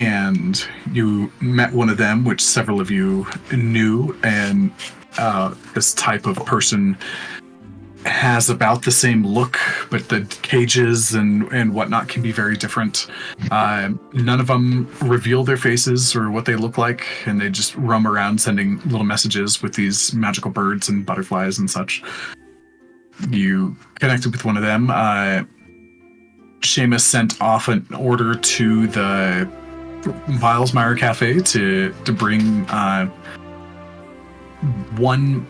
and you met one of them, which several of you knew, and this type of person has about the same look, but the cages and whatnot can be very different. None of them reveal their faces or what they look like, and they just roam around sending little messages with these magical birds and butterflies and such. You connected with one of them. Seamus sent off an order to the Milesmeyer Cafe to bring 1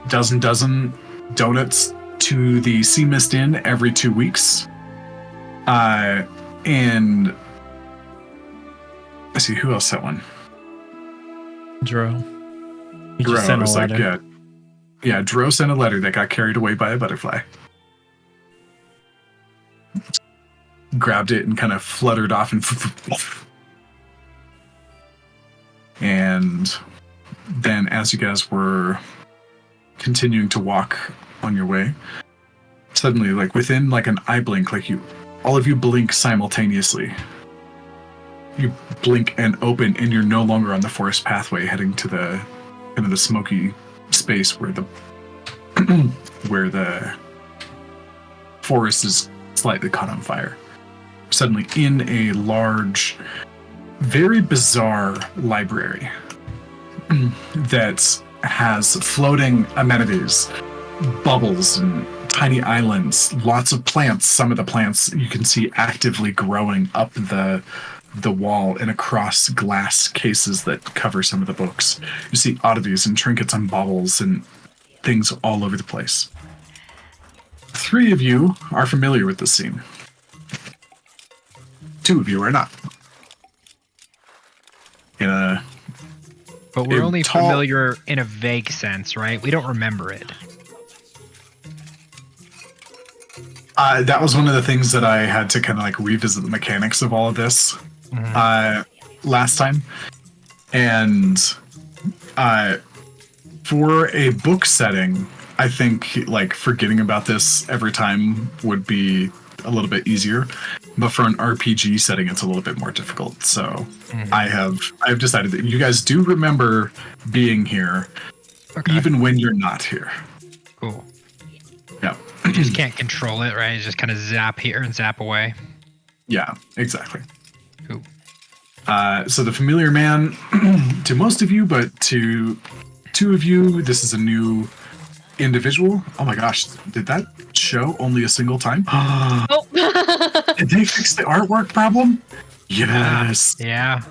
dozen donuts to the Sea Mist Inn every 2 weeks. And let's see, who else sent one? Dro. He Dro just sent a was like, letter. yeah, Dro sent a letter that got carried away by a butterfly. Grabbed it and kind of fluttered off and then as you guys were continuing to walk on your way, suddenly, like within like an eye blink, like all of you blink simultaneously. You blink and open, and you're no longer on the forest pathway heading to the kind of the smoky space where the where the forest is slightly caught on fire. Suddenly in a large, very bizarre library that has floating amenities, bubbles and tiny islands, lots of plants. Some of the plants you can see actively growing up the wall and across glass cases that cover some of the books. You see oddities and trinkets and baubles and things all over the place. 3 of you are familiar with this scene. 2 of you are not. But we're only familiar in a vague sense, right? We don't remember it. That was one of the things that I had to kind of like revisit the mechanics of all of this last time. And for a book setting, I think like forgetting about this every time would be a little bit easier. But for an RPG setting, it's a little bit more difficult. So I've decided that you guys do remember being here, even when you're not here. Cool. Yeah. You just can't control it, right? You just kind of zap here and zap away. Yeah, exactly. Cool. So the familiar man, to most of you, but to 2 of you, this is a new individual. Oh my gosh, did that show only a single time? Oh. Did they fix the artwork problem? Yes. Yeah.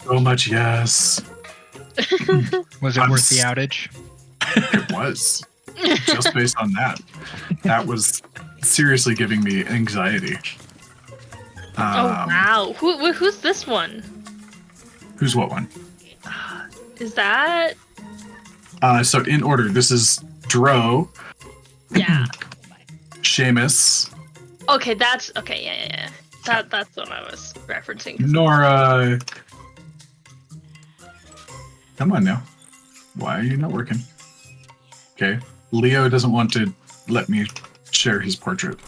So much yes. Was it worth the outage? It was. Just based on that. That was seriously giving me anxiety. Oh wow. Who's this one? Who's what one? Is that? So in order, this is Dro. Yeah. Seamus. Okay, that's okay. Yeah. That's what I was referencing. Nora. Come on now. Why are you not working? Okay. Leo doesn't want to let me share his portrait.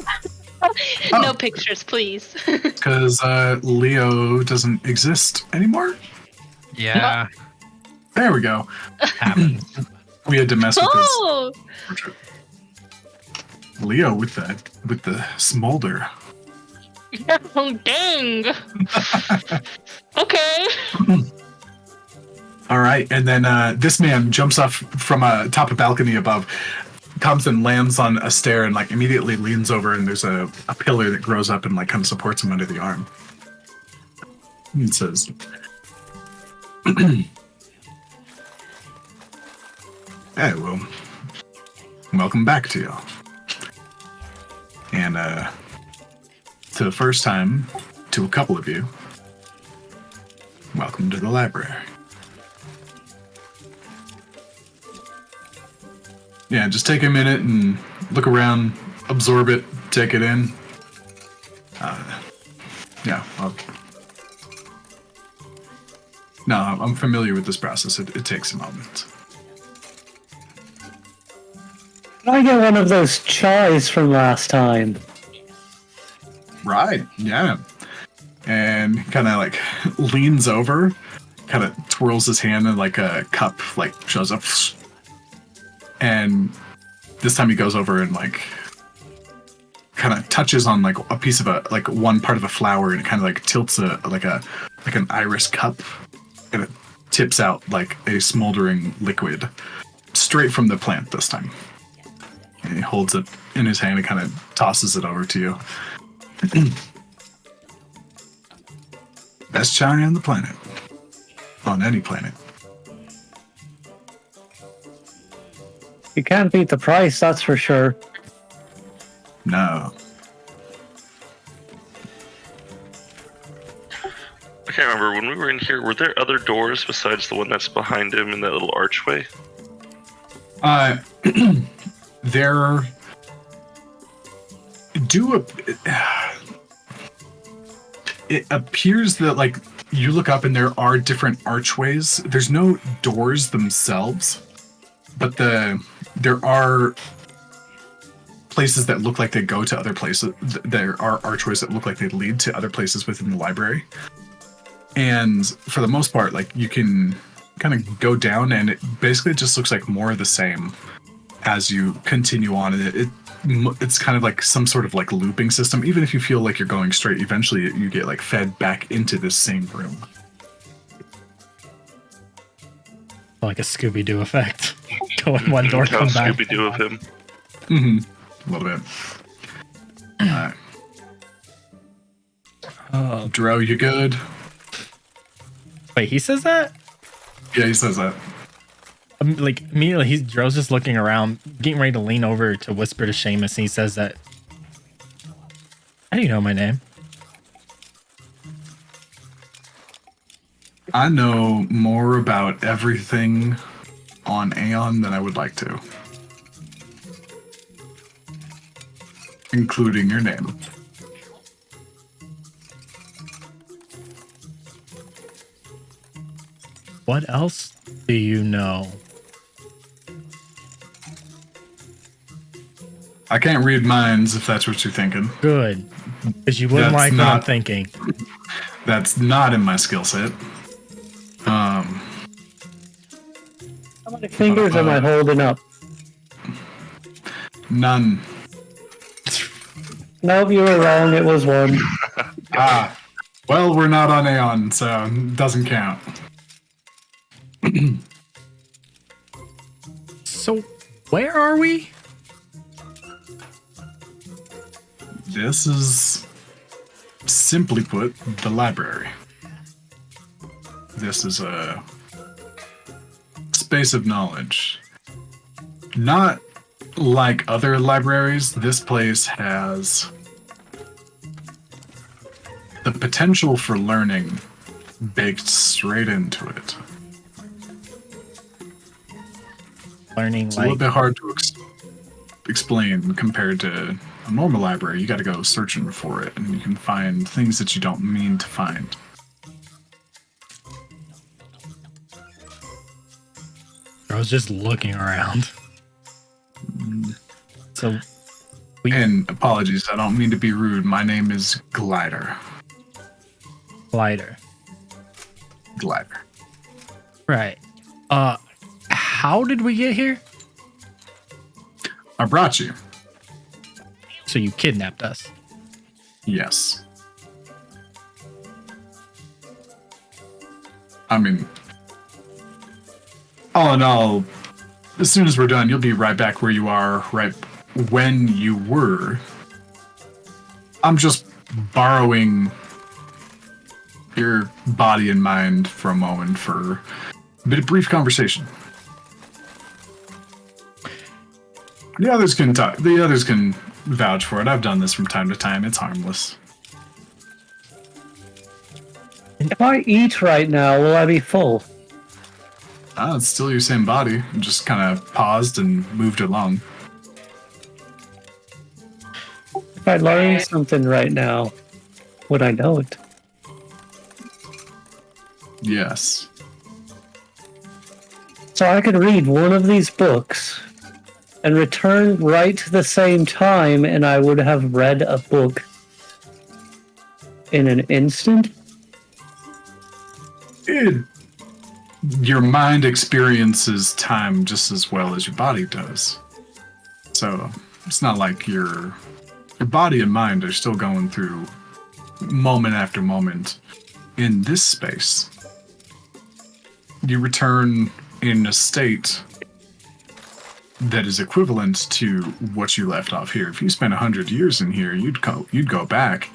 No pictures, please. Because Leo doesn't exist anymore? Yeah. There we go. Happens. We had to mess with Oh! his portrait. Leo with the smolder. Oh, dang. Okay. All right, and then this man jumps off from atop a balcony above, comes and lands on a stair, and like immediately leans over, and there's a pillar that grows up and like kind of supports him under the arm. And says, "Hey, well, welcome back to y'all. And to the first time, to a couple of you, welcome to the library." Yeah, just take a minute and look around, absorb it, take it in. No, I'm familiar with this process. It takes a moment. Can I get one of those chais from last time? Right, yeah. And kind of like leans over, kind of twirls his hand, and like a cup like shows up. And this time he goes over and like kind of touches on like a piece of one part of a flower, and it kind of like tilts like an iris cup, and it tips out like a smoldering liquid straight from the plant this time. And he holds it in his hand and kind of tosses it over to you. Best china on the planet. On any planet. You can't beat the price, that's for sure. No. I can't remember, when we were in here, were there other doors besides the one that's behind him in that little archway? There it appears that like you look up and there are different archways. There's no doors themselves, but there are places that look like they go to other places. There are archways that look like they lead to other places within the library. And for the most part, like you can kind of go down, and it basically just looks like more of the same as you continue on. It's kind of like some sort of like looping system. Even if you feel like you're going straight, eventually you get like fed back into this same room. Like a Scooby-Doo effect. Go in one door, come back. Scooby-Doo of him. Mm-hmm. A little bit. Dro, you good? Wait, he says that? Yeah, he says that. Like immediately, Dro's just looking around, getting ready to lean over to whisper to Seamus, and he says that. How do you know my name? I know more about everything on Aeon than I would like to, including your name. What else do you know? I can't read minds if that's what you're thinking. Good. Because you wouldn't like what I'm thinking. That's not in my skill set. How many fingers am I holding up? None. Nope, you were wrong. It was one. Well, we're not on Aeon, so it doesn't count. So, where are we? This is, simply put, the library. This is a space of knowledge. Not like other libraries, this place has the potential for learning baked straight into it. Learning It's a little bit hard to explain compared to a normal library. You got to go searching for it, and you can find things that you don't mean to find. I was just looking around. So, And apologies, I don't mean to be rude. My name is Glider. Glider. Glider. Right. How did we get here? I brought you. So you kidnapped us. Yes. I mean, all in all, as soon as we're done, you'll be right back where you are, right when you were. I'm just borrowing your body and mind for a moment for a bit of brief conversation. The others can talk. The others can vouch for it. I've done this from time to time. It's harmless. If I eat right now, will I be full? It's still your same body. Just kind of paused and moved along. If I learn something right now, would I know it? Yes. So I could read one of these books and return right to the same time, and I would have read a book in an instant? Your mind experiences time just as well as your body does. So it's not like your body and mind are still going through moment after moment in this space. You return in a state that is equivalent to what you left off here. If you spent 100 years in here, you'd go back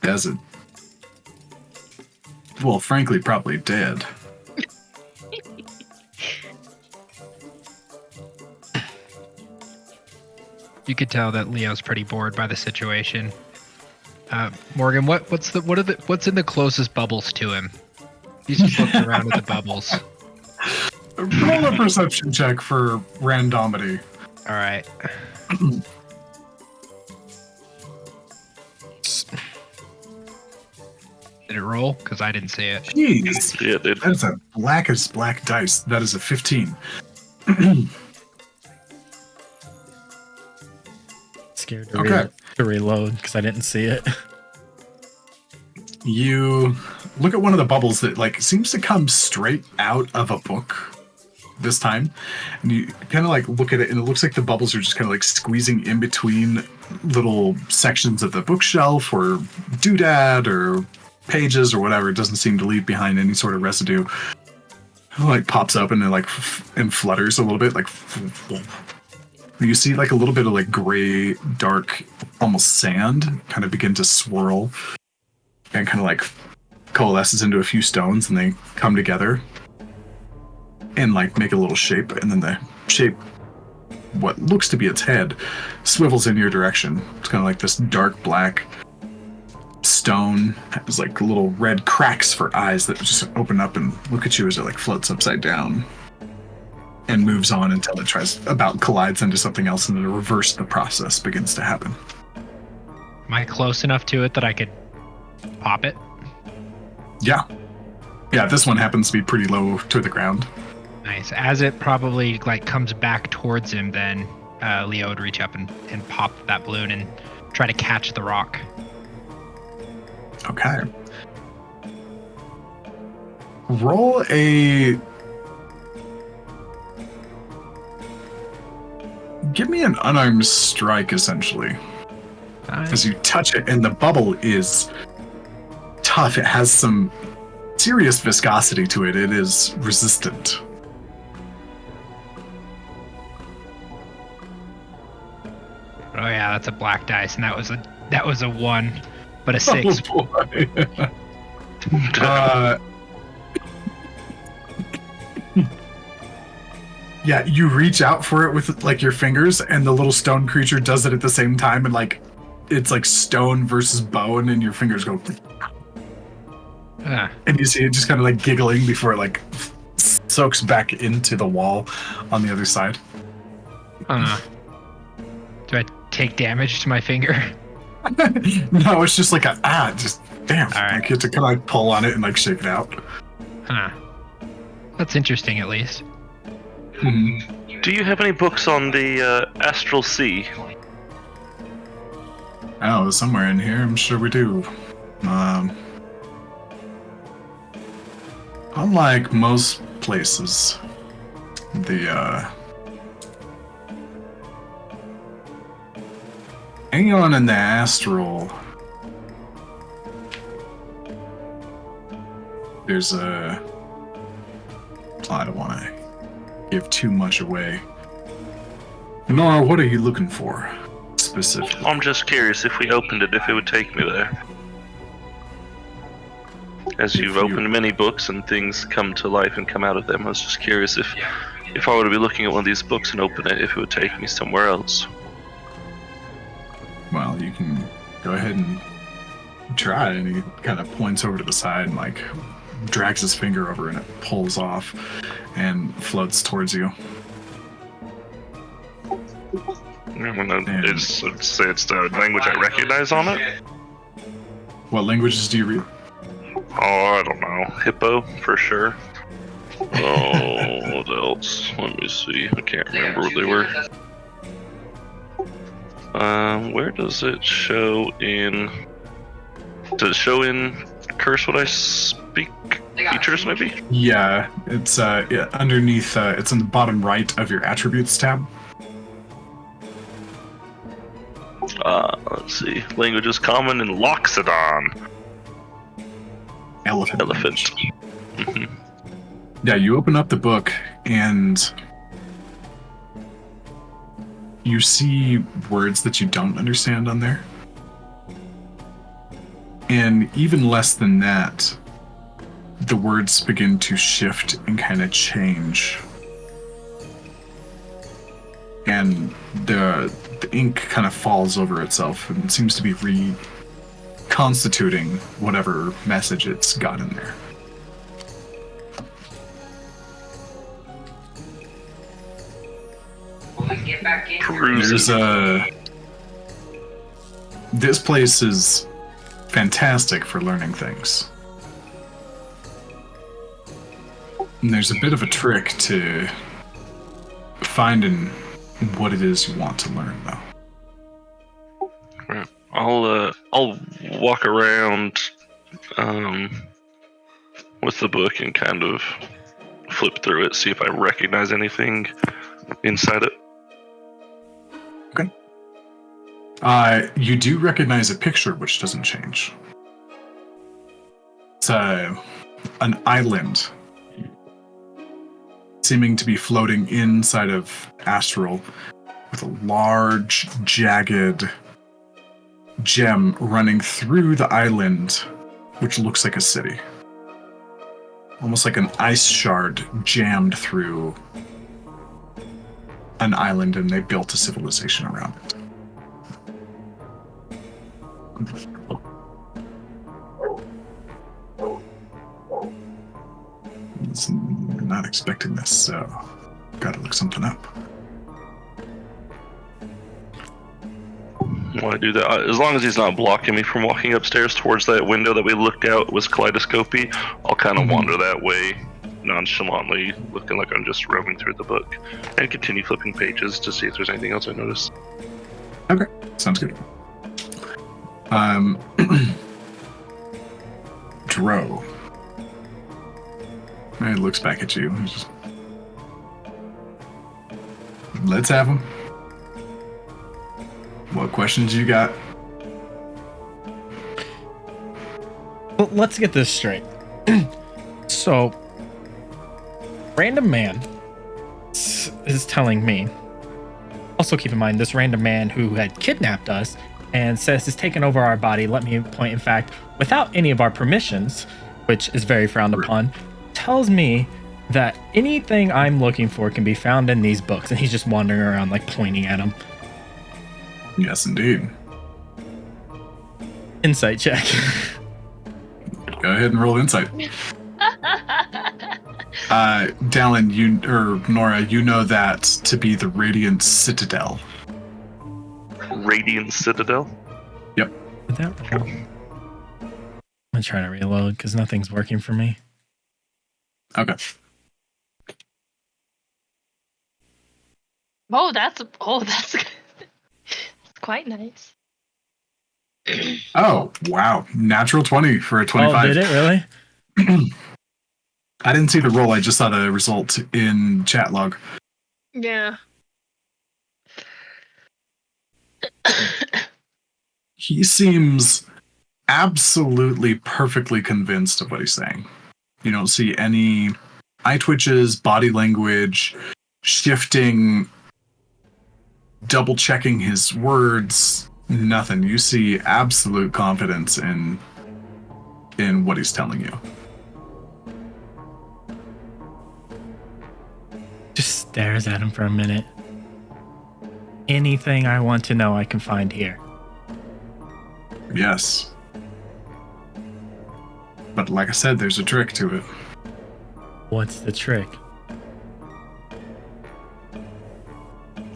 as a, well, frankly, probably dead. You could tell that Leo's pretty bored by the situation. Morgan, what's in the closest bubbles to him? He's just looking around at the bubbles. Roll a perception check for randomity. All right. Did it roll? Because I didn't see it. Jeez. Yeah, dude. That is a blackest black dice. That is a 15. Scared to, Okay. to reload because I didn't see it. You look at one of the bubbles that like seems to come straight out of a book this time, and you kind of like look at it, and it looks like the bubbles are just kind of like squeezing in between little sections of the bookshelf or doodad or pages or whatever. It doesn't seem to leave behind any sort of residue. It like pops up and it like and flutters a little bit, like you see like a little bit of like gray, dark, almost sand kind of begin to swirl and kind of like coalesces into a few stones, and they come together and like make a little shape, and then the shape, what looks to be its head, swivels in your direction. It's kind of like this dark black stone, has like little red cracks for eyes that just open up and look at you as it like floats upside down and moves on until it collides into something else, and the reverse of the process begins to happen. Am I close enough to it that I could pop it? Yeah, this one happens to be pretty low to the ground. Nice. As it probably like comes back towards him, then Leo would reach up and pop that balloon and try to catch the rock. Okay. Roll a... Give me an unarmed strike, essentially. As you touch it, and the bubble is tough. It has some serious viscosity to it. It is resistant. Oh yeah, that's a black dice, and that was a 1, but a 6. Oh boy. Yeah, you reach out for it with like your fingers, and the little stone creature does it at the same time, and like it's like stone versus bone, and your fingers go. And you see it just kind of like giggling before it like soaks back into the wall on the other side. Do I take damage to my finger? No, it's just like just damn. All right. Like you have to kind of like pull on it and like shake it out. That's interesting, at least. Do you have any books on the astral sea? Oh, somewhere in here, I'm sure we do. Unlike most places, the Aeon and the Astral, there's a... I don't want to give too much away. Nora, what are you looking for, specifically? I'm just curious if we opened it, if it would take me there. As you've opened many books and things come to life and come out of them, I was just curious if I were to be looking at one of these books and open it, if it would take me somewhere else. Well, you can go ahead and try, and he kind of points over to the side and like drags his finger over, and it pulls off and floats towards you. It's the language I recognize on it. What languages do you read? Oh, I don't know. Hippo, for sure. Oh, what else? Let me see. I can't remember what they were. Where does it show in... Does it show in Curse what I speak? Features, maybe? Yeah, it's underneath. It's in the bottom right of your attributes tab. Let's see. Language is common in Loxodon. Elephant. Mhm. Yeah, you open up the book and you see words that you don't understand on there. And even less than that, the words begin to shift and kind of change. And the ink kind of falls over itself and seems to be reconstituting whatever message it's got in there. Peruse it. This place is fantastic for learning things. And there's a bit of a trick to finding what it is you want to learn, though. Right. I'll walk around with the book and kind of flip through it, see if I recognize anything inside it. You do recognize a picture which doesn't change. It's an island seeming to be floating inside of Astral with a large, jagged gem running through the island, which looks like a city. Almost like an ice shard jammed through an island, and they built a civilization around it. Not expecting this, so gotta look something up. While I do that, as long as he's not blocking me from walking upstairs towards that window that we looked out was kaleidoscopy, I'll kind of wander that way nonchalantly, looking like I'm just roaming through the book, and continue flipping pages to see if there's anything else I notice. Okay, sounds good. Dro. He looks back at you. He's just, let's have him. What questions you got? Well, let's get this straight. So, random man is telling me. Also, keep in mind this random man who had kidnapped us and says he's taken over our body. Let me point, in fact, without any of our permissions, which is very frowned upon, tells me that anything I'm looking for can be found in these books, and he's just wandering around like pointing at them. Yes, indeed. Insight check. Go ahead and roll insight. Dallin, Nora, you know that to be the Radiant Citadel. Radiant Citadel? Yep. I'm gonna try to reload because nothing's working for me. Okay. That's quite nice. Oh, wow. Natural 20 for a 25. Oh, did it really? I didn't see the roll. I just saw the result in chat log. Yeah. He seems absolutely perfectly convinced of what he's saying. You don't see any eye twitches, body language, shifting, double checking his words, nothing. You see absolute confidence in what he's telling you. Just stares at him for a minute. Anything I want to know I can find here. Yes. But like I said, there's a trick to it. What's the trick?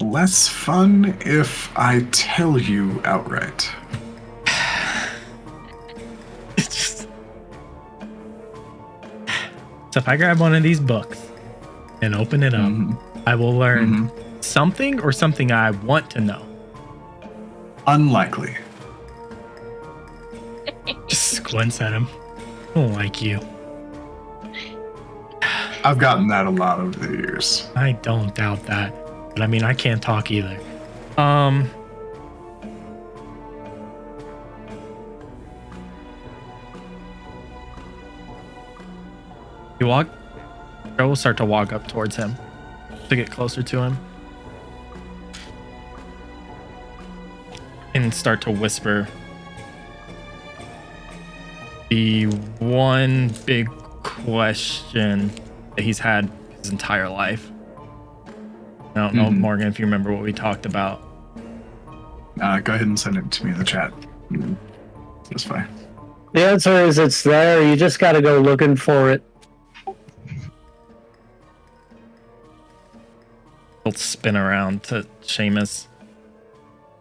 Less fun if I tell you outright. It's just... So if I grab one of these books and open it up, I will learn something or something I want to know. Unlikely. Just squints at him. I don't like you. I've gotten that a lot over the years. I don't doubt that. But I mean, I can't talk either. You walk. Joe will start to walk up towards him to get closer to him. And start to whisper. The one big question that he's had his entire life. I don't know, Morgan, if you remember what we talked about. Go ahead and send it to me in the chat. That's fine. The answer is it's there. You just got to go looking for it. He'll spin around to Seamus.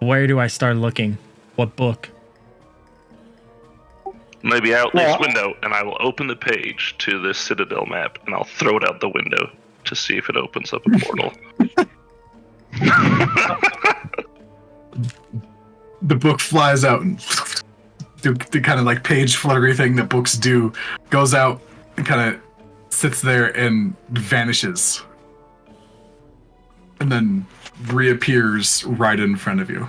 Where do I start looking? What book? Maybe out this window, and I will open the page to this Citadel map, and I'll throw it out the window to see if it opens up a portal. The book flies out and the kind of like page fluttery thing that books do goes out and kind of sits there and vanishes. And then reappears right in front of you.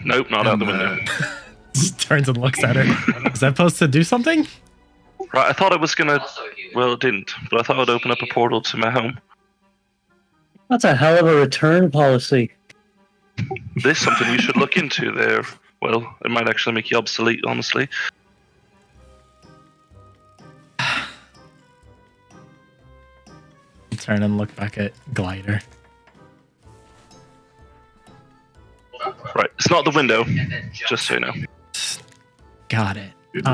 Nope, not out the window. Just turns and looks at her. Is that supposed to do something? Right, I thought it was gonna. Well, it didn't, but I thought it would open up a portal to my home. That's a hell of a return policy. This is something you should look into there. Well, it might actually make you obsolete, honestly. Turn and look back at Glider. Right, it's not the window, just so you know. Got it. If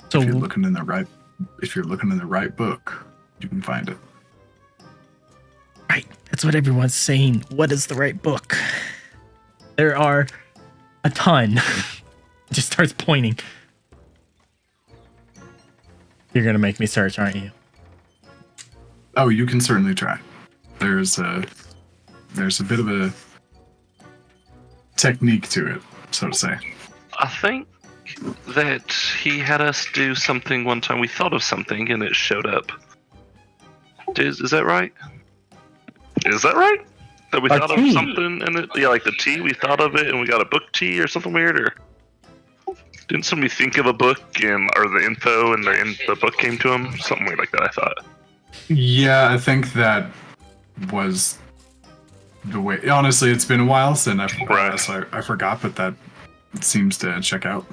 So you're looking in the right book, you can find it. right, that's what everyone's saying. What is the right book? There are a ton. Just starts pointing. You're gonna make me search, aren't you? Oh, you can certainly try. There's a bit of a technique to it, so to say. I think that he had us do something one time. We thought of something and it showed up. Is that right? Is that right? That we thought of something and it, yeah, like the tea, we thought of it and we got a book tea or something weird, or didn't somebody think of a book and or the info and the book came to him? Something weird like that, I thought. Yeah, I think that was the way. Honestly, it's been a while since I forgot, but that seems to check out.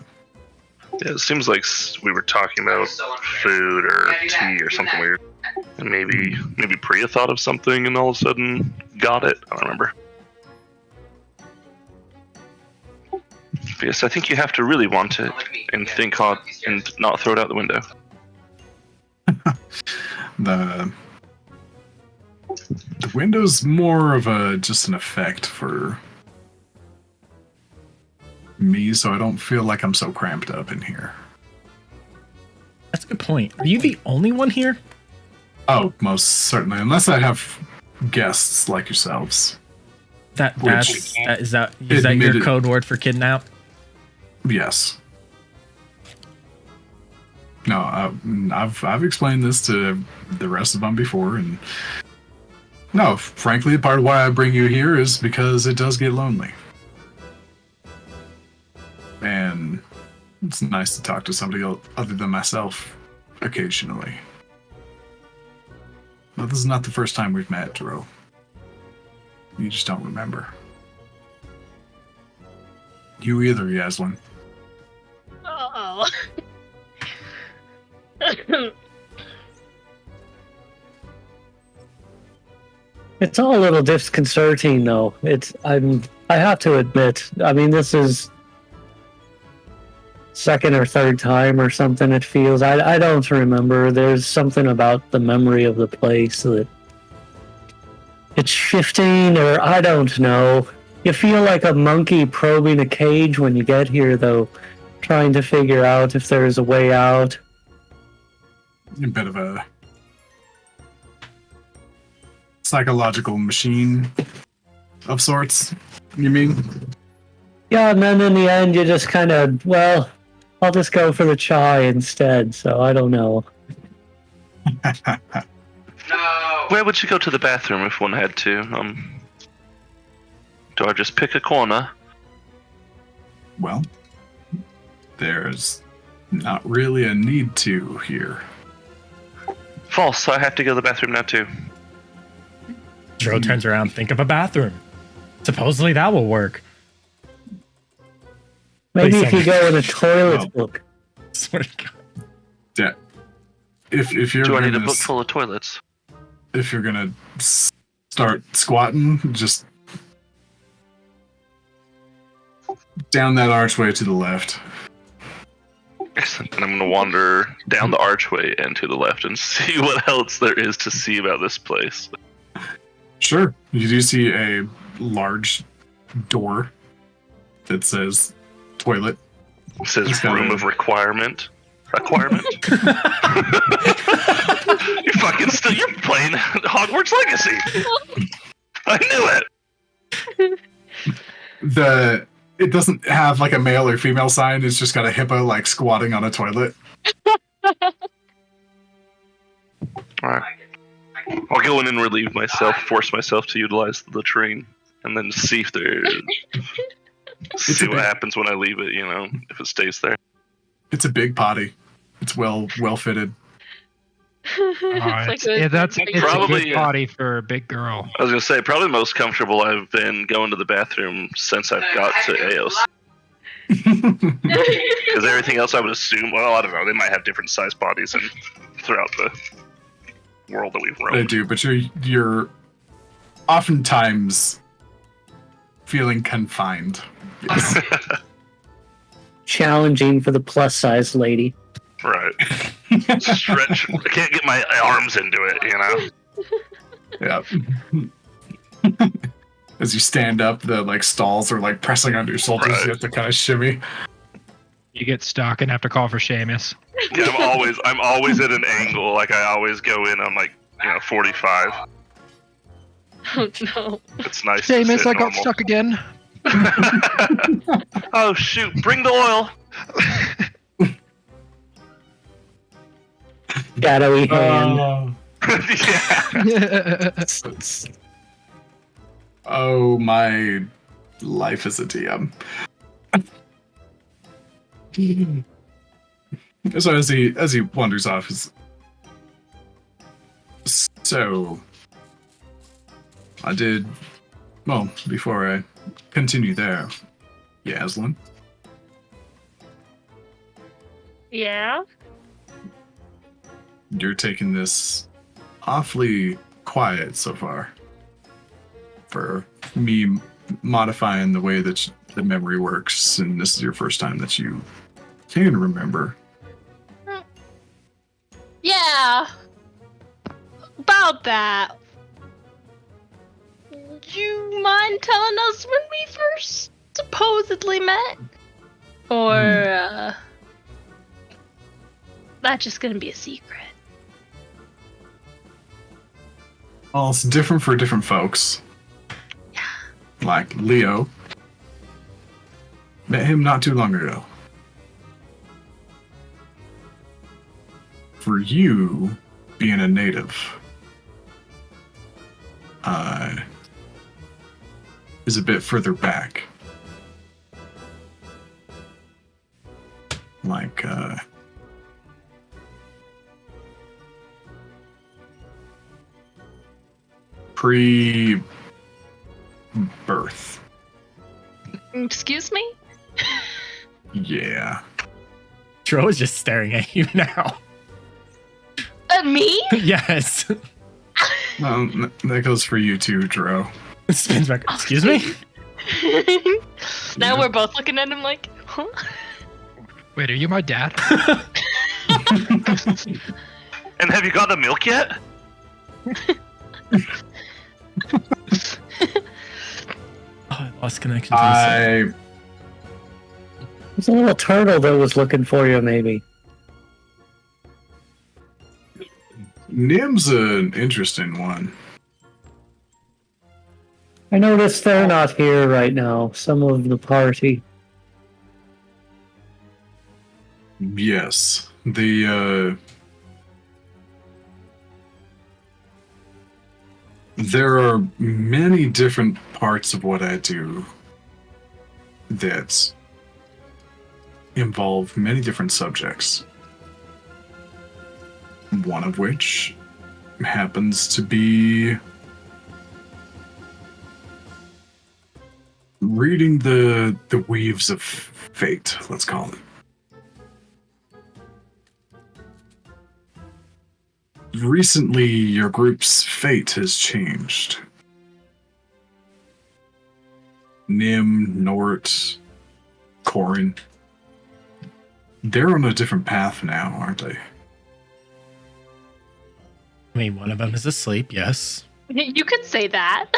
Yeah, it seems like we were talking about food or tea or something weird. And maybe Priya thought of something and all of a sudden got it. I don't remember. But yes, I think you have to really want it and think hard and not throw it out the window. The window's more of just an effect for me, so I don't feel like I'm so cramped up in here. That's a good point. Are you the only one here? Oh, most certainly, unless I have guests like yourselves. Is that your code word for kidnap? Yes. No, I've explained this to the rest of them before, and no, frankly, part of why I bring you here is because it does get lonely, and it's nice to talk to somebody other than myself occasionally. Well, this is not the first time we've met, Dro. You just don't remember. You either, Yaslin. Oh. It's all a little disconcerting, though. I have to admit. I mean, this is second or third time or something. It feels. I don't remember. There's something about the memory of the place that it's shifting, or I don't know. You feel like a monkey probing a cage when you get here, though, trying to figure out if there's a way out. A bit of a psychological machine of sorts, you mean? Yeah, and then in the end, you just kind of, well, I'll just go for the chai instead. So I don't know. Where would you go to the bathroom if one had to? Do I just pick a corner? Well, there's not really a need to here. False. I have to go to the bathroom now too. Dro turns around. Think of a bathroom. Supposedly that will work. Maybe Please if tell you me. go in a toilet book. Swear to God. Yeah. If you're Do I need a gonna book full of toilets? if you're gonna start squatting, just down that archway to the left. Excellent. And I'm gonna wander down the archway and to the left and see what else there is to see about this place. Sure. You do see a large door that says toilet. It says It's got room a- of requirement. Requirement? You're playing Hogwarts Legacy. I knew it. It doesn't have like a male or female sign. It's just got a hippo like squatting on a toilet. Alright. I'll go in and relieve myself, force myself to utilize the latrine, and then see if there. See what happens when I leave it, if it stays there. It's a big potty. It's well fitted. It's like It's Probably, a good potty for a big girl. I was gonna say, probably the most comfortable I've been going to the bathroom since I've got to Eos. Because everything else I would assume, well, I don't know, they might have different size bodies throughout the world that we've They roamed. do, but you're oftentimes feeling confined. Yes. Challenging for the plus size lady. Right. Stretch. I can't get my arms into it, Yeah. As you stand up, the like stalls are like pressing onto your shoulders. Right. You have to kind of shimmy. You get stuck and have to call for Seamus. Yeah, I'm always at an angle. Like I always go in on 45. Oh no. It's nice. to Seamus, sit I got normal. stuck again. Oh shoot! Bring the oil. Shadowy hand. Yeah. Oh, my life as a DM. So as he wanders off, so I did well before I continue there. Yaslin, Yeah. you're taking this awfully quiet so far. For me modifying the way that the memory works, and this is your first time that you can remember. Yeah. About that. Do you mind telling us when we first supposedly met? Or, that's just gonna be a secret? Well, it's different for different folks. Yeah. Like Leo. Met him not too long ago. For you, being a native, is a bit further back. Like, pre-birth. Excuse me? Yeah. Dro is just staring at you now. Me? Yes. That goes for you too, Dro. Spins back. Excuse me? Now Yeah. we're both looking at him like, huh? Wait, are you my dad? And have you got the milk yet? Oh, I lost connection to the set. There's a little turtle that was looking for you, maybe. Nim's an interesting one. I noticed they're not here right now. Some of the party. Yes. There are many different parts of what I do that involve many different subjects. One of which happens to be reading the weaves of fate, let's call it. Recently, your group's fate has changed. Nim, Nort, Corin. They're on a different path now, aren't they? I mean, one of them is asleep, yes. You could say that.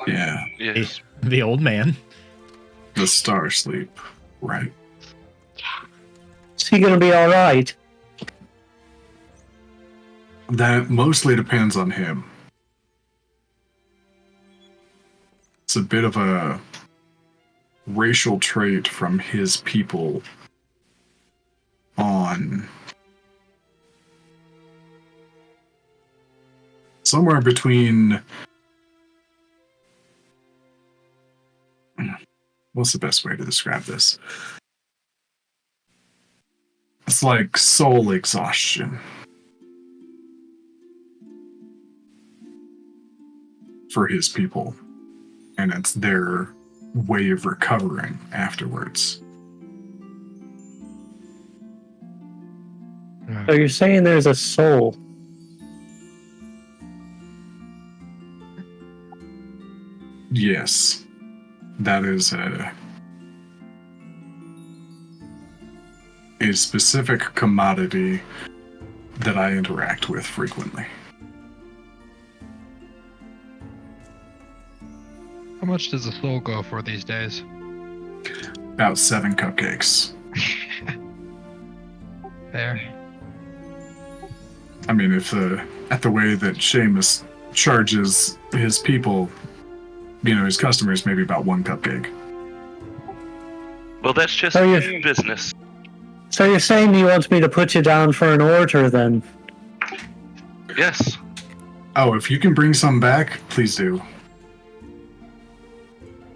Yeah. Yes. The old man. The star sleep, right? Is he gonna be all right? That mostly depends on him. It's a bit of a racial trait from his people on somewhere between, what's the best way to describe this? It's like soul exhaustion for his people, and it's their way of recovering afterwards. So you're saying there's a soul? Yes, that is a specific commodity that I interact with frequently. How much does a soul go for these days? About 7 cupcakes. There. I mean, if at the way that Seamus charges his people, his customers, maybe about 1 cupcake. Well, that's just Oh, yeah. business. So you're saying he wants me to put you down for an order then? Yes. Oh, if you can bring some back, please do.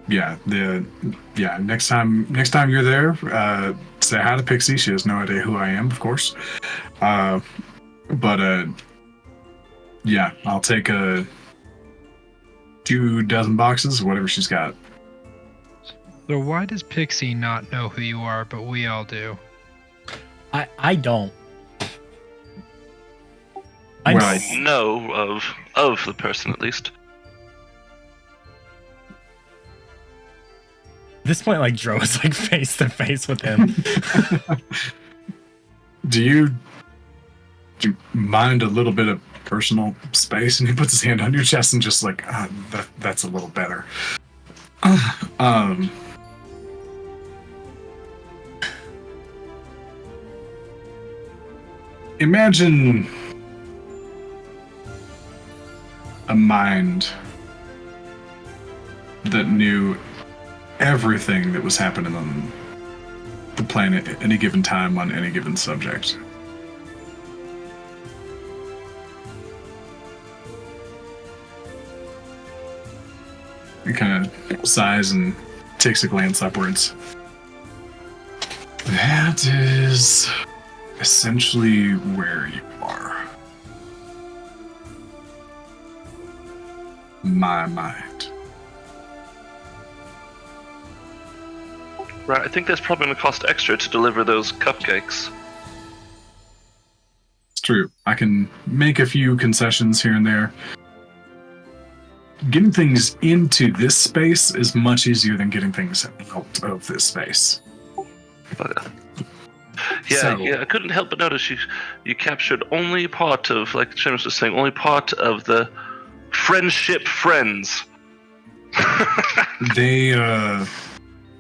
Yeah, next time you're there, say hi to Pixie. She has no idea who I am, of course. But yeah, I'll take 2 dozen boxes, whatever she's got. So why does Pixie not know who you are, but we all do? I don't. Well, I know of the person, at least. At this point, like, Dro is like face to face with him. Do you mind a little bit of personal space? And he puts his hand on your chest and just like, that's a little better. Imagine a mind that knew everything that was happening on the planet at any given time on any given subject. He kind of sighs and takes a glance upwards. That is essentially where you are. My mind. Right, I think that's probably going to cost extra to deliver those cupcakes. It's true. I can make a few concessions here and there. Getting things into this space is much easier than getting things out of this space. But, yeah, I couldn't help but notice you captured only part of, like Seamus was saying, only part of the friendship friends. They,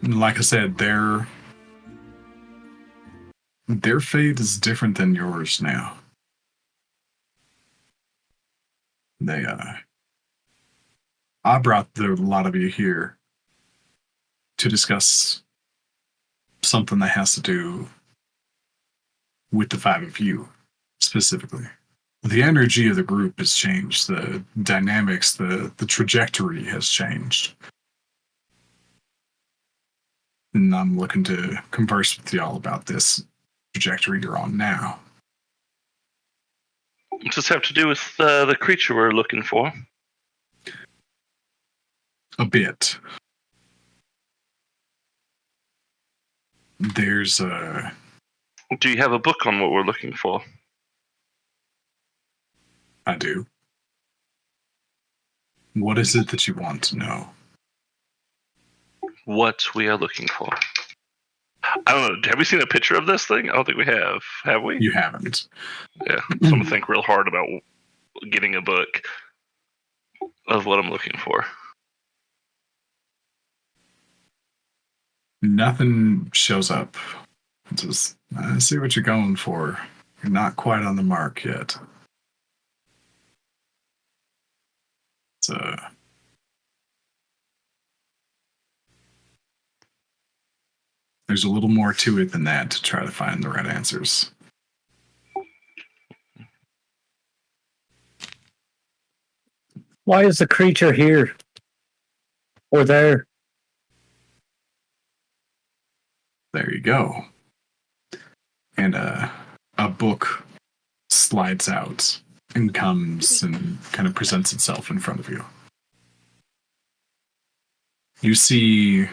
like I said, their fate is different than yours now. I brought a lot of you here to discuss something that has to do with the 5 of you specifically. The energy of the group has changed. The dynamics, the trajectory has changed. And I'm looking to converse with y'all about this trajectory you're on now. Does this have to do with the creature we're looking for? A bit. There's a... Do you have a book on what we're looking for? I do. What is it that you want to know? What we are looking for. I don't know. Have we seen a picture of this thing? I don't think we have. Have we? You haven't. Yeah. So I'm going to think real hard about getting a book of what I'm looking for. Nothing shows up. It's just, I see what you're going for. You're not quite on the mark yet. So, there's a little more to it than that to try to find the right answers. Why is the creature here? Or there? There you go. And a book slides out and comes and kind of presents itself in front of you. You see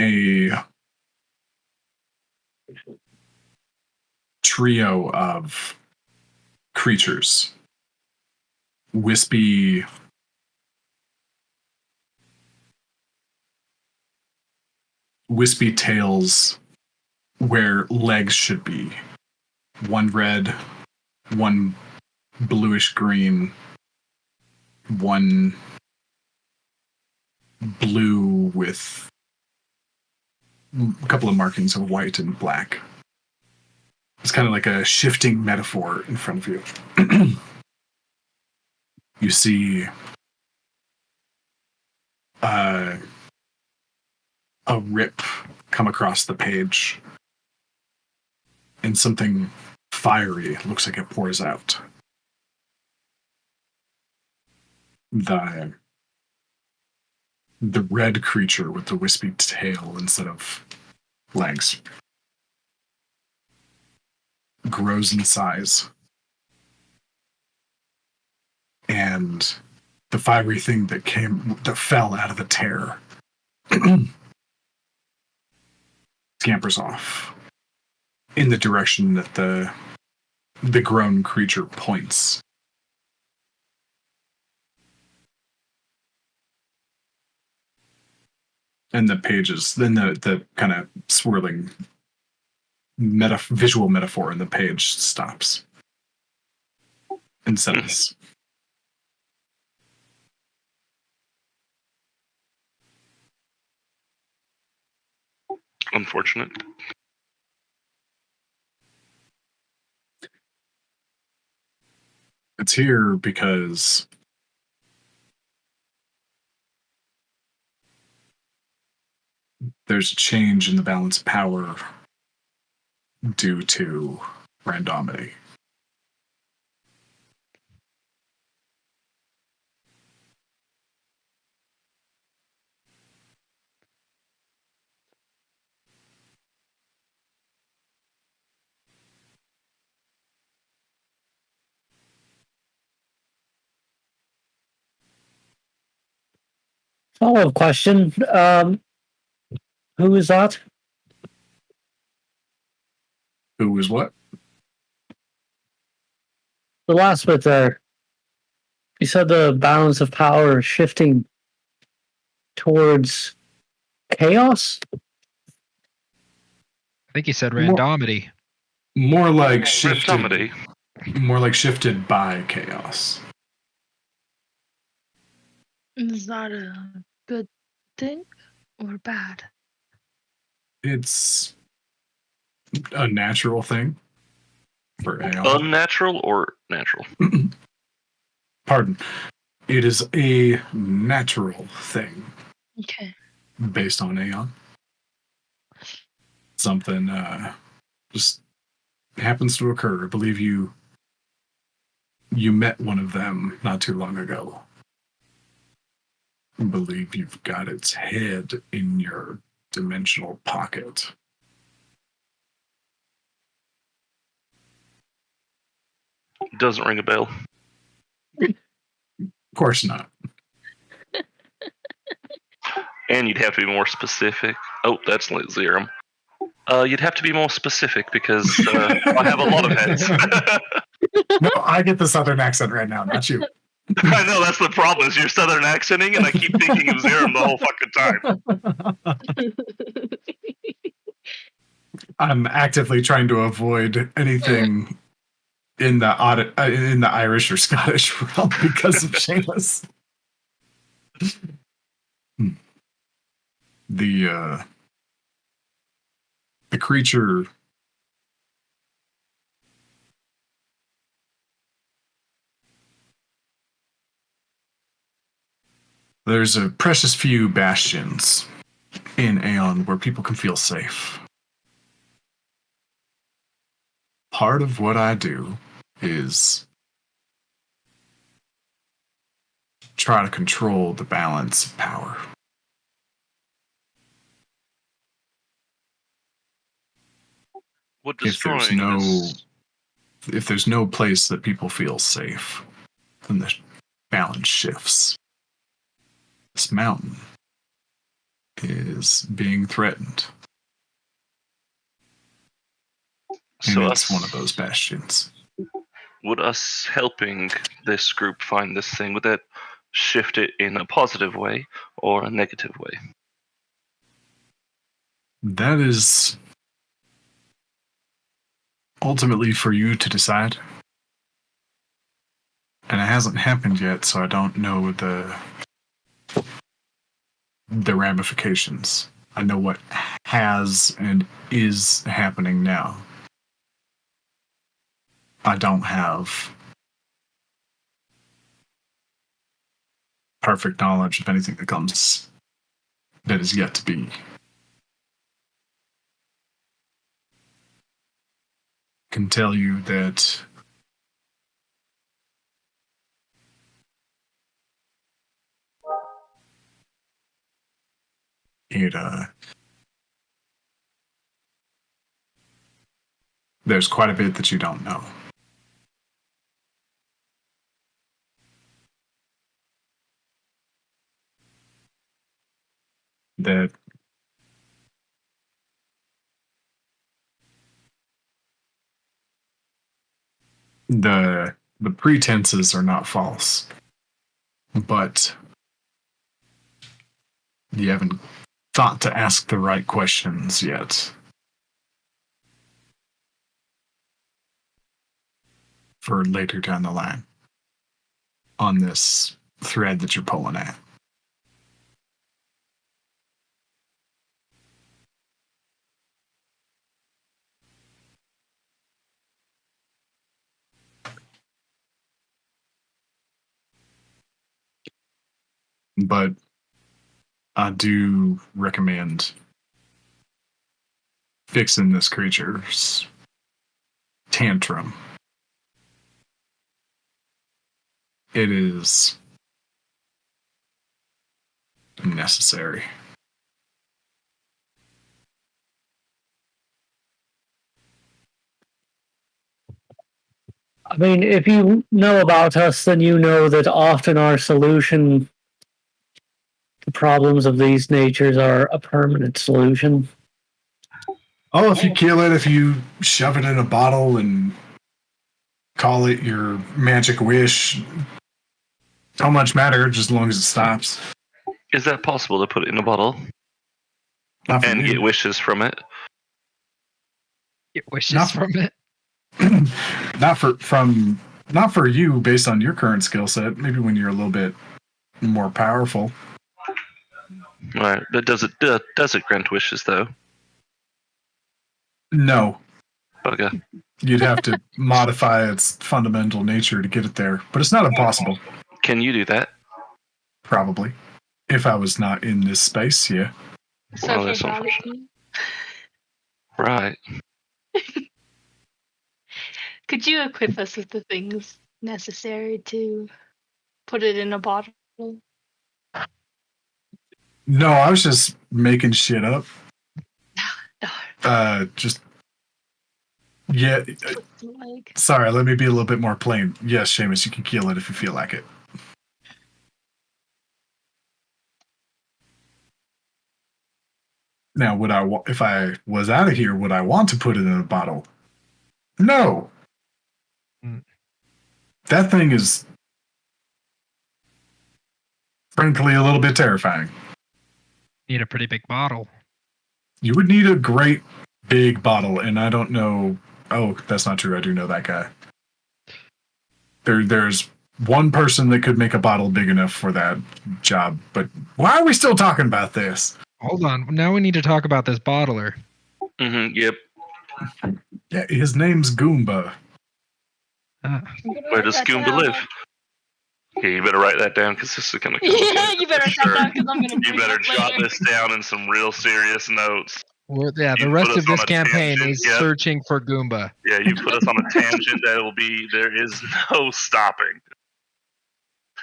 a trio of creatures. Wispy tails where legs should be. One red, one bluish green, one blue with a couple of markings of white and black. It's kind of like a shifting metaphor in front of you. You see a rip come across the page, and something fiery looks like it pours out. The red creature with the wispy tail instead of legs grows in size, and the fiery thing that fell out of the tear scampers off in the direction that the grown creature points. And the pages, then the kind of swirling visual metaphor in the page stops and says, Unfortunate. it's here because there's a change in the balance of power due to randomity. Follow-up question. Who is that? Who is what? The last bit there. You said the balance of power is shifting towards chaos? I think he said randomity. More like shifted. Randomity. More like shifted by chaos. Is that a good thing or bad? It's a natural thing for AI. Unnatural or natural? Pardon. It is a natural thing. Okay. based on Aeon. Something just happens to occur. I believe you met one of them not too long ago. I believe you've got its head in your dimensional pocket. Doesn't ring a bell. Of course not. And you'd have to be more specific. Oh, that's Zerum. You'd have to be more specific because I have a lot of heads. No, I get the southern accent right now, not you. I know, that's the problem, is you're southern accenting, and I keep thinking of Zerum the whole fucking time. I'm actively trying to avoid anything in the Irish or Scottish realm because of Seamus. The creature there's a precious few bastions in Aeon where people can feel safe. Part of what I do is try to control the balance of power. What If there's no place that people feel safe, then the balance shifts. This mountain is being threatened. And So it's one of those bastions. Would us helping this group find this thing, would that shift it in a positive way or a negative way? That is ultimately for you to decide. And it hasn't happened yet, so I don't know the ramifications. I know what has and is happening now. I don't have perfect knowledge of anything that is yet to be. Can tell you that there's quite a bit that you don't know. That the pretenses are not false, but you haven't thought to ask the right questions yet. For later down the line on this thread that you're pulling at. But I do recommend fixing this creature's tantrum. It is necessary. I mean, if you know about us, then you know that often our solution to problems of these natures are a permanent solution. Oh, if you kill it, if you shove it in a bottle and call it your magic wish, how much matter, just as long as it stops. Is that possible to put it in a bottle and get wishes from it? Get wishes from it. Not for you based on your current skill set. Maybe when you're a little bit more powerful. Right, but does it grant wishes though? No. Okay. You'd have to modify its fundamental nature to get it there, but it's not impossible. Can you do that? Probably. If I was not in this space, yeah. So Well, if that's your body- unfortunate. Right. Could you equip us with the things necessary to put it in a bottle? No, I was just making shit up. Just yeah. Like, Sorry, let me be a little bit more plain. Yes, Seamus, you can kill it if you feel like it. Now, if I was out of here, would I want to put it in a bottle? No. Mm. That thing is, frankly, a little bit terrifying. Need a pretty big bottle. You would need a great big bottle, and I don't know. Oh, that's not true. I do know that guy. There's one person that could make a bottle big enough for that job, but why are we still talking about this? Hold on. Now we need to talk about this bottler. Yep. Yeah, his name's Goomba. Where does Goomba live? Okay, you better write that down because this is gonna come. Yeah, you better Sure. shut down because I'm gonna. You bring better it up jot later. this down in some real serious notes. Yeah, You the put rest us of this on a campaign tangent, is yep. searching for Goomba. Yeah, you put us on a tangent there is no stopping.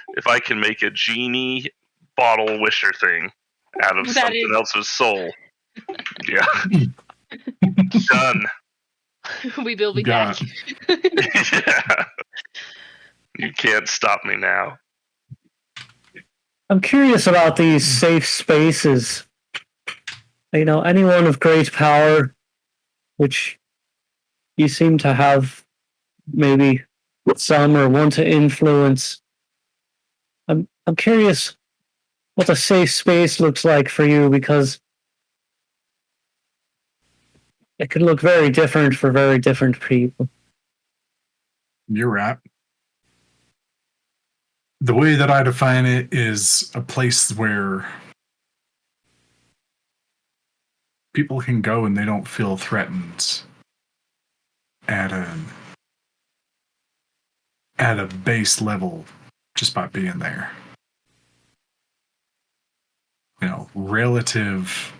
If I can make a genie bottle wisher thing out of That something is- else's soul. Yeah. Done. We will be Got back. Yeah. You can't stop me now. I'm curious about these safe spaces. You know, anyone of great power, which you seem to have maybe some or want to influence. I'm curious what a safe space looks like for you, because it could look very different for very different people. You're right. The way that I define it is a place where people can go and they don't feel threatened at a base level just by being there. You know, relative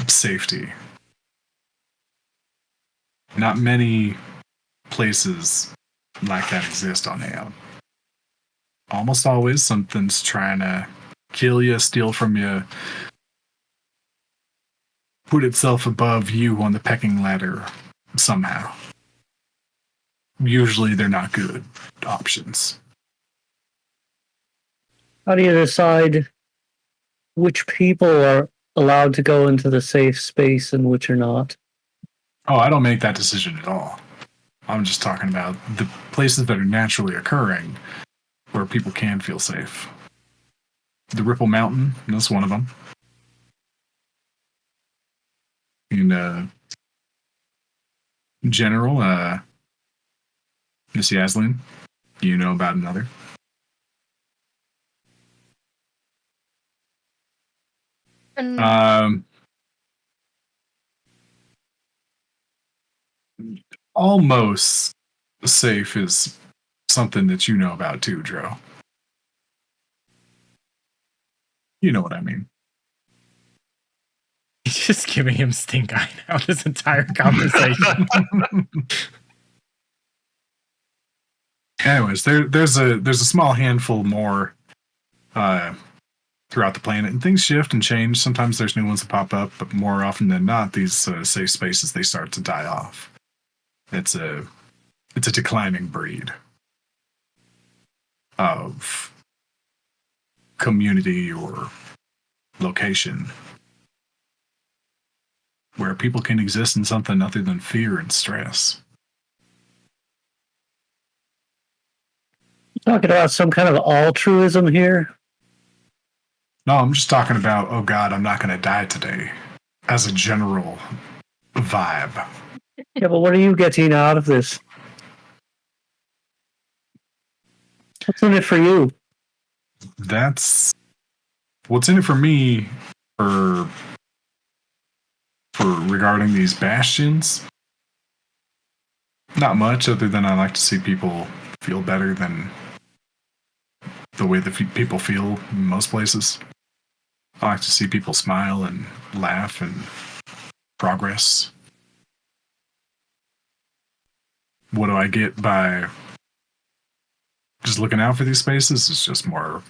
safety. Not many places like that exist on Aeon. Almost always something's trying to kill you, steal from you, put itself above you on the pecking ladder somehow. Usually they're not good options. How do you decide which people are allowed to go into the safe space and which are not? Oh, I don't make that decision at all. I'm just talking about the places that are naturally occurring where people can feel safe. The Ripple Mountain, that's one of them. In general, Miss Yaslin, do you know about another? And Almost safe is something that you know about too, Dro. You know what I mean. Just giving him stink eye now this entire conversation. Anyways, there's a small handful more throughout the planet, and things shift and change. Sometimes there's new ones that pop up, but more often than not, these safe spaces, they start to die off. It's a declining breed of community or location where people can exist in something other than fear and stress. Talking about some kind of altruism here. No, I'm just talking about, oh God, I'm not going to die today as a general vibe. Yeah, but what are you getting out of this? What's in it for you? That's what's in it for me for regarding these bastions. Not much, other than I like to see people feel better than the way that people feel in most places. I like to see people smile and laugh and progress. What do I get by just looking out for these spaces? It's just more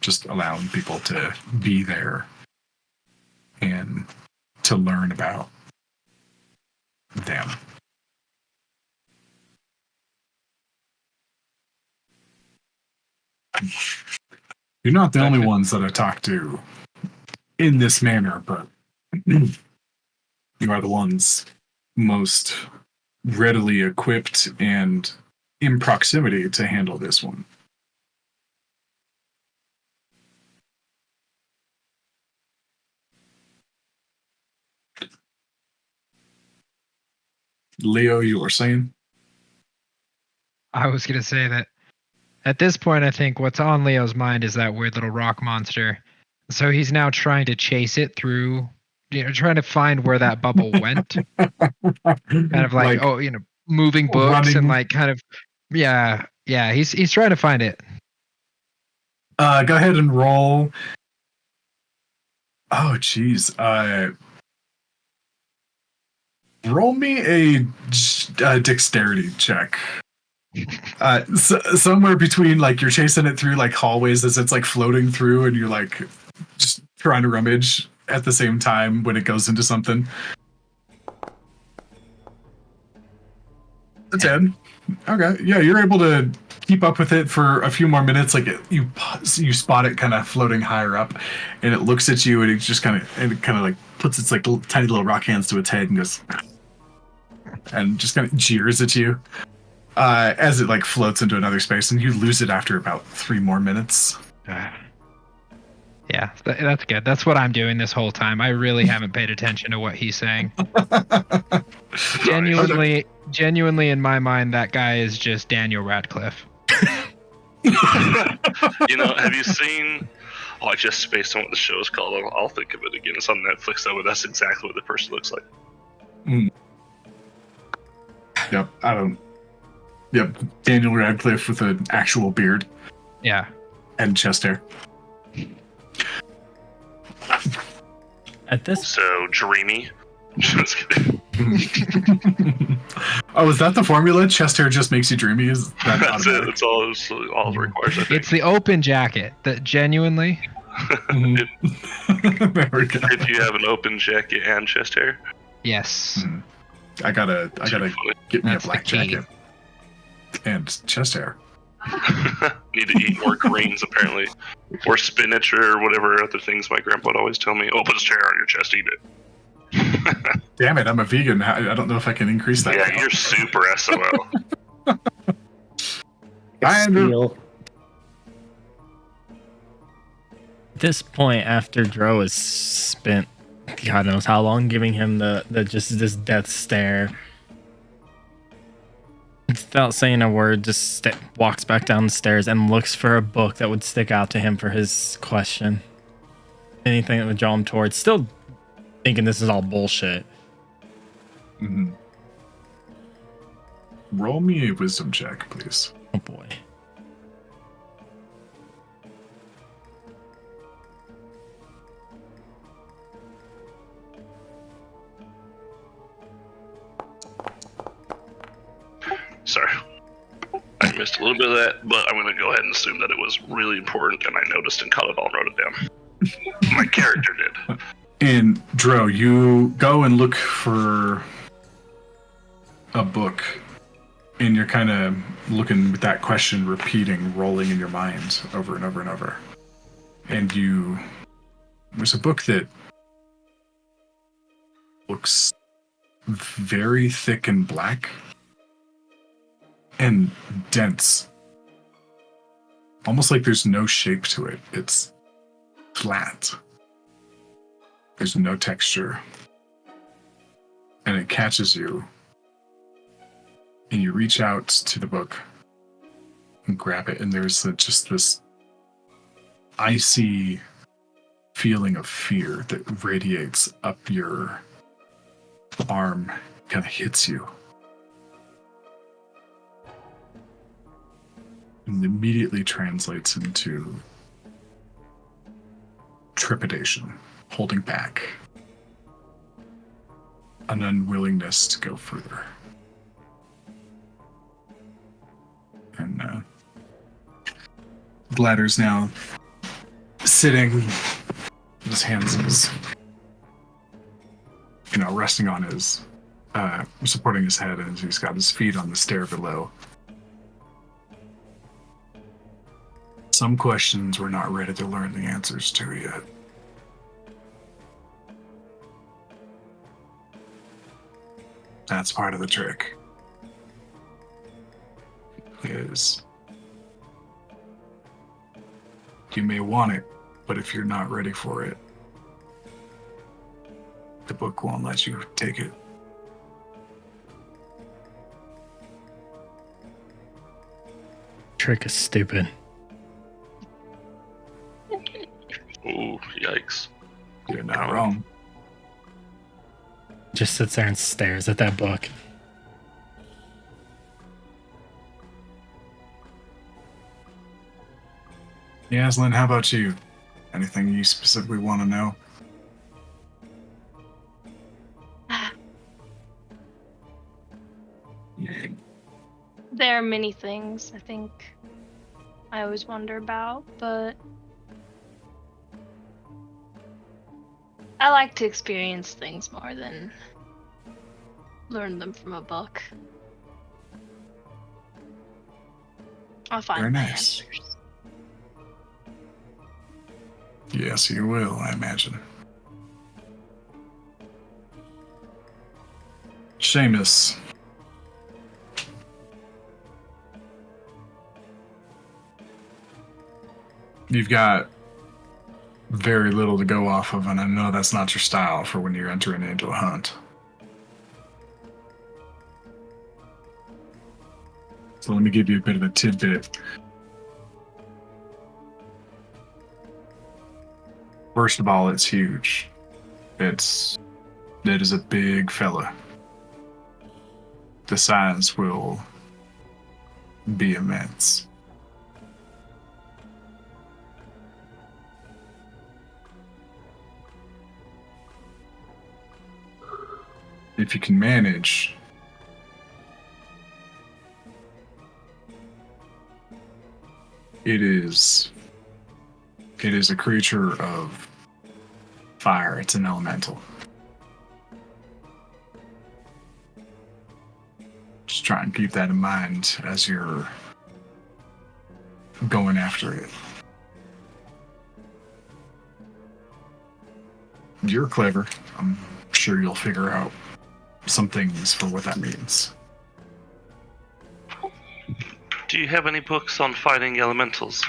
just allowing people to be there and to learn about them. You're not the only ones that I talk to in this manner, but you are the ones most readily equipped and in proximity to handle this one. Leo, you were saying? I was gonna say that at this point, I think what's on Leo's mind is that weird little rock monster. So he's now trying to chase it through, trying to find where that bubble went. Kind of like moving books running. and like kind of, yeah. He's trying to find it. Go ahead and roll. Oh, geez. Roll me a dexterity check. Somewhere between like you're chasing it through like hallways as it's like floating through, and you're like just trying to rummage at the same time when it goes into something. A 10. Okay, yeah, you're able to keep up with it for a few more minutes. Like you spot it kind of floating higher up, and it looks at you, and it just kind of like puts its like tiny little rock hands to its head and goes, and just kind of jeers at you. As it like floats into another space, and you lose it after about 3 more minutes. Yeah, that's good. That's what I'm doing this whole time. I really haven't paid attention to what he's saying. Genuinely, in my mind, that guy is just Daniel Radcliffe. Have you seen? Oh, just based on what the show is called, I'll think of it again. It's on Netflix, though. But that's exactly what the person looks like. Yep, Yep, Daniel Radcliffe with an actual beard. Yeah. And chest hair. At this, So dreamy. Just kidding. Oh, is that the formula? Chest hair just makes you dreamy? Is that That's it. automatic? That's all it requires. I think. It's the open jacket that genuinely. There we go. If you have an open jacket and chest hair. Yes. I gotta get me That's a black the key. jacket and chest hair. Need to eat more greens, apparently, or spinach or whatever other things my grandpa would always tell me. Oh, put a hair on your chest, eat it. Damn it, I'm a vegan. I don't know if I can increase that. Yeah, you're super SOL. Steel. at this point, after Dro has spent God knows how long giving him the just this death stare, without saying a word, just walks back down the stairs and looks for a book that would stick out to him for his question. Anything that would draw him towards. Still thinking this is all bullshit. Mm-hmm. Roll me a wisdom check, please. Oh boy. Sorry. I missed a little bit of that, but I'm going to go ahead and assume that it was really important, and I noticed and caught it all and wrote it down. My character did. And Dro, you go and look for a book, and you're kind of looking with that question repeating, rolling in your mind over and over and over. And there's a book that looks very thick and black and dense. Almost like there's no shape to it. It's flat. There's no texture. And it catches you. And you reach out to the book and grab it, and there's just this icy feeling of fear that radiates up your arm, kind of hits you. and immediately translates into trepidation, holding back, an unwillingness to go further. And Bladder's now sitting, his hands is, resting on his, supporting his head, and he's got his feet on the stair below. Some questions we're not ready to learn the answers to yet. That's part of the trick. Is you may want it, but if you're not ready for it, the book won't let you take it. Trick is stupid. Ooh, yikes. You're not wrong. Just sits there and stares at that book. Yaslin, how about you? Anything you specifically want to know? There are many things I think I always wonder about, but I like to experience things more than learn them from a book. I'll find Very the nice. answers. Yes, you will, I imagine. Seamus. You've got very little to go off of, and I know that's not your style for when you're entering into a hunt. So let me give you a bit of a tidbit. First of all, it's huge. It is a big fella. The size will be immense. If you can manage, it is a creature of fire. It's an elemental. Just try and keep that in mind as you're going after it. You're clever. I'm sure you'll figure out some things for what that means. Do you have any books on fighting elementals?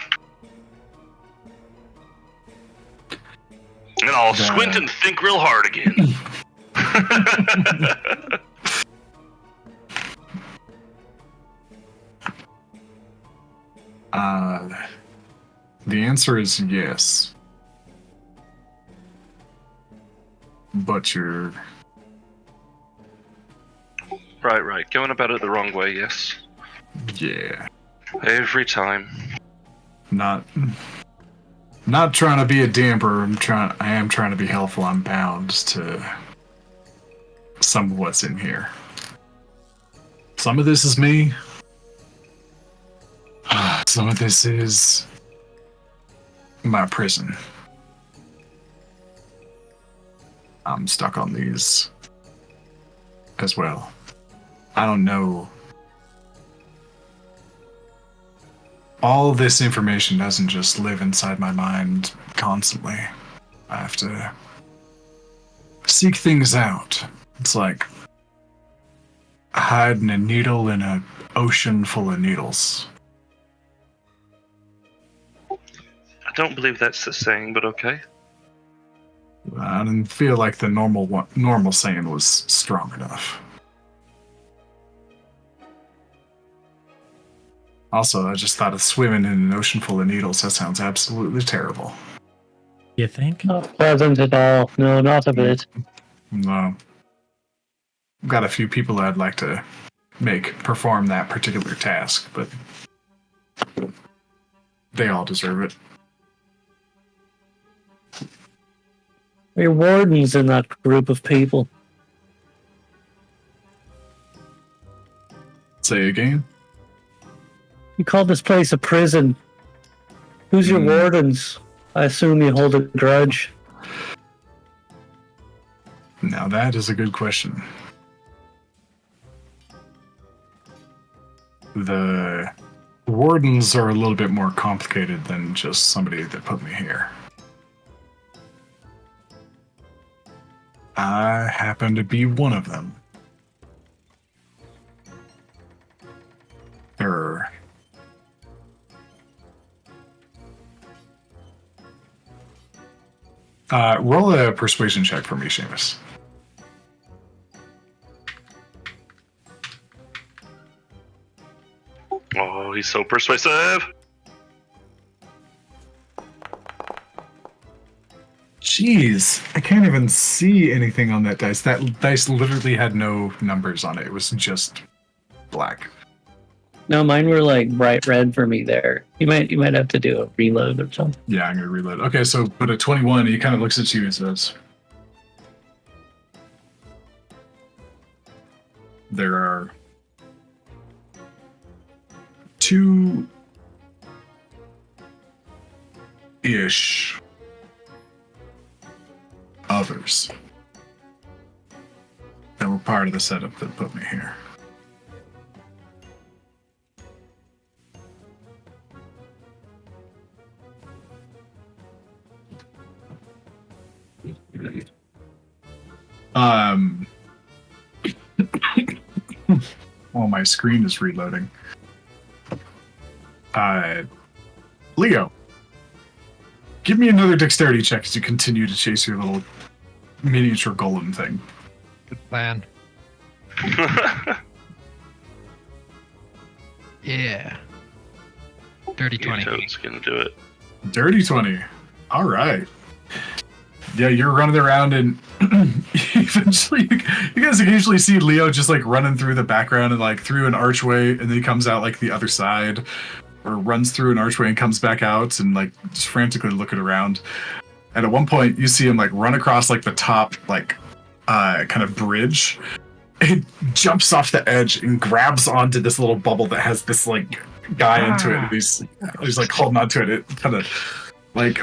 And I'll squint and think real hard again. The answer is yes. But you're... Right. Going about it the wrong way, yes. Yeah. Every time. Not trying to be a damper. I am trying to be helpful. I'm bound to some of what's in here. Some of this is me. Some of this is my prison. I'm stuck on these as well. I don't know. All this information doesn't just live inside my mind constantly. I have to seek things out. It's like hiding a needle in an ocean full of needles. I don't believe that's the saying, but okay. I didn't feel like the normal saying was strong enough. Also, I just thought of swimming in an ocean full of needles. That sounds absolutely terrible. You think? Not pleasant at all. No, not a bit. No. I've got a few people I'd like to make perform that particular task, but They all deserve it. We're wardens in that group of people. Say again. You call this place a prison. Who's your wardens? I assume you hold a grudge. Now that is a good question. The wardens are a little bit more complicated than just somebody that put me here. I happen to be one of them. Roll a persuasion check for me, Seamus. Oh, he's so persuasive. Jeez, I can't even see anything on that dice. That dice literally had no numbers on it. It was just black. No, mine were like bright red for me there. You might have to do a reload or something. Yeah, I'm gonna reload. Okay, so but a 21, he kind of looks at you and says, "There are 2-ish others that were part of the setup that put me here." Well, my screen is reloading. Leo, give me another dexterity check as you continue to chase your little miniature golem thing. Good plan. Yeah. Dirty 20. Toad's gonna do it. Dirty 20. All right. Yeah, you're running around and eventually you guys occasionally see Leo just like running through the background and like through an archway, and then he comes out like the other side, or runs through an archway and comes back out and like just frantically looking around. And at one point you see him like run across like the top like kind of bridge. He jumps off the edge and grabs onto this little bubble that has this like guy into it, and he's like holding onto it. It kind of like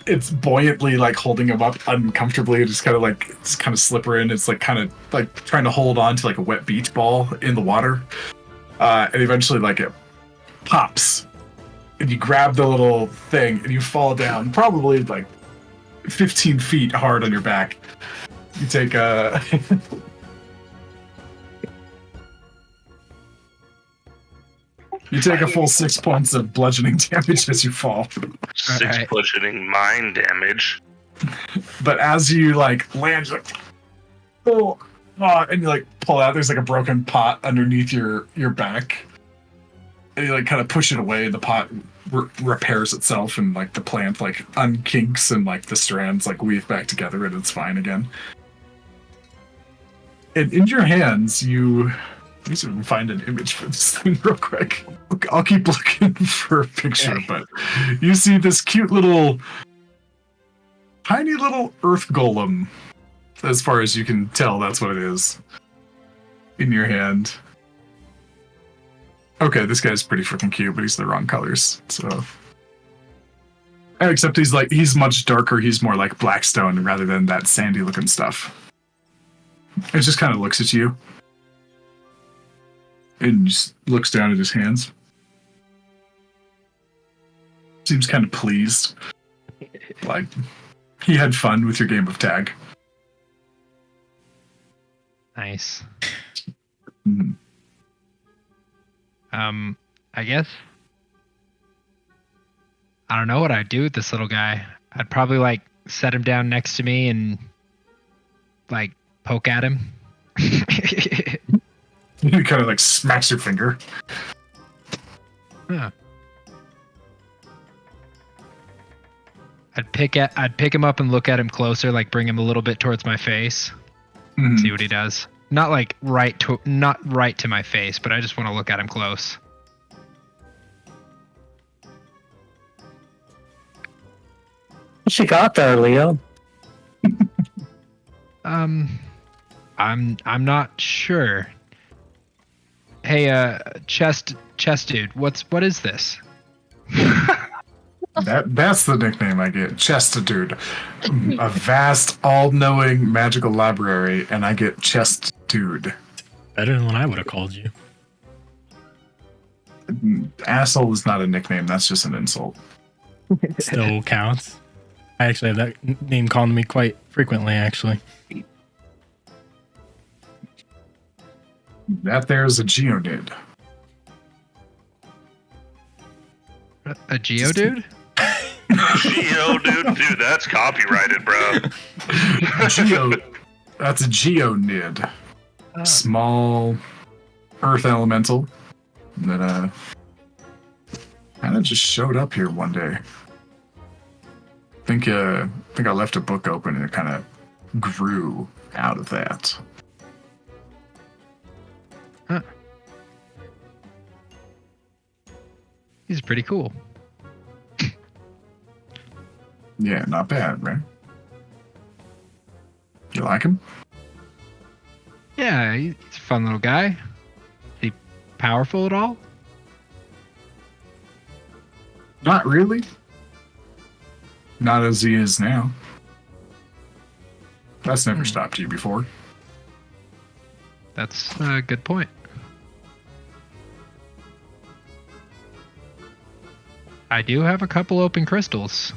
it's buoyantly like holding him up uncomfortably. It's kind of slippery, and it's like kind of like trying to hold on to like a wet beach ball in the water. And eventually like it pops and you grab the little thing and you fall down probably like 15 feet hard on your back. You take a you take a full 6 points of bludgeoning damage as you fall. 6 Alright. bludgeoning mind damage. But as you like land, you're like, and you like pull out, there's like a broken pot underneath your back, and you like kind of push it away. The pot repairs itself, and like the plant like unkinks, and like the strands like weave back together, and it's fine again. And in your hands, you. Let me see if I can find an image for this thing real quick. I'll keep looking for a picture, but you see this cute little, tiny little earth golem. As far as you can tell, that's what it is. In your hand. Okay, this guy's pretty freaking cute, but he's the wrong colors, so. Except he's much darker, he's more like blackstone rather than that sandy looking stuff. It just kind of looks at you. And just looks down at his hands. Seems kind of pleased. Like, he had fun with your game of tag. Nice. Mhm. I guess. I don't know what I'd do with this little guy. I'd probably like set him down next to me and like poke at him. You kind of like smacks your finger. Huh. I'd pick him up and look at him closer, like bring him a little bit towards my face. Mhm. See what he does. Not like not right to my face, but I just want to look at him close. What you got there, Leo? I'm not sure. Hey, chest dude, what is this? That's the nickname I get. Chest Dude. A vast, all-knowing magical library, and I get Chest Dude. Better than what I would have called you. Asshole is not a nickname. That's just an insult. Still counts. I actually have that name called to me quite frequently, actually. That there's a Geonid. A Geodude? Dude, that's copyrighted, bro. That's a Geonid. Small earth elemental that kind of just showed up here one day. I think I left a book open and it kind of grew out of that. Huh. He's pretty cool. Yeah, not bad, right? You like him? Yeah, he's a fun little guy. Is he powerful at all? Not really. Not as he is now. That's never stopped you before. That's a good point. I do have a couple open crystals.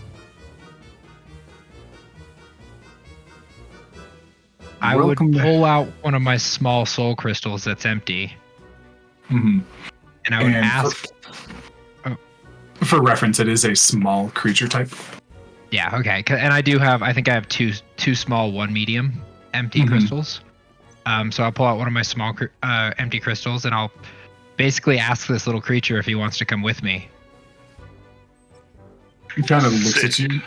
I would Welcome back. pull out one of my small soul crystals that's empty, Mm-hmm. and I would And ask. For reference, it is a small creature type. Yeah, okay. And I do have. I think I have two small, one medium empty Mhm. crystals. So I'll pull out one of my small empty crystals, and I'll basically ask this little creature if he wants to come with me. He kind of looks at you.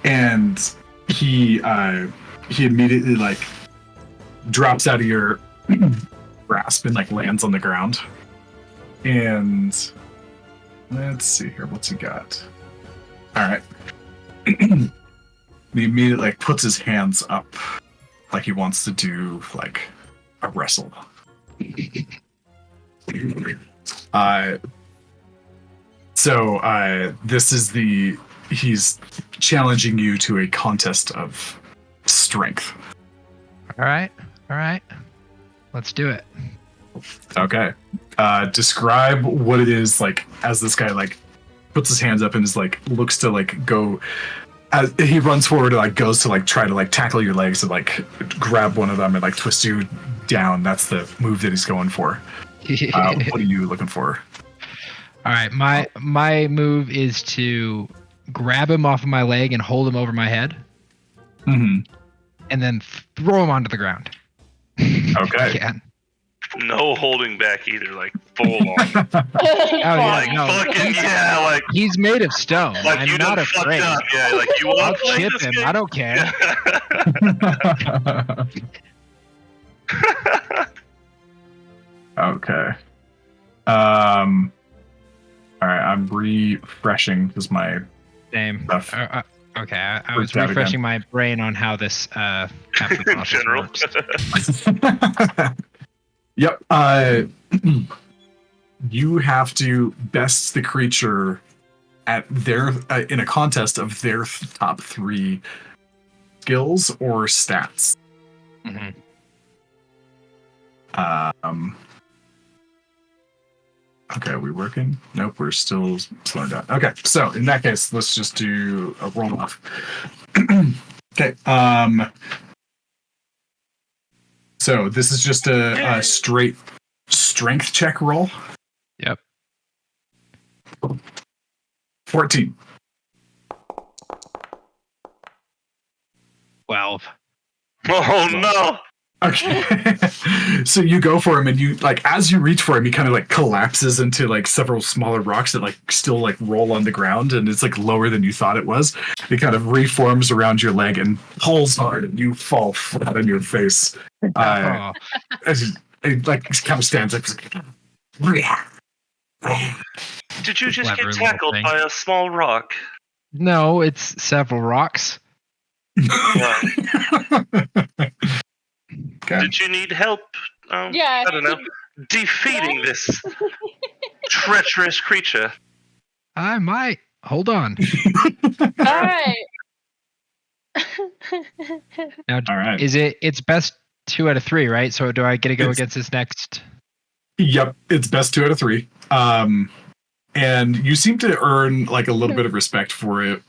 And he immediately like drops out of your grasp and like lands on the ground. And let's see here, what's he got? All right. He immediately like puts his hands up like he wants to do like a wrestle. This is he's challenging you to a contest of strength. All right. Let's do it. Okay. Describe what it is like as this guy like puts his hands up and is like looks to like go. As he runs forward and like goes to like try to like tackle your legs and like grab one of them and like twist you down. That's the move that he's going for. What are you looking for? All right. My move is to grab him off of my leg and hold him over my head, Mm-hmm. and then throw him onto the ground. Okay. Yeah. No holding back either, like full on. Oh, yeah, Like no. fucking yeah, like He's made of stone. like you I'm not done fucked afraid. up. Yeah, like you I'll want to play chip this him. game? I don't care. Okay. All right, I'm refreshing because my Same. stuff. Okay, I was Freaked out refreshing my brain on how this capture In process general. works. Yep. You have to best the creature at their in a contest of their top 3 skills or stats. Mhm. Okay, are we working? Nope, we're still slowing down. Okay, so in that case, let's just do a roll off. Okay. So this is just a straight strength check roll. Yep. 14. 12. Oh no! Okay. So you go for him and you like as you reach for him, he kind of like collapses into like several smaller rocks that like still like roll on the ground, and it's like lower than you thought it was. It kind of reforms around your leg and pulls hard and you fall flat on your face. Oh, As It like kind of stands up. Did you just Clever get little tackled thing. by a small rock? No, it's several rocks. Okay. Did you need help? Yeah. I don't know. Defeating this treacherous creature. I might. Hold on. All right. Now, All right. it's best 2 out of 3, right? So do I get to go It's- against this next? Yep, it's best 2 out of 3. And you seem to earn like a little bit of respect for it.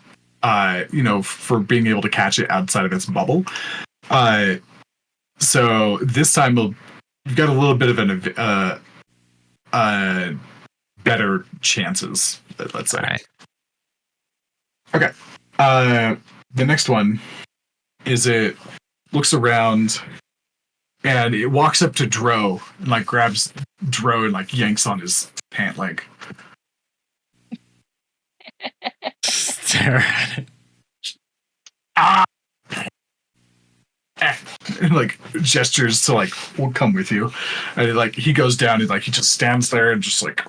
For being able to catch it outside of its bubble. So this time you've got a little bit of an better chances. Let's say. All right. Okay. The next one is it looks around and it walks up to Dro and like grabs Dro and like yanks on his pant leg. Stare at it. Ah! And like gestures to like, we'll come with you. And like he goes down and like he just stands there and just like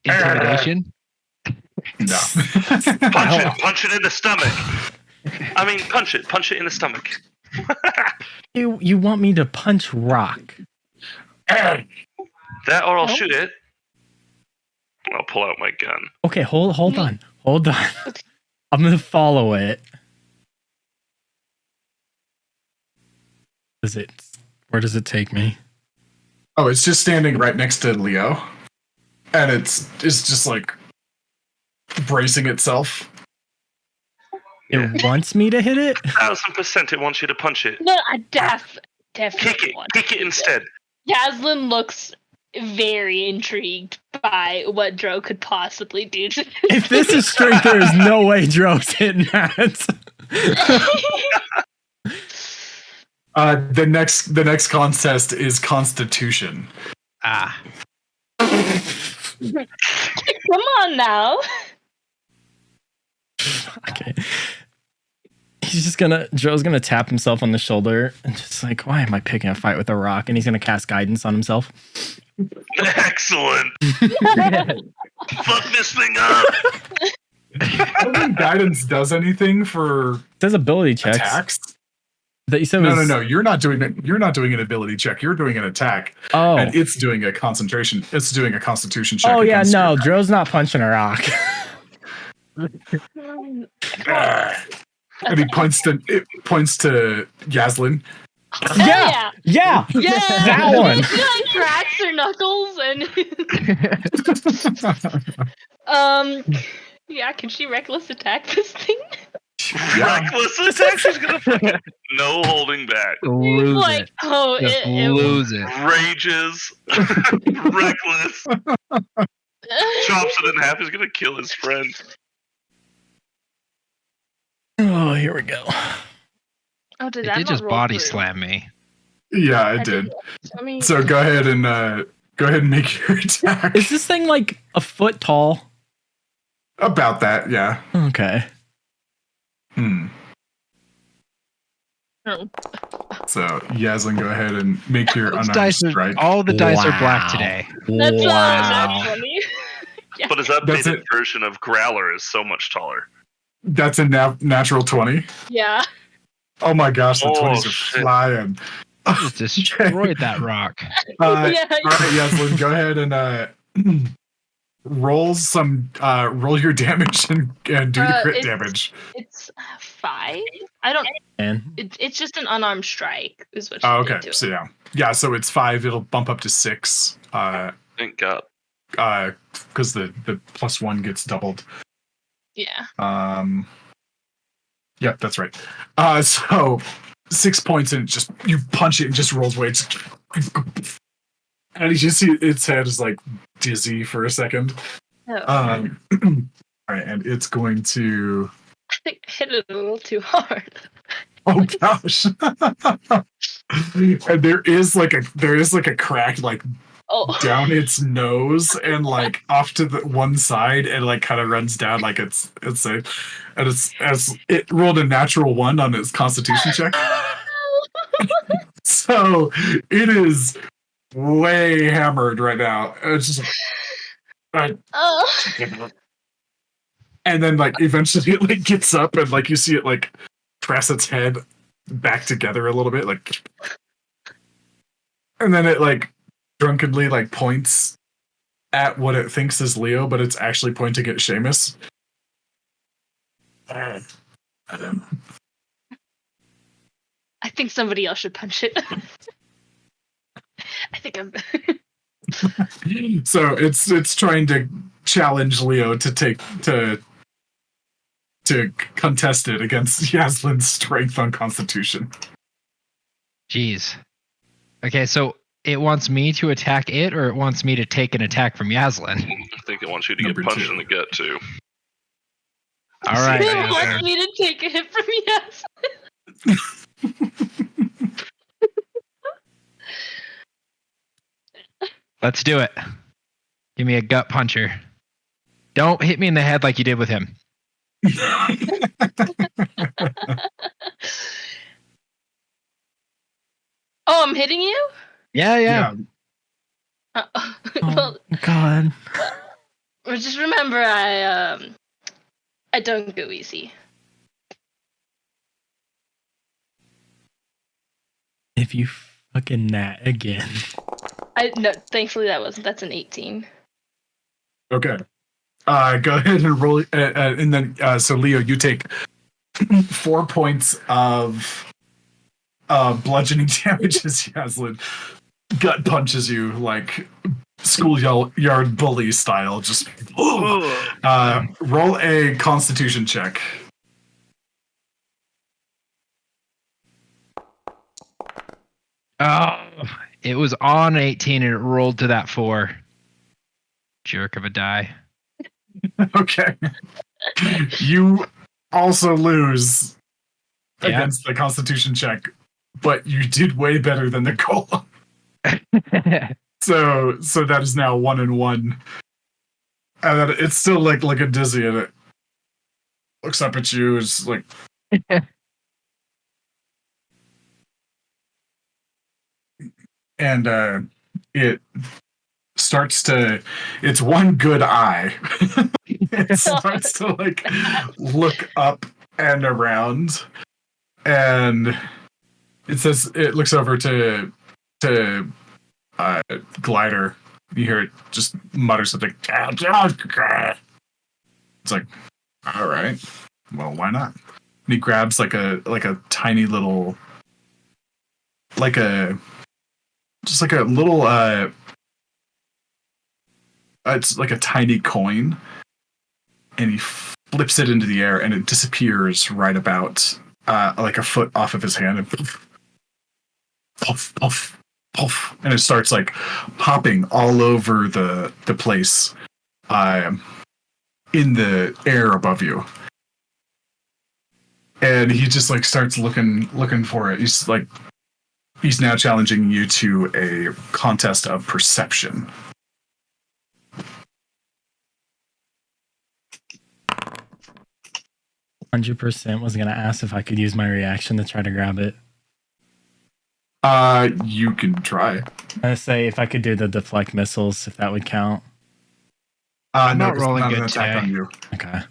Intimidation. no. Punch it in the stomach. I mean, punch it in the stomach. You want me to punch rock? That or I'll shoot it. I'll pull out my gun. Okay, hold on. I'm gonna follow it. Where does it take me? Oh, it's just standing right next to Leo. And it's just like bracing itself. It wants me to hit it? 1000% it wants you to punch it. No, I definitely Kick it. want Kick it instead. Yaslin looks very intrigued by what Dro could possibly do to If this is strength, there is no way Dro's hitting that. The next contest is Constitution. Ah. Come on now. Okay. Joe's gonna tap himself on the shoulder and just like, why am I picking a fight with a rock? And he's gonna cast guidance on himself. Excellent. Fuck this thing up. I don't think guidance does anything for It says ability checks. attacks. That you said No, was, You're not doing it. You're not doing an ability check. You're doing an attack, Oh. and it's doing a concentration. It's doing a Constitution check. Oh yeah, against no, you. Dro's not punching a rock. And he points to Yaslin. Yeah. Yeah. Yeah. That one. She like cracks her knuckles and yeah, can she reckless attack this thing? Reckless attack. She's gonna fucking no holding back. Lose like, it. oh, Just it lose it. Rages. Reckless. Chops it in half. He's gonna kill his friend. Oh, here we go. Oh, did It that did not just roll body through? slam me. Yeah, I it did. I mean, So go ahead and make your attack. Is this thing like a foot tall? About that, yeah. Okay. oh. So Yaslin, go ahead and make your Those unarmed dice are, strike. all the dice are black Wow. today. That's Wow. funny. Yeah. But his That's updated it. version of Growler is so much taller. That's a natural 20. Yeah. Oh my gosh, the Oh, 20s are shit. flying. Just destroyed that rock. Yeah, All right, Yaslin, go ahead and roll your damage and do the crit it's- damage. It's 5. I don't. And It's just an unarmed strike, is what. She Oh, did okay. to it. So yeah. So it's 5. It'll bump up to 6. Thank God. Because the +1 gets doubled. Yeah. Yep, that's right. So 6 points and you punch it and just rolls away. And you just see its head is like dizzy for a second. Oh, All right, and it's going to. I think I hit it a little too hard. Oh gosh! And there is like a crack like Oh. down its nose and like off to the one side and like kind of runs down like it's safe. And it's as it rolled a natural 1 on its constitution check. So it is way hammered right now. It's just Oh. and then like eventually it like gets up and like you see it like press its head back together a little bit, like, and then it like drunkenly like points at what it thinks is Leo, but it's actually pointing at Seamus. I think somebody else should punch it. I think I'm. So it's trying to challenge Leo to contest it against Yaslin's strength on Constitution. Jeez. Okay, so it wants me to attack it, or it wants me to take an attack from Yaslin? I think it wants you to Number get punched 2. in the gut too. All right. It Yaslin. wants me to take a hit from Yas. Let's do it. Give me a gut puncher. Don't hit me in the head like you did with him. Oh, I'm hitting you? Yeah. Well, God. just remember I don't go easy. If you fucking nat again. No, thankfully that's an 18. Okay. Go ahead and roll, and then so Leo, you take 4 points of bludgeoning damage as Yaslin gut punches you like schoolyard bully style. Just roll a Constitution check. Oh, it was on 18 and it rolled to that 4. Jerk of a die. Okay. You also lose Yeah. against the Constitution check, but you did way better than the golem. So that is now 1 and 1. And then it's still like looking dizzy, and it looks up at you. Is like, and it starts to. It's one good eye. It starts to like look up and around, and it says it looks over to Glider. You hear it just mutter something. It's like, all right, well, why not? And he grabs like a tiny little, like a little it's like a tiny coin, and he flips it into the air, and it disappears right about like a foot off of his hand, and puff, puff, puff, and it starts like popping all over the place in the air above you. And he just like starts looking for it. He's now challenging you to a contest of perception. 100% was gonna ask if I could use my reaction to try to grab it. You can try. I'm gonna say if I could do the deflect missiles, if that would count. I'm No, not 'cause rolling not an good attack today. on you. Okay.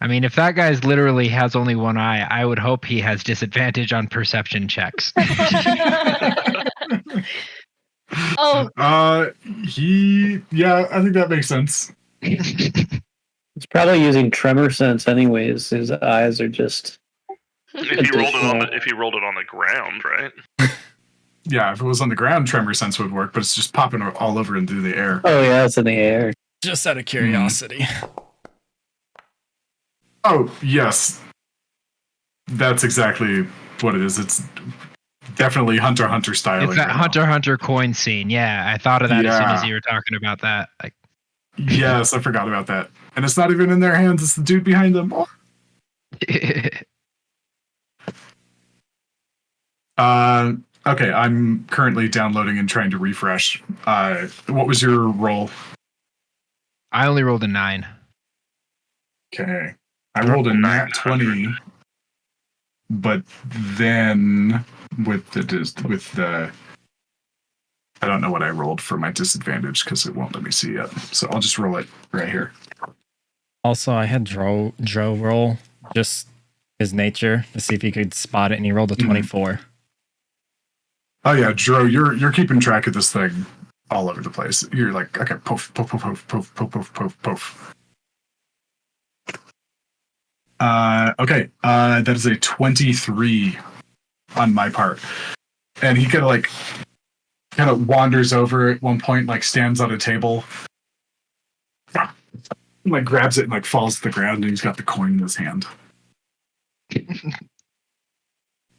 I mean, if that guy's literally has only one eye, I would hope he has disadvantage on perception checks. Oh, I think that makes sense. It's probably using tremor sense anyways. His eyes are just If you rolled it on the ground, right? Yeah, if it was on the ground, tremor sense would work, but it's just popping all over and through the air. oh yeah, it's in the air. Just out of curiosity. Oh, yes. That's exactly what it is. It's definitely Hunter x Hunter style. It's that Hunter x Hunter coin scene. Yeah, I thought of that as soon as you were talking about that. Like, Yes, I forgot about that. And it's not even in their hands, it's the dude behind them. Okay, I'm currently downloading and trying to refresh. What was your roll? I only rolled a 9. Okay. I rolled a nat 20, but then with the I don't know what I rolled for my disadvantage because it won't let me see yet. So I'll just roll it right here. Also, I had Dro roll just his nature to see if he could spot it, and he rolled a 24. Oh yeah, Dro, you're keeping track of this thing all over the place. You're like, okay, poof, poof, poof, poof, poof, poof, poof, poof, poof. Okay, that is a 23 on my part. And he kind of wanders over at one point, like stands on a table, like grabs it and like falls to the ground, and he's got the coin in his hand.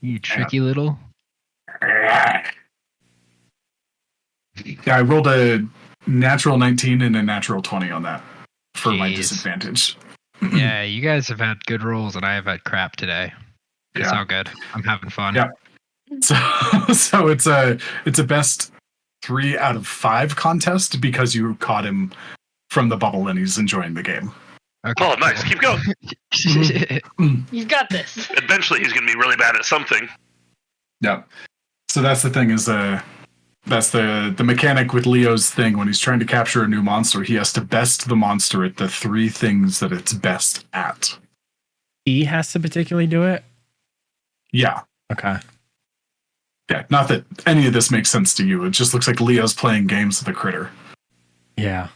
You tricky little. Yeah, I rolled a natural 19 and a natural 20 on that for my Jeez. disadvantage. Yeah, you guys have had good rolls, and I have had crap today. It's all good. I'm having fun. Yeah. So it's a best 3 out of 5 contest because you caught him from the bubble and he's enjoying the game. Okay. Oh, nice. Keep going. You've got this. Eventually, he's going to be really bad at something. Yeah. So that's the thing is that's the mechanic with Leo's thing. When he's trying to capture a new monster, he has to best the monster at the 3 things that it's best at. He has to particularly do it? Yeah. Okay. Yeah. Not that any of this makes sense to you. It just looks like Leo's playing games with a critter. Yeah.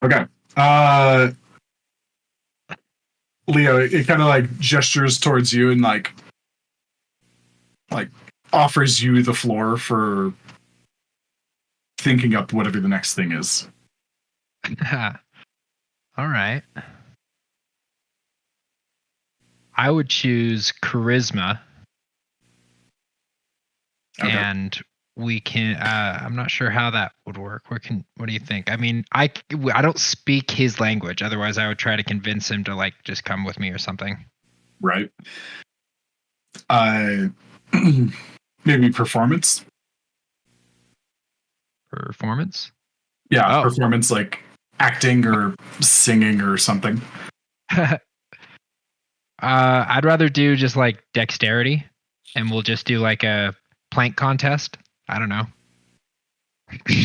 Okay. Leo, it kind of like gestures towards you and like offers you the floor for thinking up whatever the next thing is. All right. I would choose charisma. Okay. And we can I'm not sure how that would work. What do you think? I mean, I don't speak his language, otherwise I would try to convince him to like just come with me or something. Right. Maybe performance. Performance? Yeah, Oh. performance like acting or singing or something. I'd rather do just like dexterity, and we'll just do like a plank contest. I don't know.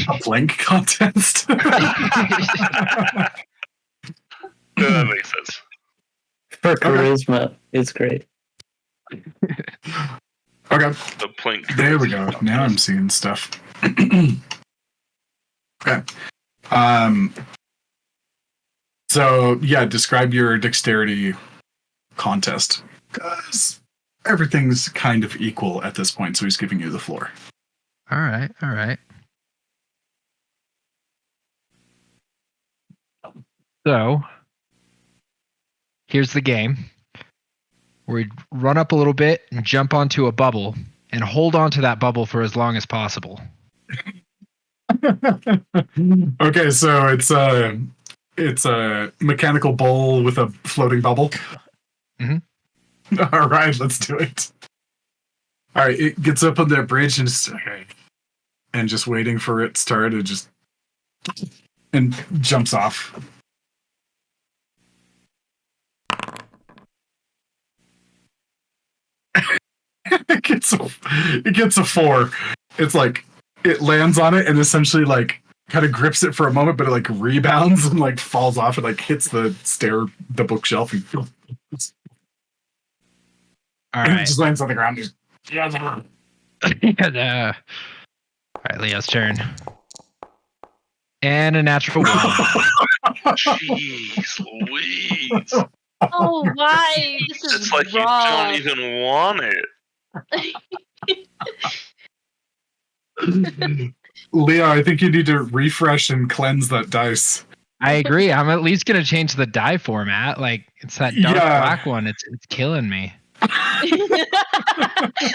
A plank contest. Yeah, that makes sense. For charisma, it's great. Okay. The plank. There we go. Now I'm seeing stuff. Okay. So yeah, describe your dexterity contest. Because everything's kind of equal at this point, so he's giving you the floor. All right. So, here's the game. We run up a little bit and jump onto a bubble and hold on to that bubble for as long as possible. Okay, so it's a mechanical bowl with a floating bubble. Mhm. All right, let's do it. All right, it gets up on the bridge and just waiting for its turn to just and jumps off. It gets a 4. It's like it lands on it and essentially like kind of grips it for a moment, but it like rebounds and like falls off and like hits the bookshelf and All it right. just lands on the ground. Just, All right, Leo's turn. And a natural 1. Jeez Louise. Oh, why? This is It's like wrong. you don't even want it. Leo, I think you need to refresh and cleanse that dice. I agree. I'm at least gonna change the die format. Like it's that dark Yeah. black one. It's killing me.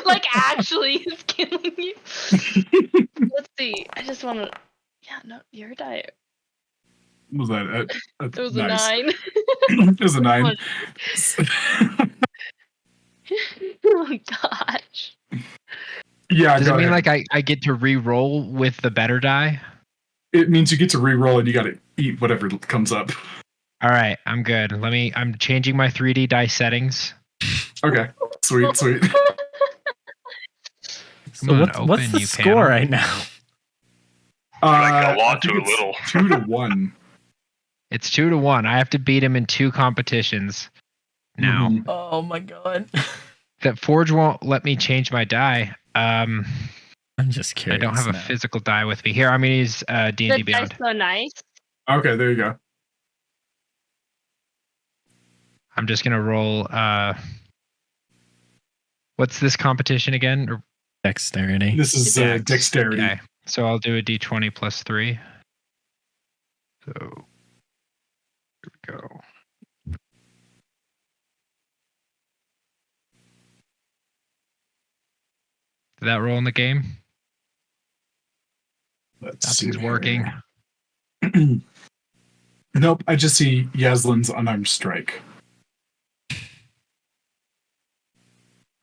Like actually it's killing you. Let's see. I just want to. Yeah, no, your diet. What was that? It was nice. a 9. It was a 9. Oh gosh. Yeah, Does go it mean ahead. like I get to re-roll with the better die? It means you get to re-roll and you got to eat whatever comes up. All right, I'm good. I'm changing my 3D dice settings. Okay, sweet. So on, what's open, the you score panel. right now? Like a lot I think to a it's little. 2-1. It's 2-1. I have to beat him in 2 competitions now. Mhm. Oh my god. That Forge won't let me change my die. I'm just I curious. don't have a now. physical die with me. Here, I'm gonna use D&D The Beyond. dice so nice. Okay, there you go. I'm just gonna roll. What's this competition again? Or, Dexterity. This is Dex. dexterity. Okay, so I'll do a D20 plus 3. So here we go. Did that roll in the game? Let's Nothing's see working. here. Nope, I just see Yaslin's unarmed strike.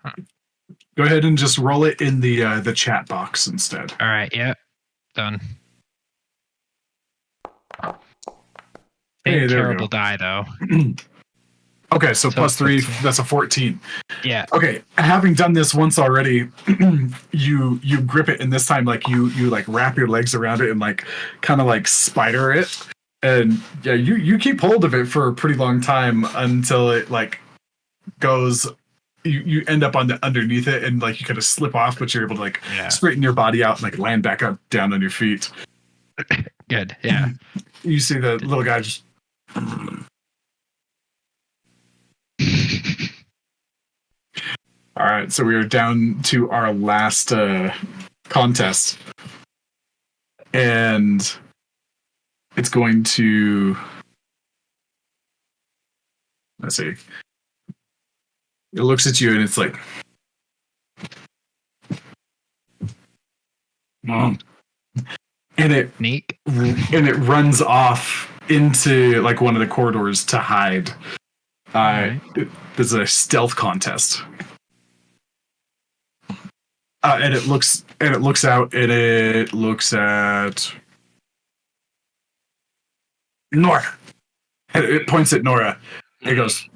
Huh. Go ahead and just roll it in the chat box instead. All right, yeah, done. Hey, Same there we terrible go. die though. Okay, so plus 3, that's a 14. Yeah. Okay, having done this once already, you grip it, and this time like you like wrap your legs around it and like kind of like spider it, and yeah, you keep hold of it for a pretty long time until it like goes. You end up on the underneath it, and like you kind of slip off, but you're able to like straighten your body out and like land back up down on your feet. Good. Yeah. You see the little guy just. All right, so we are down to our last contest, and it's going to. Let's see. It looks at you and it's like, Mom. And it runs off into like one of the corridors to hide. Right. There's a stealth contest. And it looks out and it looks at Nora. And it points at Nora. It goes,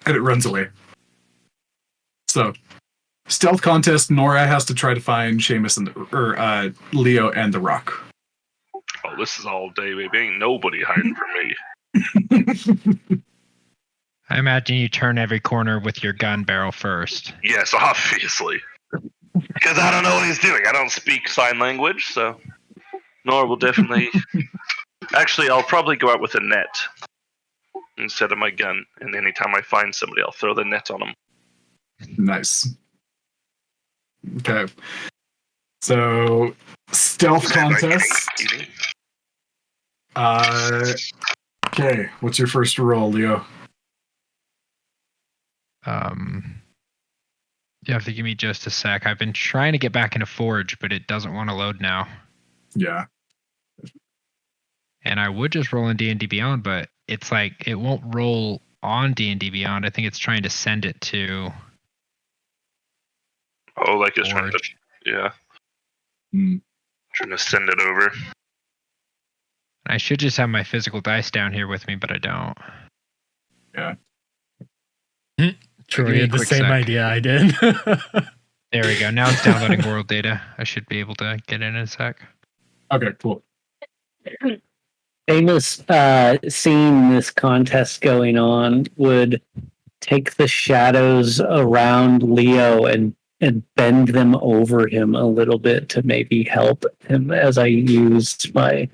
and it runs away. So, stealth contest. Nora has to try to find Seamus and Leo and the Rock. Oh, this is all day, baby. Ain't nobody hiding from me. I imagine you turn every corner with your gun barrel first. Yes, obviously. Because I don't know what he's doing. I don't speak sign language, so Nora will definitely. Actually, I'll probably go out with a net instead of my gun, and anytime I find somebody, I'll throw the net on them. Nice. Okay. So, stealth contest. Okay, what's your first roll, Leo? You have to give me just a sec. I've been trying to get back into Forge, but it doesn't want to load now. Yeah. And I would just roll in D&D Beyond, but it's like it won't roll on D&D Beyond. I think it's trying to send it to. Oh, like it's trying to. Yeah. Trying to send it over. I should just have my physical dice down here with me, but I don't. Yeah. Troy Give me a had the quick same sec. idea I did. There we go. Now it's downloading world data. I should be able to get in a sec. Okay, cool. Amos, seeing this contest going on, would take the shadows around Leo and bend them over him a little bit to maybe help him as I used my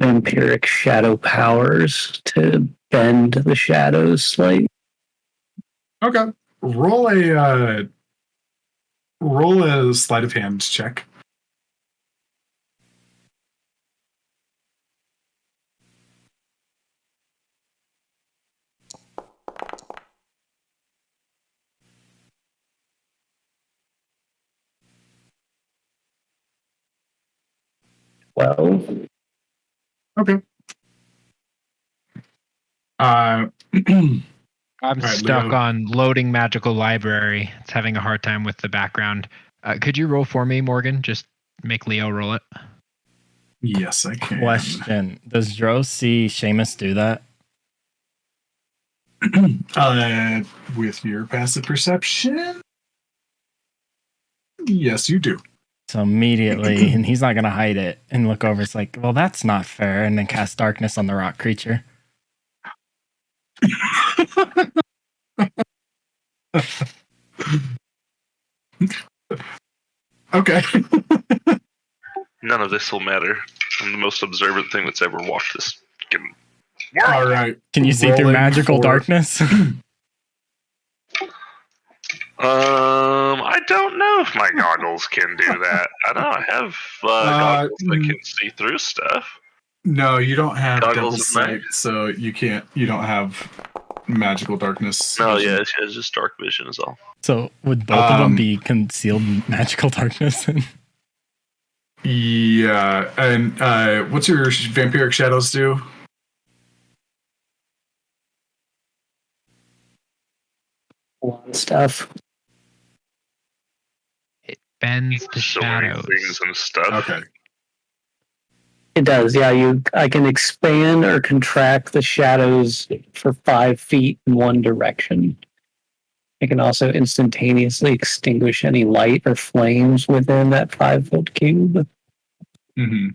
vampiric shadow powers to bend the shadows slightly. Okay. Roll a sleight of hand check. Well, Okay. I'm All right, stuck Leo. on loading magical library. It's having a hard time with the background. Could you roll for me, Morgan? Just make Leo roll it. Yes, I can. Question: does Dro see Seamus do that? With your passive perception, yes, you do. So immediately, and he's not gonna hide it and look over. It's like, well, that's not fair, and then cast darkness on the rock creature. Okay. None of this will matter. I'm the most observant thing that's ever walked this. All right. Can you see through Rolling magical for- darkness? I don't know if my goggles can do that. I don't have goggles that can see through stuff. No, you don't have Goggles double of sight, night? so you can't. You don't have magical darkness. No, yeah, it's just dark vision is all. So would both of them be concealed magical darkness? Yeah, and what's your vampiric shadows do? A lot of stuff. It bends the So many shadows. things and stuff. Okay. It does, yeah. I can expand or contract the shadows for 5 feet in one direction. I can also instantaneously extinguish any light or flames within that 5-foot cube. Mm-hmm.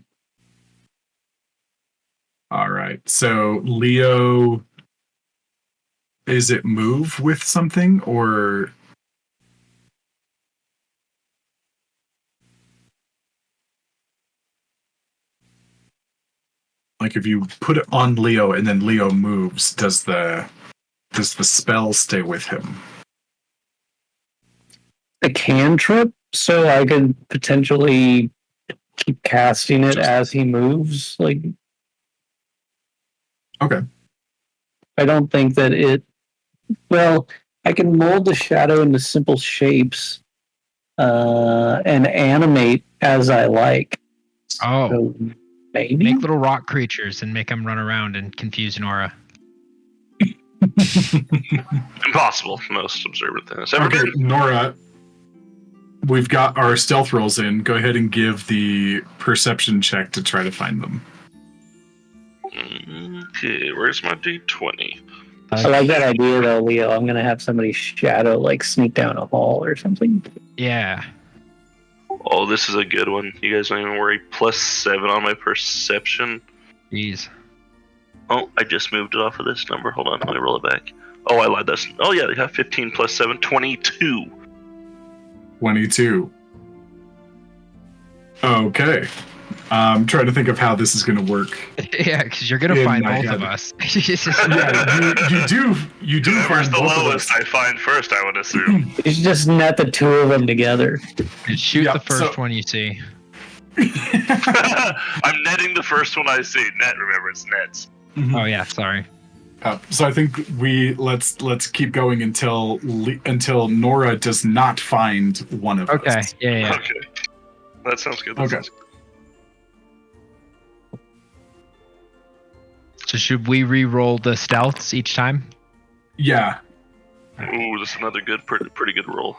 All right. So Leo, is it move with something or? Like if you put it on Leo and then Leo moves, does the spell stay with him? A cantrip, so I could potentially keep casting it as he moves. Like, Okay. I don't think that it. Well, I can mold the shadow into simple shapes and animate as I like. Oh, So maybe. make little rock creatures and make them run around and confuse Nora. Impossible. Most observant thing that's ever Okay, been. Nora, we've got our stealth rolls in. Go ahead and give the perception check to try to find them. Okay, where's my D20? I like that idea though, Leo. I'm gonna have somebody's shadow like sneak down a hall or something. Yeah. Oh, this is a good one. You guys don't even worry. +7 on my perception. Jeez. Oh, I just moved it off of this number. Hold on, let me roll it back. Oh, I lied. Oh yeah, they have 15 +7, 22. 22. Okay. I'm trying to think of how this is going to work. Yeah, because you're gonna In find my both of head. us. Yeah, you do Whoever's find the both of lowest, us. I find first, I would assume. You should just net the two of them together. Shoot Yeah, the first so- one you see. I'm netting the first one I see. Net, remember, it's nets. Oh yeah, sorry. So I think let's keep going until Nora does not find one of Okay. us. Yeah. Okay. That sounds good. Okay. So should we re-roll the stealths each time? Yeah. Ooh, this is another good, pretty good roll.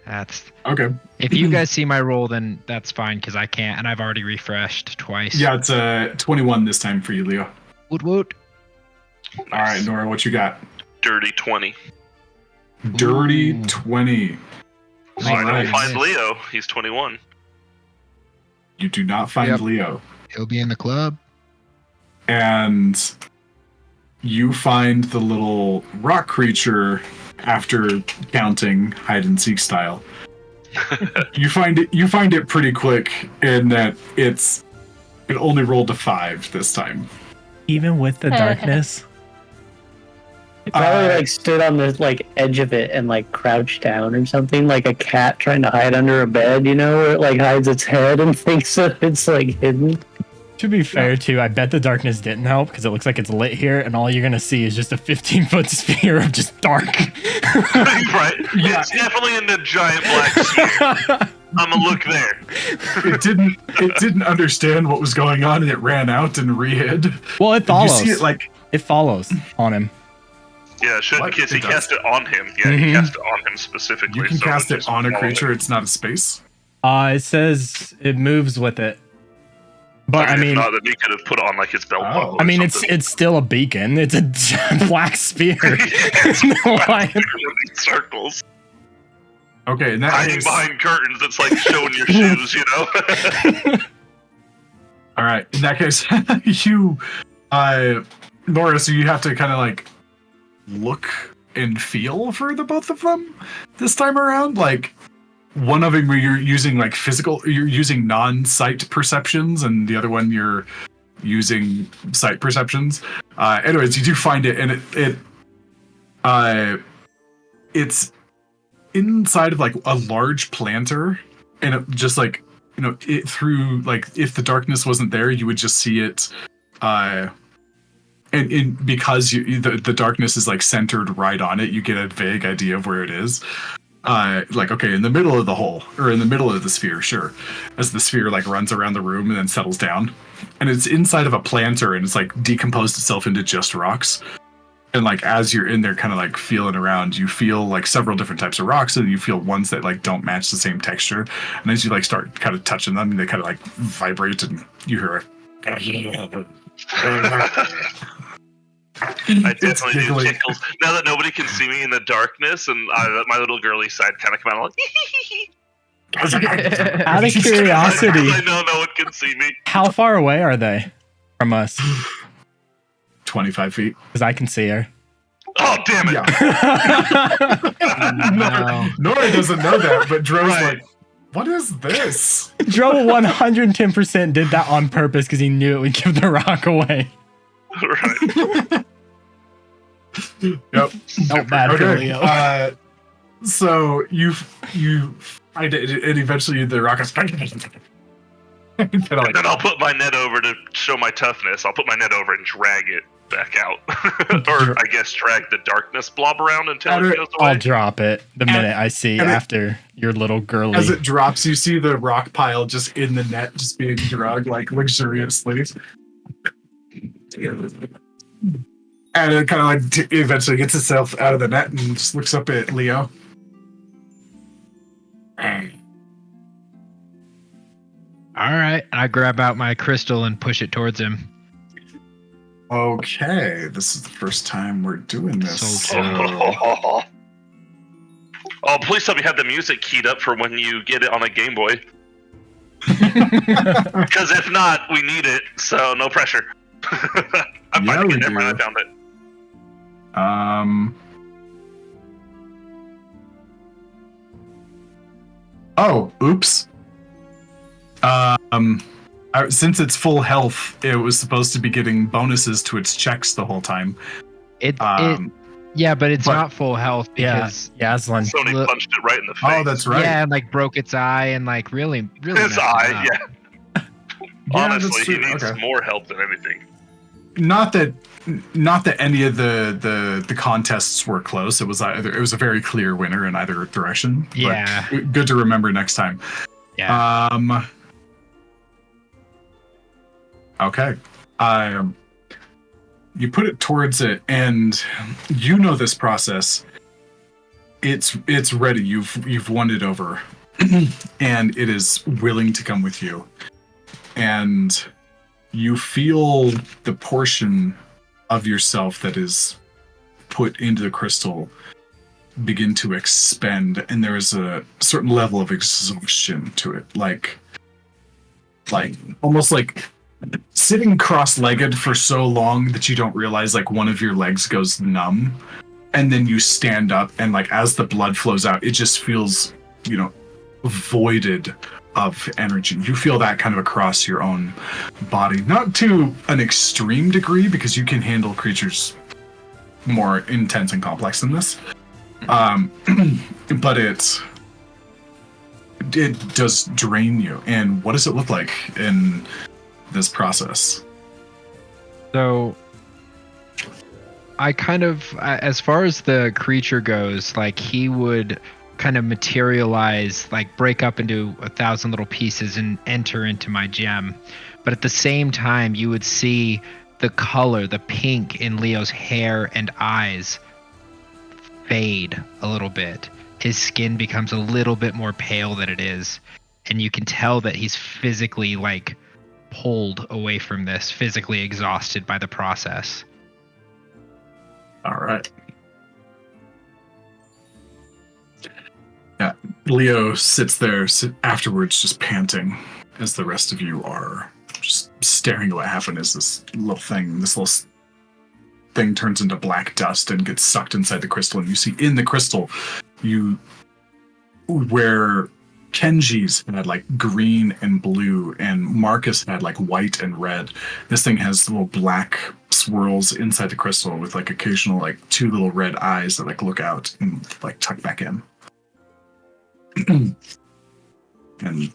That's. Okay. If you guys see my roll, then that's fine because I can't, and I've already refreshed twice. Yeah, it's 21 this time for you, Leo. Woot woot. All right, Nora, what you got? Dirty 20. Dirty Ooh. 20. So I don't Alright. find Leo. He's 21. You do not find Yep. Leo. He'll be in the club. And you find the little rock creature after counting hide and seek style. You find it pretty quick in that it only rolled a 5 this time. Even with the darkness? It probably like stood on the like edge of it and like crouched down or something, like a cat trying to hide under a bed, you know, where it like hides its head and thinks that it's like hidden. To be fair, too, I bet the darkness didn't help because it looks like it's lit here, and all you're gonna see is just a 15-foot sphere of just dark. Right? Yeah. It's definitely in the giant black sphere. I'm gonna look there. It didn't understand what was going on and it ran out and re-hid. Well, it You follows. see it like It follows on him. Yeah, What? because he It does. cast it on him. Yeah, he Mhm. cast it on him specifically. You can so cast it just on a follow creature. it. It's not a space. It says it moves with it. But I mean, if not, then he could have put it on like his belt Oh. buckle. or I mean, something. it's still a beacon. It's a black spear. It's Why- circles. Okay, in that Hiding case, behind curtains, it's like showing your shoes, you know? all right. In that case, you, Laura, so you have to kind of like look and feel for the both of them this time around. Like one of them where you're using like you're using non-sight perceptions, and the other one you're using sight perceptions. Anyways, you do find it, and it's inside of like a large planter, and it just like, you know, it through like, if the darkness wasn't there, you would just see it, and because the darkness is like centered right on it, you get a vague idea of where it is. Like, okay, in the middle of the hole, or in the middle of the sphere, sure, as the sphere like runs around the room and then settles down, and it's inside of a planter, and it's like decomposed itself into just rocks. And like, as you're in there kind of like feeling around, you feel like several different types of rocks, and you feel ones that like don't match the same texture. And as you like start kind of touching them, they kind of like vibrate, and you hear I It's definitely do giggling. tickles. Now that nobody can see me in the darkness, and my little girly side kind of come out like, Out of curiosity, I know no one can see me. how far away are they from us? 25 feet. Because I can see her. Oh, damn it. Yeah. No. Nora doesn't know that, but Dro's Right. like, what is this? Dro 110% did that on purpose because he knew it would give the rock away. Right. Yep. No bad for Okay. Leo. So you find it, and eventually the rock is kind of And then I'll put my net over to show my toughness. I'll put my net over and drag it back out. Or I guess drag the darkness blob around until it goes away. I'll drop it the minute I see and it- after your little girly. as it drops, you see the rock pile just in the net, just being dragged like luxuriously. And it kind of like eventually gets itself out of the net and just looks up at Leo. All right. I grab out my crystal and push it towards him. Okay, this is the first time we're doing this. So Oh, please tell me you have the music keyed up for when you get it on a Game Boy. Because if not, we need it, so no pressure. I'm Yeah, finding we it. Never do. mind, I found it. Oh, oops. Since it's full health, it was supposed to be getting bonuses to its checks the whole time. Yeah, but it's but- not full health yeah, because Yaslin. Sony Look- punched it right in the face. Oh, that's right. yeah, and like broke its eye and like really His messed it eye, up. yeah. Yeah, Honestly, that's he true. needs Okay. more help than anything. Not that any of the contests were close. It was a very clear winner in either direction. but Yeah. good to remember next time. Yeah. Okay. You put it towards it, and you know this process. It's ready. You've won it over, and it is willing to come with you. And you feel the portion of yourself that is put into the crystal begin to expend, and there is a certain level of exhaustion to it, like almost like sitting cross-legged for so long that you don't realize like one of your legs goes numb, and then you stand up, and like as the blood flows out, it just feels, you know, voided of energy. You feel that kind of across your own body, not to an extreme degree because you can handle creatures more intense and complex than this, but it does drain you. And what does it look like in this process? So I kind of, as far as the creature goes, like he would kind of materialize, like break up into 1,000 little pieces and enter into my gem. But at the same time, you would see the color, the pink in Leo's hair and eyes fade a little bit. His skin becomes a little bit more pale than it is, and you can tell that he's physically like pulled away from this, physically exhausted by the process. All right. Yeah, Leo sits there afterwards, just panting, as the rest of you are just staring at what happened. As this little thing turns into black dust and gets sucked inside the crystal, and you see in the crystal, where Kenji's had like green and blue, and Marcus had like white and red. This thing has little black swirls inside the crystal with like occasional like two little red eyes that like look out and like tuck back in. And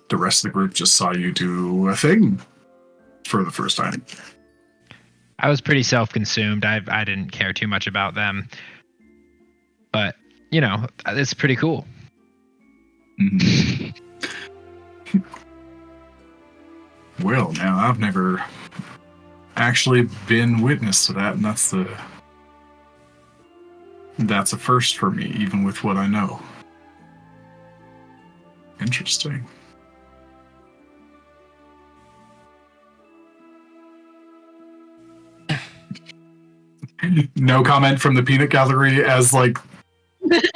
the rest of the group just saw you do a thing for the first time. I was pretty self-consumed. I didn't care too much about them, but you know, it's pretty cool. Well, now I've never actually been witness to that, and that's a first for me, even with what I know. Interesting. No comment from the peanut gallery as like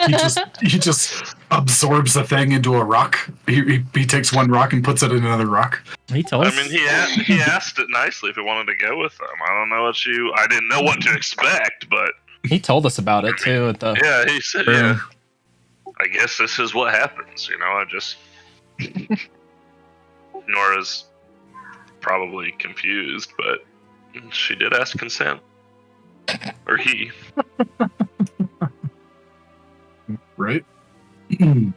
he just absorbs the thing into a rock. He takes one rock and puts it in another rock. He told us. I mean, he asked it nicely if he wanted to go with them. I don't know I didn't know what to expect, but He told us about it too. At the yeah, he said, room. yeah. I guess this is what happens, you know. I just Nora's probably confused, but she did ask consent, or he. Right? And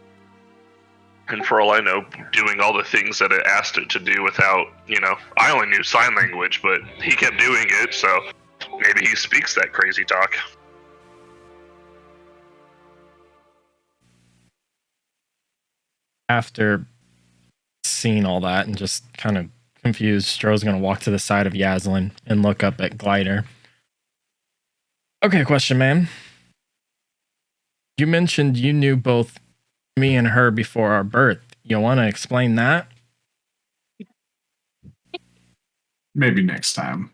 for all I know, doing all the things that it asked it to do without, you know, I only knew sign language, but he kept doing it, so maybe he speaks that crazy talk. After seeing all that and just kind of confused, Stroh's going to walk to the side of Yaslin and look up at Glider. Okay, question, man. You mentioned you knew both me and her before our birth. You want to explain that? Maybe next time.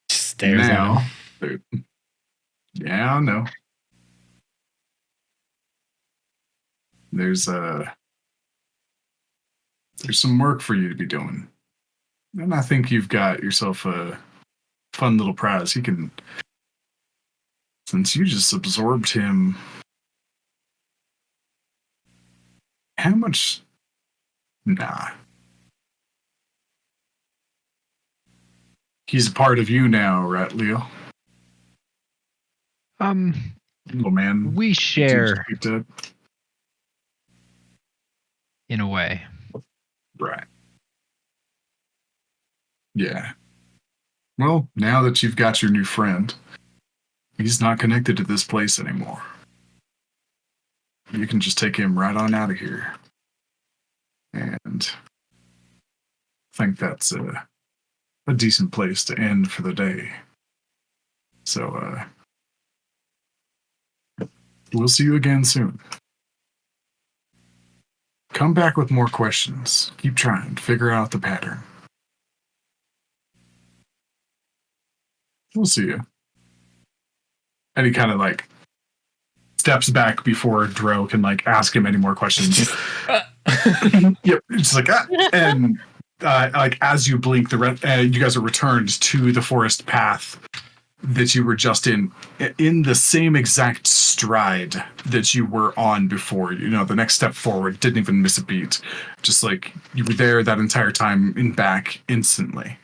Stares Now, at him. yeah, I know. There's some work for you to be doing. And I think you've got yourself a fun little prize. He can, since you just absorbed him, how much? Nah. He's a part of you now, right, Leo? Little man. We share Seems to be dead. in a way. Right. Yeah. Well, now that you've got your new friend, he's not connected to this place anymore. You can just take him right on out of here. And I think that's a decent place to end for the day. So, we'll see you again soon. Come back with more questions. Keep trying to figure out the pattern. We'll see you. And he kind of like steps back before Dro can like ask him any more questions. Yep, it's like and like as you blink, you guys are returned to the forest path that you were just in the same exact stride that you were on before. You know, the next step forward didn't even miss a beat. Just like you were there that entire time and back instantly.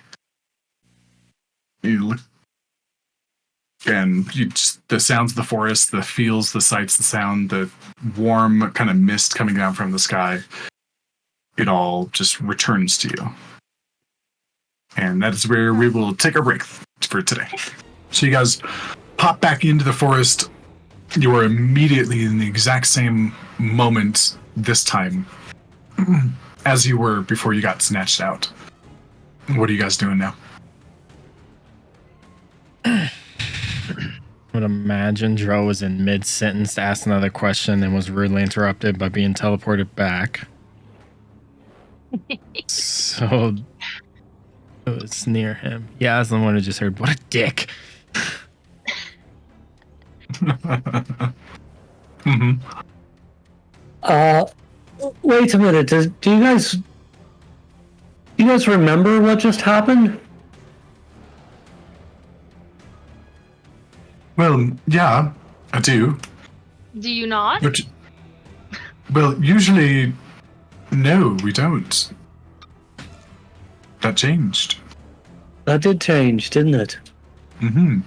You look, and you just, the sounds of the forest, the feels, the sights, the sound, the warm kind of mist coming down from the sky, it all just returns to you. And that is where we will take a break for today. So you guys pop back into the forest. You are immediately in the exact same moment this time as you were before you got snatched out. What are you guys doing now? I would imagine Dro was in mid-sentence to ask another question and was rudely interrupted by being teleported back. So it was near him. Yeah, Aslan would have just heard, "What a dick." Mm-hmm. Wait a minute. Do you guys remember what just happened? Well, yeah, I do. Do you not? But, well, usually, no, we don't. That changed. That did change, didn't it? Mm-hmm.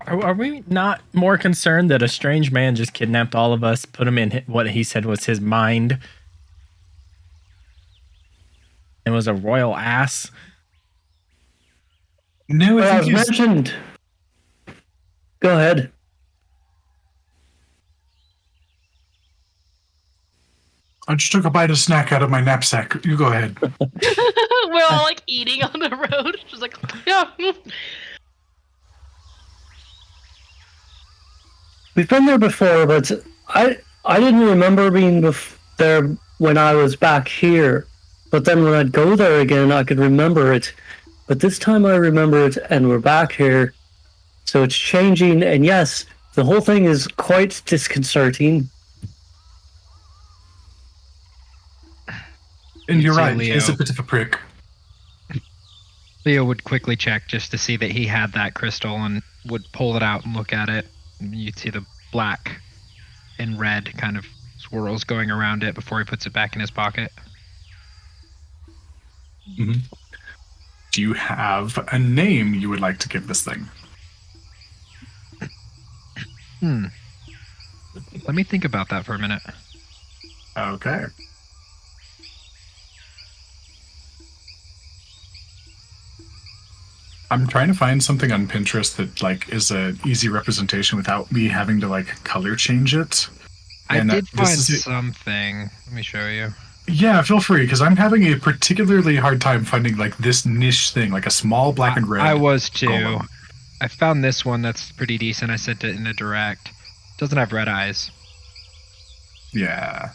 Are we not more concerned that a strange man just kidnapped all of us, put him in what he said was his mind, and was a royal ass? No, Well, I as think he's... mentioned. Go ahead. I just took a bite of snack out of my knapsack. You go ahead. We're all like eating on the road. Just like, yeah. We've been there before, but I didn't remember being there when I was back here. But then when I'd go there again, I could remember it. But this time I remember it, and we're back here. So it's changing, and yes, the whole thing is quite disconcerting. And you're So, right, Leo. he's a bit of a prick. Leo would quickly check just to see that he had that crystal and would pull it out and look at it. And you'd see the black and red kind of swirls going around it before he puts it back in his pocket. Mm-hmm. Do you have a name you would like to give this thing? Let me think about that for a minute. Okay. I'm trying to find something on Pinterest that like is an easy representation without me having to like color change it. I And, did this find is it. something. Let me show you. Yeah, feel free, because I'm having a particularly hard time finding like this niche thing, like a small black and red. I was too. golem. I found this one that's pretty decent. I sent it in a direct. Doesn't have red eyes. Yeah,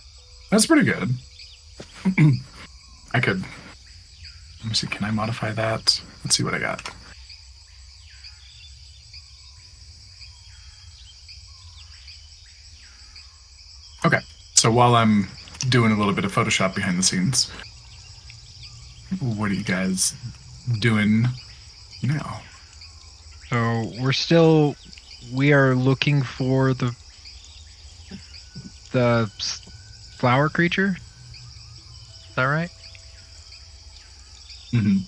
that's pretty good. I could. Let me see. Can I modify that? Let's see what I got. Okay, so while I'm doing a little bit of Photoshop behind the scenes, what are you guys doing now? So we are looking for the flower creature. Is that right? Mm-hmm.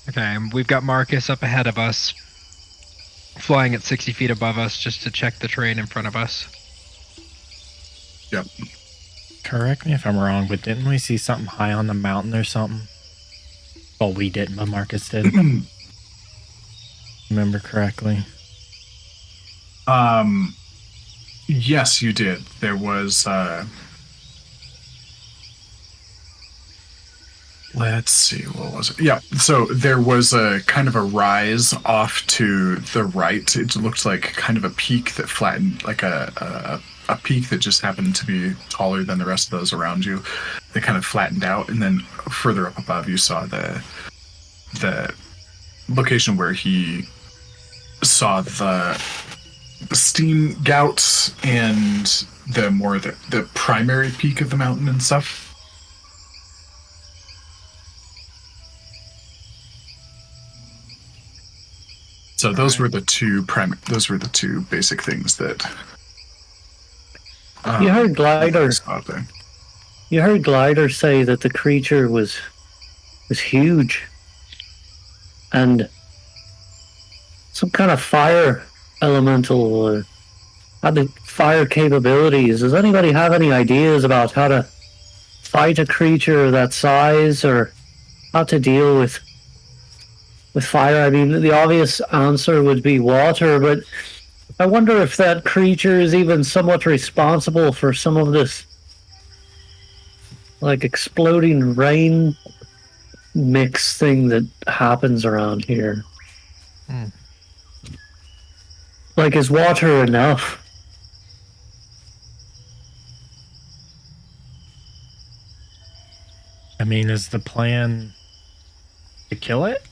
Okay, and we've got Marcus up ahead of us, flying at 60 feet above us just to check the terrain in front of us. Yep. Correct me if I'm wrong, but didn't we see something high on the mountain or something? Well, we didn't, but Marcus did. Remember correctly? Yes, you did. There was, let's see, what was it? Yeah, so there was a kind of a rise off to the right. It looked like kind of a peak that flattened, like a peak that just happened to be taller than the rest of those around you. They kind of flattened out, and then further up above you saw the location where he saw the steam gouts and the primary peak of the mountain and stuff. So those were the two basic things that You heard Glider. out there. You heard Glider say that the creature was huge and some kind of fire elemental had the fire capabilities. Does anybody have any ideas about how to fight a creature that size or how to deal with fire? I mean, the obvious answer would be water, but I wonder if that creature is even somewhat responsible for some of this like exploding rain mix thing that happens around here. Hmm. Like, is water enough? I mean, is the plan to kill it?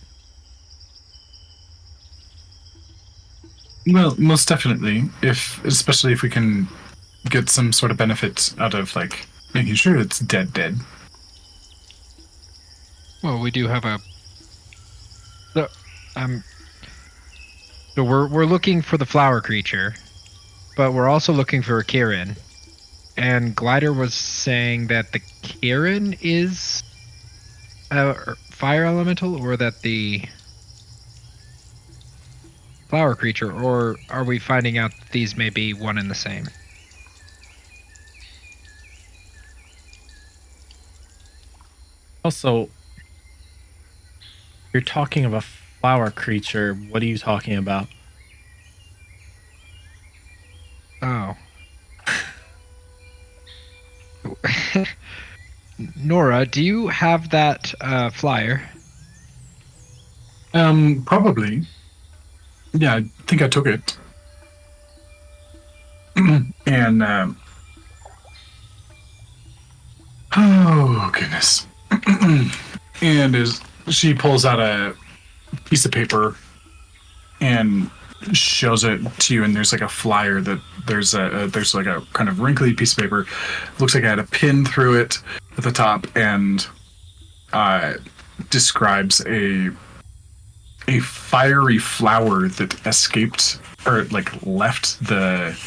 Well, most definitely. Especially if we can get some sort of benefit out of like making sure it's dead. Well, we do have a. So, so we're looking for the flower creature, but we're also looking for a Kirin. And Glider was saying that the Kirin is a fire elemental, or that the flower creature, or are we finding out that these may be one and the same? Also, you're talking of a flower creature. What are you talking about? Oh. Nora, do you have that flyer? Probably. Yeah, I think I took it. And oh goodness. And she pulls out a piece of paper and shows it to you, and there's like a flyer that there's like a kind of wrinkly piece of paper. Looks like I had a pin through it at the top, and describes a fiery flower that escaped or like left the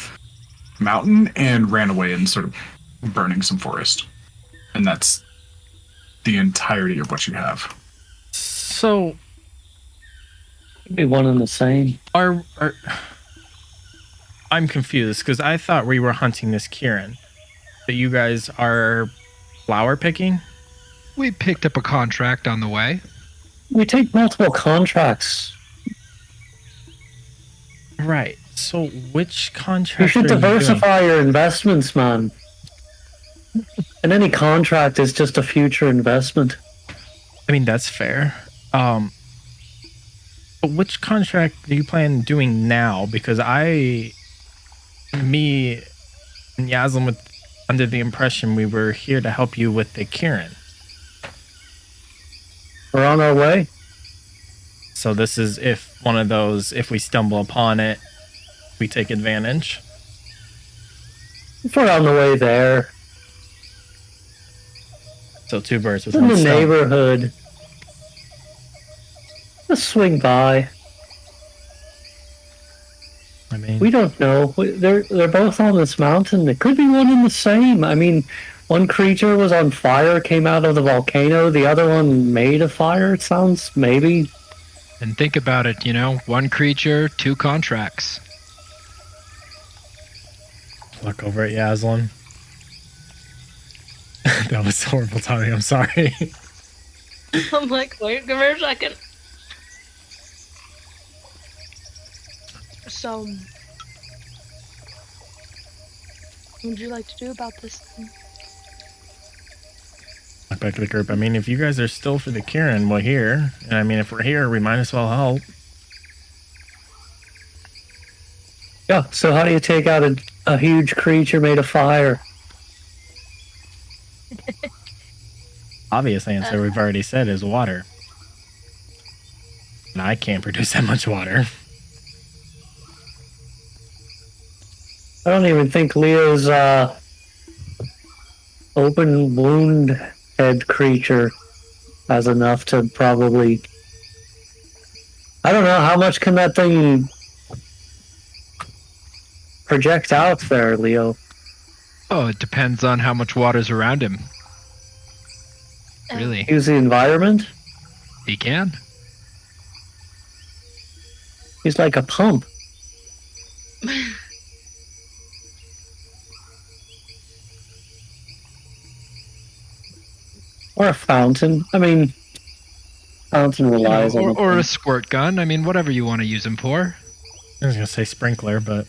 mountain and ran away and sort of burning some forest. And that's the entirety of what you have. So, Could be one and the same. are I'm confused because I thought we were hunting this Kirin. That you guys are flower picking? We picked up a contract on the way. We take multiple contracts. Right. So which You contract should are you doing? diversify your investments, man. And any contract is just a future investment. I mean, that's fair. But which contract do you plan doing now? Because me and Yazlin were under the impression we were here to help you with the Kirin. We're on our way. So this is if one of those, if we stumble upon it, we take advantage. If we're on the way there. So two birds with In one the stone. neighborhood. Just swing by. I mean, We don't know. They're both on this mountain. It could be one and the same. I mean, one creature was on fire, came out of the volcano. The other one made a fire. It sounds maybe. And think about it, one creature, two contracts. look over at Yazlin. That was horrible timing. I'm sorry. I'm like, wait, give her a second. So, what would you like to do about this thing? Look back to the group. I mean, if you guys are still for the Kirin, we're here. And I mean, if we're here, we might as well help. Yeah, so how do you take out a huge creature made of fire? Obvious answer we've already said is water. And I can't produce that much water. I don't even think Leo's open wound head creature has enough to probably. I don't know, how much can that thing project out there, Leo? Oh, it depends on how much water's around him. Really? Use the environment? He can. He's like a pump. Or a fountain. I mean, fountain relies on Or the a squirt gun. I mean, whatever you want to use him for. I was going to say sprinkler, but...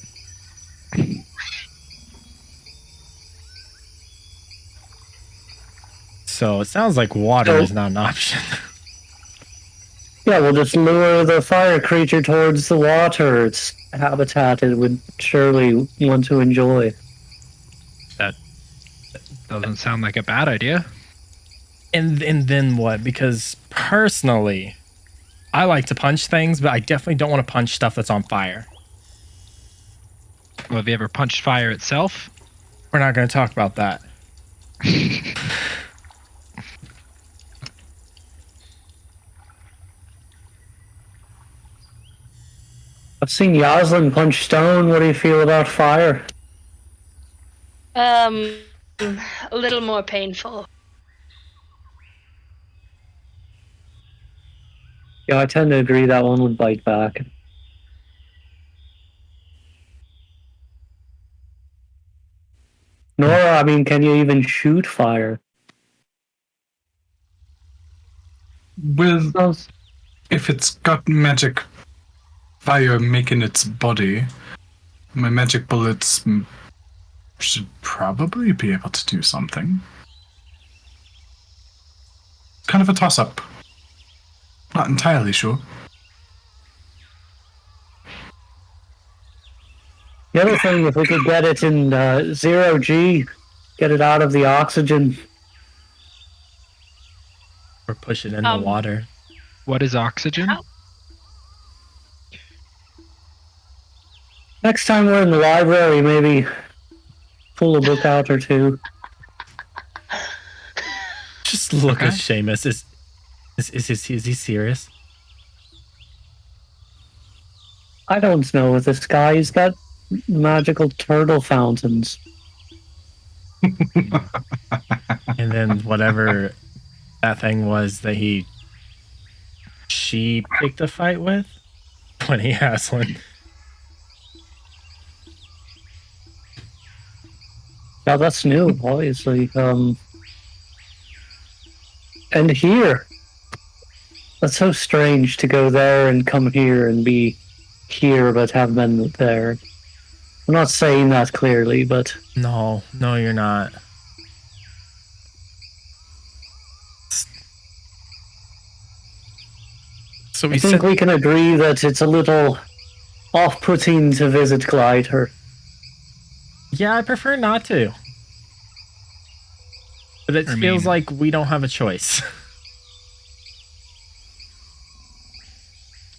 So it sounds like water is not an option. Yeah, we'll just lure the fire creature towards the water. Its habitat it would surely want to enjoy. That doesn't sound like a bad idea. And then what? Because personally, I like to punch things, but I definitely don't want to punch stuff that's on fire. Well, have you ever punched fire itself? We're not going to talk about that. I've seen Yoslin punch stone. What do you feel about fire? A little more painful. Yeah, I tend to agree that one would bite back. Nora, I mean, can you even shoot fire? With Sounds- if it's got magic fire making its body, my magic bullets should probably be able to do something. Kind of a toss-up. Not entirely sure. The other thing, if we could get it in 0 G, get it out of the oxygen. Or push it in the water. What is oxygen? How- Next time we're in the library, maybe pull a book out or two. Just look Okay. at Seamus. Is he serious? I don't know with this guy. He's got magical turtle fountains. And then whatever that thing was that she picked a fight with? 20 Aslan. Yeah, that's new, obviously. And here. That's so strange to go there and come here and be here but have been there. I'm not saying that clearly, but No, you're not. So I we think said we can agree that it's a little off-putting to visit Glider. yeah, I prefer not to. But it I feels mean- like we don't have a choice.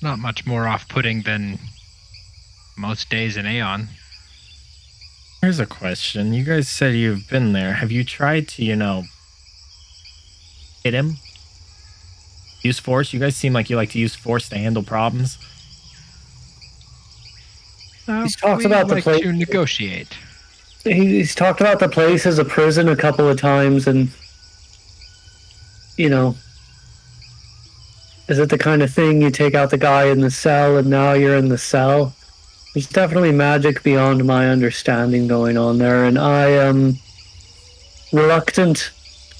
Not much more off-putting than most days in Aeon. Here's a question. You guys said you've been there. Have you tried to, hit him? Use force? You guys seem like you like to use force to handle problems. He's talked We about the like place- to negotiate. He's talked about the place as a prison a couple of times, and is it the kind of thing you take out the guy in the cell and now you're in the cell? There's definitely magic beyond my understanding going on there, and I am reluctant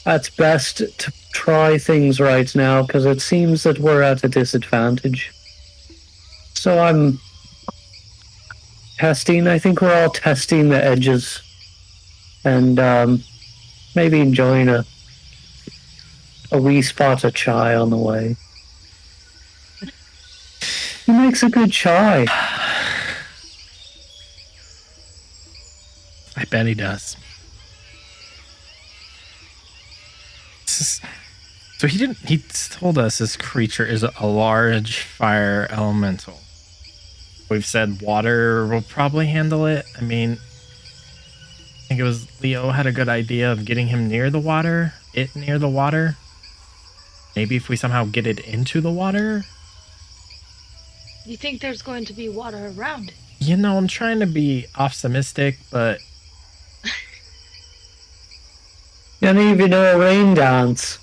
at best to try things right now because it seems that we're at a disadvantage. So I'm testing. I think we're all testing the edges, and maybe enjoying a wee spot of chai on the way. He makes a good chai. I bet he does. So he told us this creature is a large fire elemental. We've said water will probably handle it. I mean, I think it was Leo had a good idea of getting him near the water. Maybe if we somehow get it into the water. You think there's going to be water around? I'm trying to be optimistic, but Any of you know a rain dance?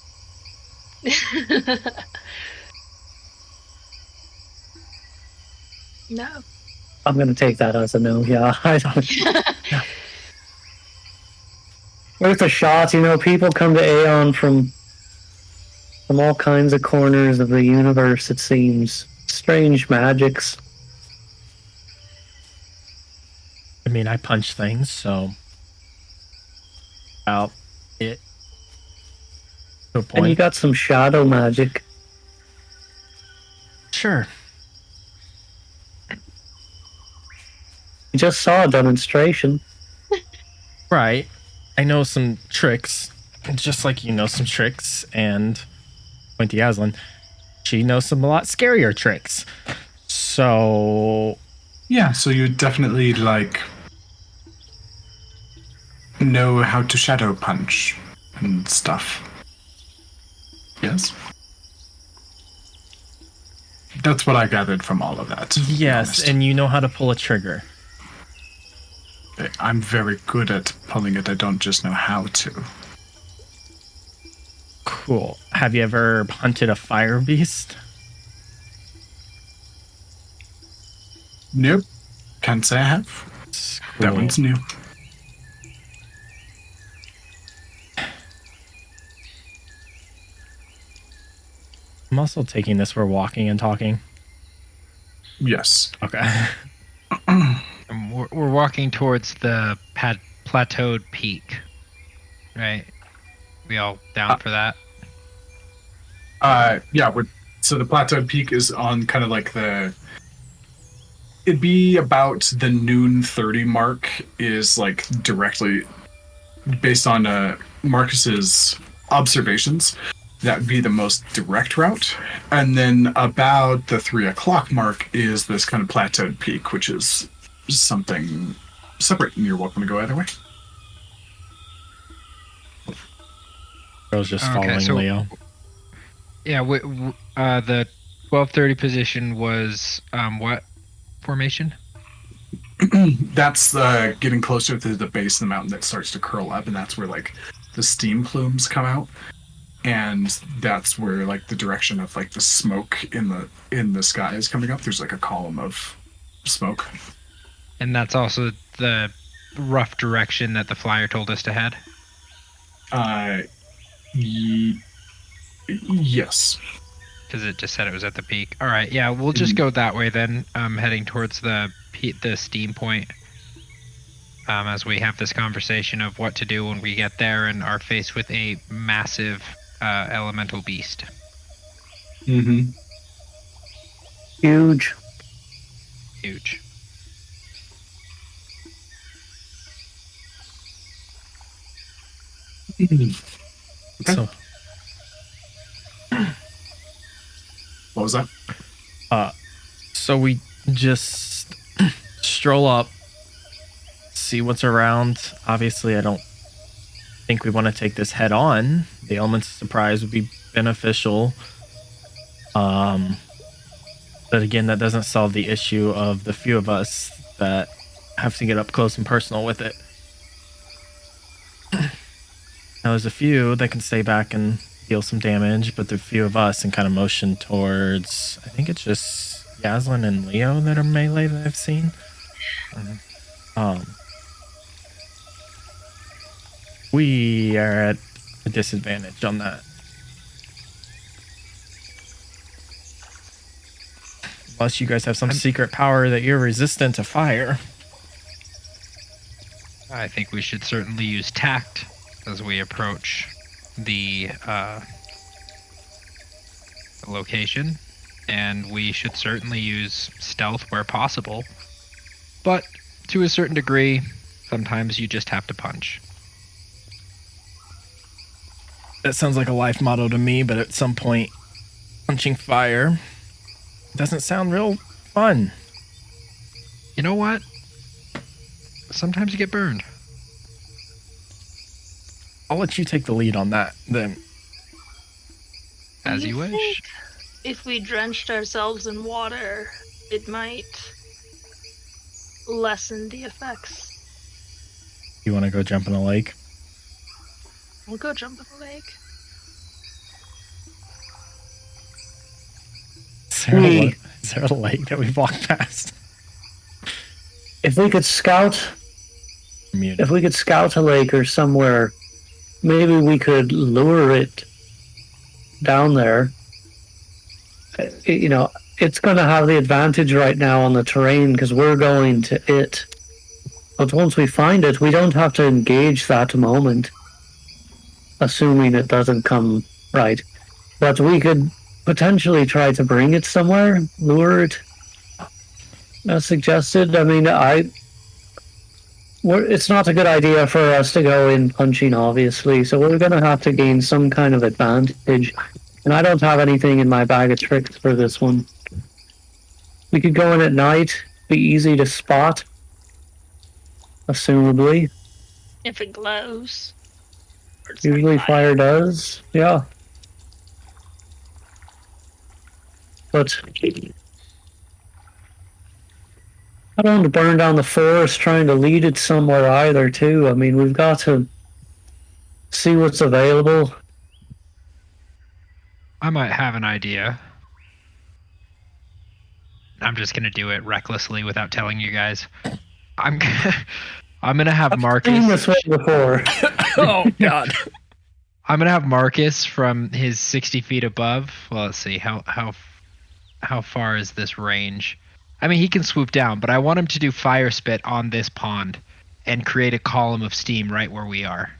No. I'm gonna take that as a no. Yeah, I don't. Worth a shot. People come to Aeon from all kinds of corners of the universe. It seems strange magics. I mean, I punch things, so about it to a And you point. got some shadow magic. sure. You just saw a demonstration. Right. I know some tricks, just like you know some tricks, and point to Yaslin, she knows some a lot scarier tricks. So Yeah, so you definitely like know how to shadow punch and stuff. Yes. That's what I gathered from all of that. to be yes, honest. and you know how to pull a trigger. I'm very good at pulling it. I don't just know how to. Cool. Have you ever hunted a fire beast? Nope. Can't say I have. That Cool. one's new. I'm also taking this we're walking and talking. Yes. Okay. We're walking towards the plateaued peak, right? We all down for that? Yeah, so the plateaued peak is on kind of like it'd be about the noon 30 mark, is like directly based on Marcus's observations. That'd be the most direct route. And then about the 3 o'clock mark is this kind of plateaued peak, which is something separate, and you're welcome to go either way. I was just Okay, following so- Leo. Yeah, the 12:30 position was what formation? That's getting closer to the base of the mountain that starts to curl up, and that's where like the steam plumes come out, and that's where like the direction of like the smoke in the sky is coming up. There's like a column of smoke. And that's also the rough direction that the flyer told us to head. Yes. Because it just said it was at the peak. All right, yeah, we'll just go that way then. Heading towards the steam point. As we have this conversation of what to do when we get there and are faced with a massive elemental beast. Mm-hmm. Huge. Huge. Okay. So, What was that? so we just stroll up, see what's around. Obviously, I don't think we want to take this head on. The elements of surprise would be beneficial. But again, that doesn't solve the issue of the few of us that have to get up close and personal with it. Now, there's a few that can stay back and deal some damage, but the few of us and kind of motion towards, I think it's just Yaslin and Leo that are melee that I've seen. We are at a disadvantage on that. Unless you guys have some secret power that you're resistant to fire. I think we should certainly use tact as we approach the location, and we should certainly use stealth where possible. But to a certain degree, sometimes you just have to punch. That sounds like a life motto to me, but at some point, punching fire doesn't sound real fun. You know what? Sometimes you get burned. I'll let you take the lead on that then. As you wish. think if we drenched ourselves in water, it might lessen the effects. You want to go jump in a lake? We'll go jump in the lake. Is there a lake that we've walked past? If we could scout a lake or somewhere, maybe we could lure it down there. You know, it's going to have the advantage right now on the terrain because we're going to it. But once we find it, we don't have to engage that moment, assuming it doesn't come right. But we could potentially try to bring it somewhere, lure it, as suggested. I mean, it's not a good idea for us to go in punching, obviously, so we're going to have to gain some kind of advantage. And I don't have anything in my bag of tricks for this one. We could go in at night, be easy to spot, assumably. If it glows. Or it's Usually like fire does, yeah. But I don't want to burn down the forest trying to lead it somewhere either, too. I mean, we've got to see what's available. I might have an idea. I'm just gonna do it recklessly without telling you guys. I'm gonna have I've Marcus. seen this one before. Oh God. I'm gonna have Marcus from his 60 feet above. Well, let's see how far is this range? I mean, he can swoop down, but I want him to do fire spit on this pond and create a column of steam right where we are.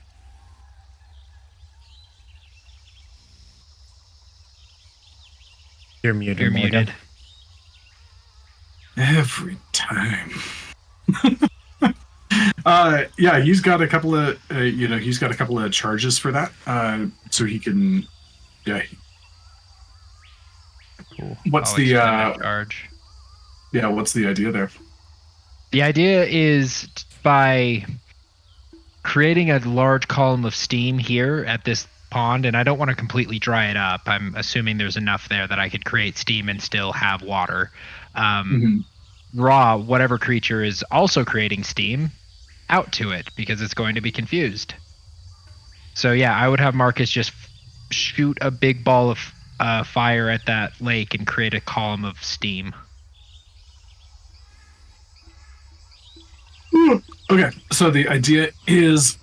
You're muted. You're Morgan. muted. Every time. Yeah, he's got a couple of he's got a couple of charges for that. So he can, yeah. Cool. What's I'll the expend that charge? yeah? What's the idea there? The idea is by creating a large column of steam here at this pond, and I don't want to completely dry it up. I'm assuming there's enough there that I could create steam and still have water. Raw, whatever creature is also creating steam, out to it, because it's going to be confused. So yeah, I would have Marcus just shoot a big ball of fire at that lake and create a column of steam. Okay, so the idea is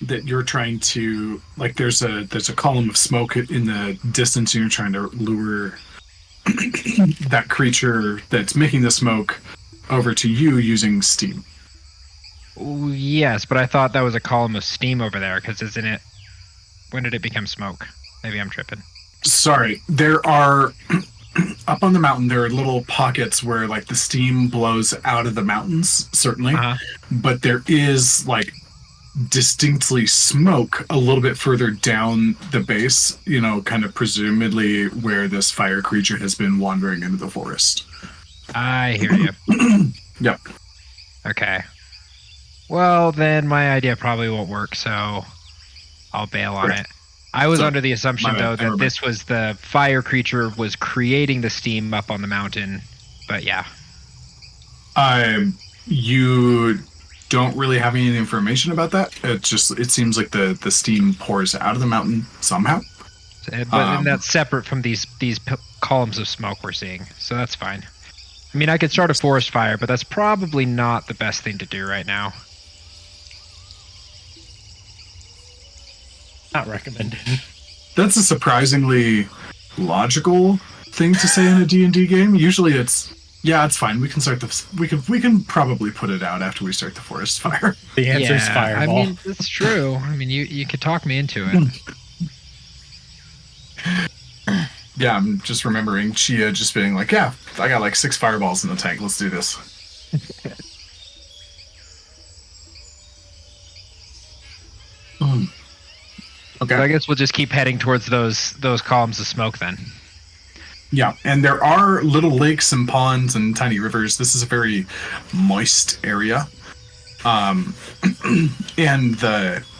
that you're trying to, like, there's a column of smoke in the distance, and you're trying to lure that creature that's making the smoke over to you using steam. Ooh, yes, but I thought that was a column of steam over there, because isn't it? When did it become smoke? Maybe I'm tripping. Sorry, there are up on the mountain. There are little pockets where like the steam blows out of the mountains, certainly, but there is like distinctly smoke a little bit further down the base. You know, kind of presumably where this fire creature has been wandering into the forest. I hear you. Yep. Okay. Well, then my idea probably won't work, so I'll bail on it. I was under the assumption, though, that this was the fire creature was creating the steam up on the mountain, but yeah. You don't really have any information about that. It seems like the steam pours out of the mountain somehow. But then that's separate from these columns of smoke we're seeing, so that's fine. I mean, I could start a forest fire, but that's probably not the best thing to do right now. Not recommended. That's a surprisingly logical thing to say in a D&D game. Usually it's fine. We can start we can probably put it out after we start the forest fire. The answer is fireball. I mean, it's true. I mean, you could talk me into it. Yeah, I'm just remembering Chia just being like, yeah, I got like 6 fireballs in the tank. Let's do this. Okay. So I guess we'll just keep heading towards those columns of smoke then. Yeah, and there are little lakes and ponds and tiny rivers. This is a very moist area. And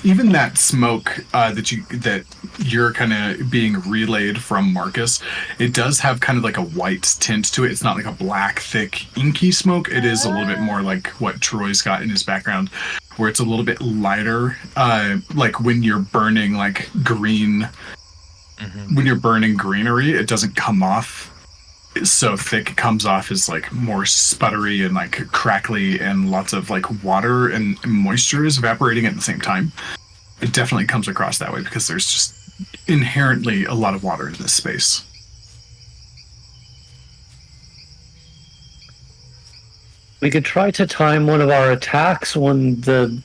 even that smoke that you're kind of being relayed from Marcus, it does have kind of like a white tint to it. It's not like a black, thick, inky smoke. It is a little bit more like what Troy's got in his background, where it's a little bit lighter. Like when you're burning like green, when you're burning greenery, it doesn't come off so thick. It comes off as like more sputtery and like crackly, and lots of like water and moisture is evaporating at the same time. It definitely comes across that way because there's just inherently a lot of water in this space. We could try to time one of our attacks when the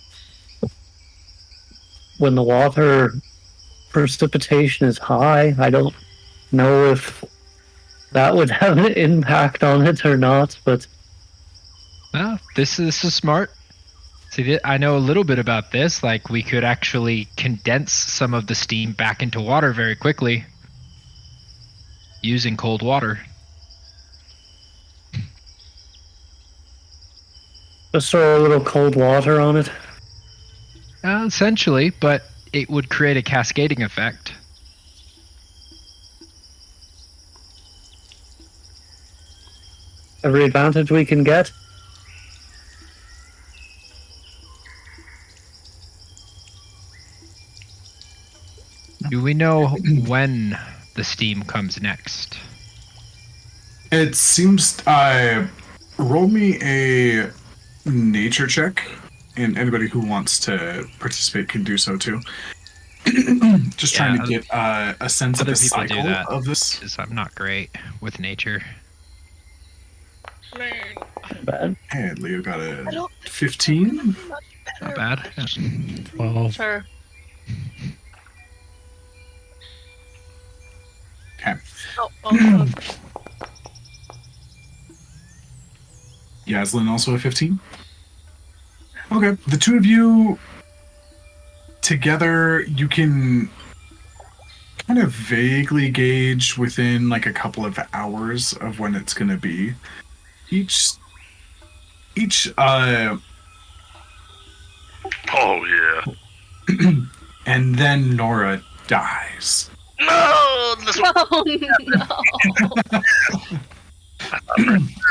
water precipitation is high. I don't know if that would have an impact on it or not, but Oh, this is smart. See, I know a little bit about this. Like, we could actually condense some of the steam back into water very quickly using cold water. just throw a little cold water on it. Essentially, but it would create a cascading effect. Every advantage we can get. Do we know when the steam comes next? It seems. Roll me a nature check, and anybody who wants to participate can do so too. Just trying to get a sense of Other the people do cycle that. of this. Because I'm not great with nature. Bad. Hey, Leo got I a don't 15. Not bad. Yeah. 12. Sure. Okay. Oh, Yaslin also a 15. Okay, the two of you together, you can kind of vaguely gauge within like a couple of hours of when it's going to be. Each Oh yeah. and then Nora dies. No, this one.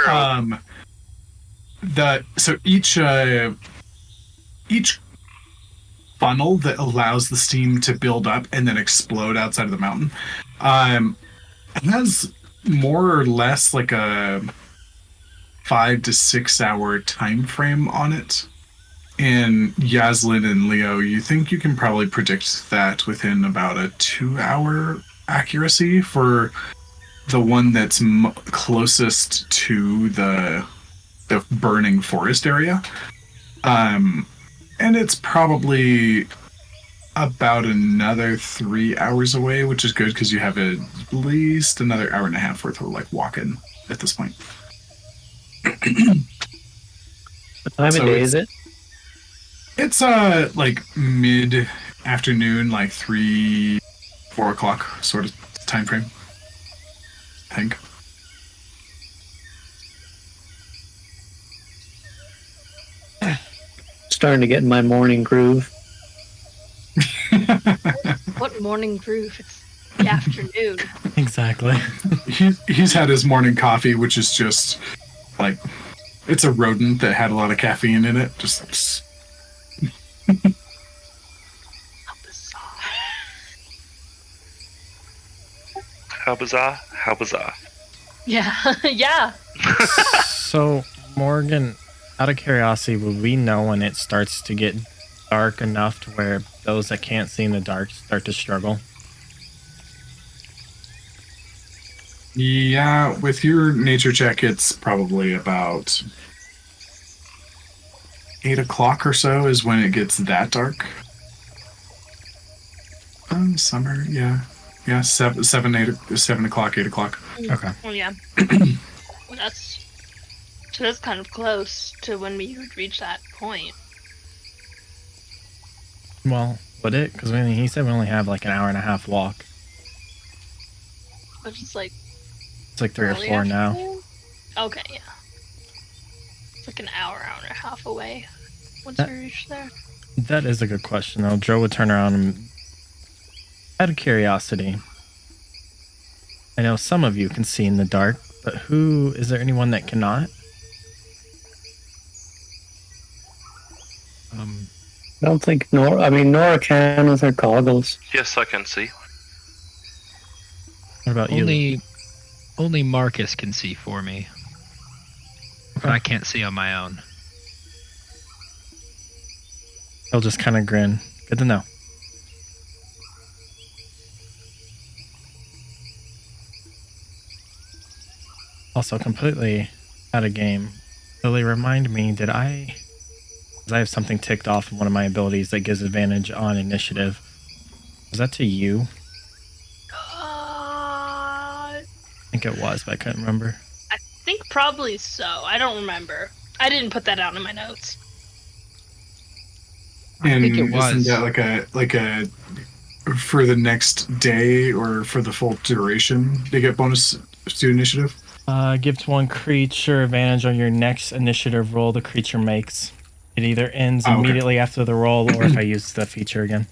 oh no. So each funnel that allows the steam to build up and then explode outside of the mountain has more or less like a 5 to 6 hour time frame on it. And Yaslin and Leo, you think you can probably predict that within about a 2-hour accuracy for the one that's closest to the burning forest area. And it's probably about another 3 hours away, which is good because you have at least another hour and a half worth of like walking at this point. What time So of day is it? It's like mid afternoon, like 3-4 o'clock sort of time frame, I think. Starting to get in my morning groove. What morning groove? It's the afternoon. Exactly. He's had his morning coffee, which is just like it's a rodent that had a lot of caffeine in it. Just How bizarre. How bizarre! How bizarre! Yeah, yeah. So, Morgan, out of curiosity, would we know when it starts to get dark enough to where those that can't see in the dark start to struggle? yeah, with your nature check, it's probably about 8 o'clock or so is when it gets that dark. Summer, yeah, 7 o'clock, 8 o'clock. Okay. Oh yeah. Well, that's kind of close to when we would reach that point. Well, would it? Because he said we only have like an hour and a half walk. Which is like It's like 3 or early 4 now. afternoon? Okay, yeah. It's like an hour and a half away once That- we reach there. That is a good question, though. Joe would turn around and, out of curiosity, I know some of you can see in the dark, but is there anyone that cannot? I don't think Nora. I mean, Nora can with her goggles. Yes, I can see. What about you? Only Marcus can see for me. But I can't see on my own. He'll just kind of grin. Good to know. Also, completely out of game. Lily, remind me, did I... 'cause I have something ticked off in one of my abilities that gives advantage on initiative. Was that to you? think it was, but I couldn't remember. I think probably so. I don't remember. I didn't put that out in my notes. I think it Isn't was. that like a for the next day or for the full duration they get bonus to initiative? Gives one creature advantage on your next initiative roll the creature makes. It either ends Oh, okay. immediately after the roll or if I use the feature again.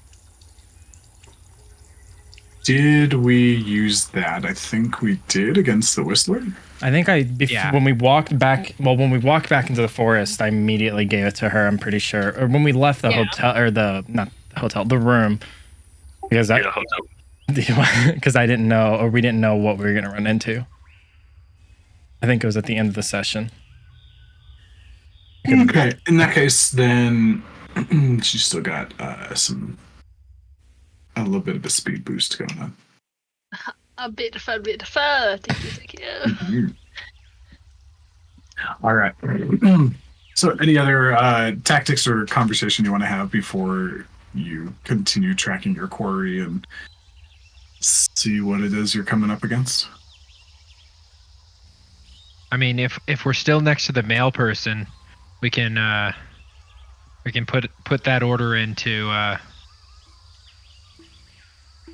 Did we use that? I think we did against the Whistler. I think Yeah. when we walked back into the forest, I immediately gave it to her, I'm pretty sure. Or when we left the Yeah. hotel, or the room. Because Yeah, hotel. because I didn't know, or we didn't know what we were going to run into. I think it was at the end of the session. Okay, in that case, then she's still got a little bit of a speed boost going on. A bit of fun. Thank you. All right. So, any other tactics or conversation you want to have before you continue tracking your quarry and see what it is you're coming up against? I mean, if we're still next to the male person, we can put that order into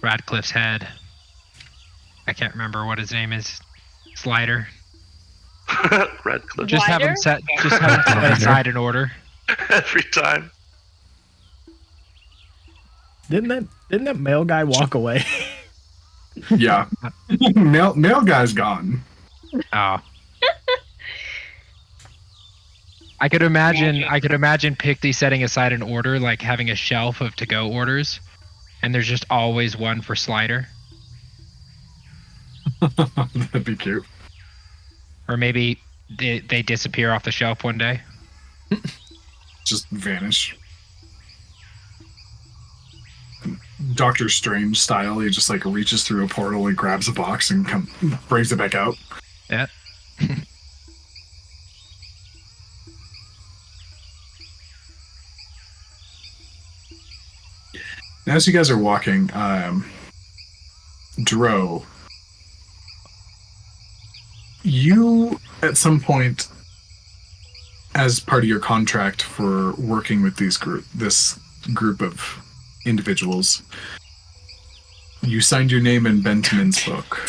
Radcliffe's head. I can't remember what his name is. Slider. Radcliffe. Just have him Wider? set aside an order. Every time. Didn't that male guy walk away? Yeah. male guy's gone. Oh. I could imagine Picty setting aside an order, like having a shelf of to-go orders, and there's just always one for Slider. That'd be cute. Or maybe they disappear off the shelf one day. Just vanish. Doctor Strange style, he just like reaches through a portal and grabs a box and brings it back out. Yeah. As you guys are walking, Dro, you at some point, as part of your contract for working with this group of individuals, you signed your name in Benjamin's book,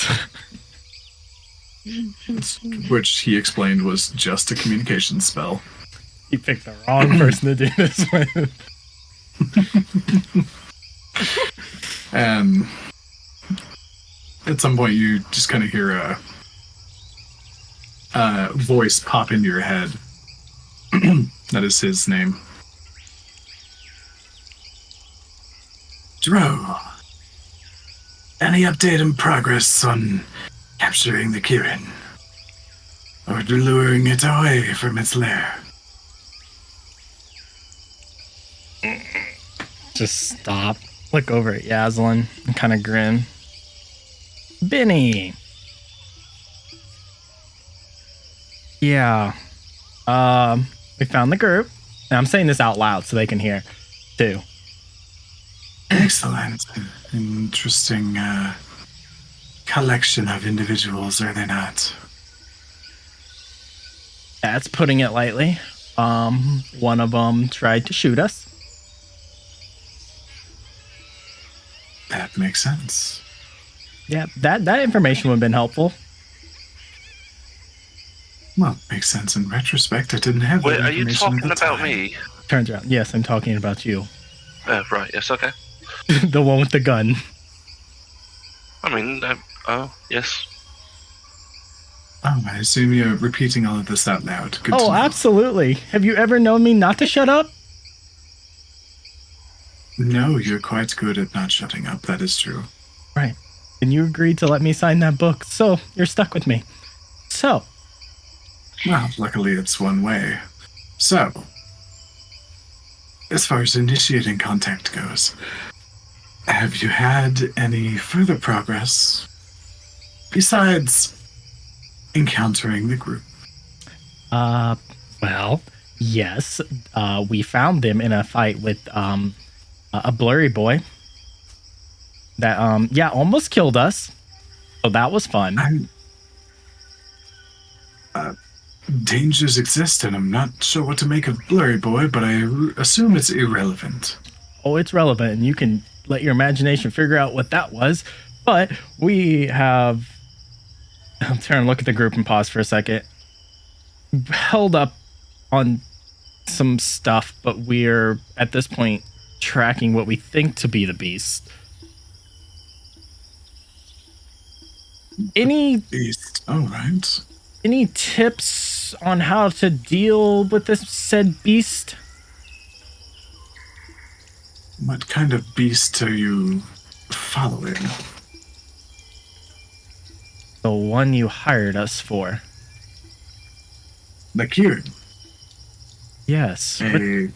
which he explained was just a communication spell. You picked the wrong person to do this with. And at some point, you just kind of hear a voice pop into your head. That is his name. Dro, any update in progress on capturing the Kirin? Or luring it away from its lair? Just stop. Look over at Yaslin and kind of grin. Benny. Yeah. We found the group. And I'm saying this out loud so they can hear too. Excellent. Interesting collection of individuals, are they not? That's putting it lightly. One of them tried to shoot us. That makes sense. Yeah, that information would have been helpful. Well, makes sense in retrospect. I didn't have that Wait, are you information at talking the about time. me? Turns around. Yes, I'm talking about you. Right, yes, okay. The one with the gun. I mean, yes. Oh, I assume you're repeating all of this out loud. Good to Oh, know. absolutely. Have you ever known me not to shut up? No, you're quite good at not shutting up. That is true. Right. And you agreed to let me sign that book, so you're stuck with me. So, Well, luckily it's one way. So, as far as initiating contact goes, have you had any further progress besides encountering the group? well, yes. We found them in a fight with a blurry boy that almost killed us. So that was fun. Dangers exist, and I'm not sure what to make of Blurry Boy, but I assume it's irrelevant. Oh, it's relevant, and you can let your imagination figure out what that was. But we have... I'm trying to look at the group and pause for a second. Held up on some stuff, but we're, at this point, tracking what we think to be the beast. Any Beast. All right. Any tips on how to deal with this said beast? What kind of beast are you following? The one you hired us for. The Kieran. Yes. What-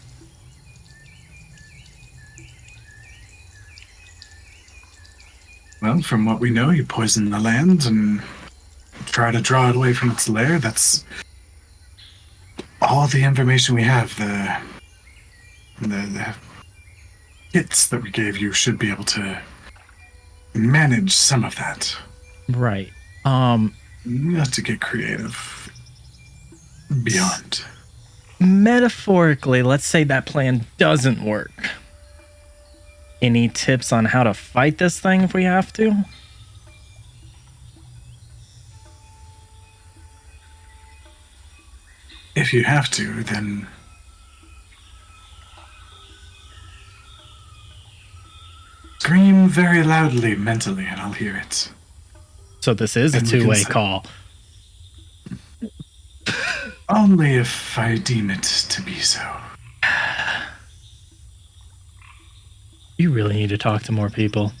Well, from what we know, you poison the land and try to draw it away from its lair. That's all the information we have. The hits that we gave you should be able to manage some of that. Right. You have to get creative. Beyond. Metaphorically, let's say that plan doesn't work. Any tips on how to fight this thing if we have to? If you have to, then scream very loudly mentally and I'll hear it. So this is a And we can two-way say- call. Only if I deem it to be so. You really need to talk to more people.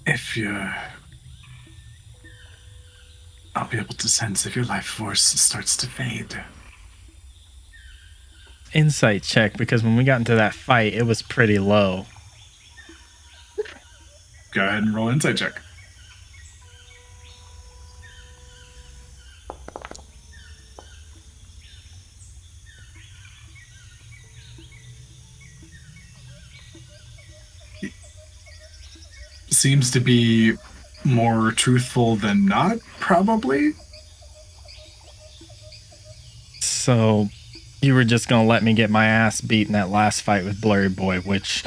If you're... I'll be able to sense if your life force starts to fade. Insight check, because when we got into that fight, it was pretty low. Go ahead and roll insight check. Seems to be more truthful than not, probably. So you were just gonna let me get my ass beat in that last fight with Blurry Boy, which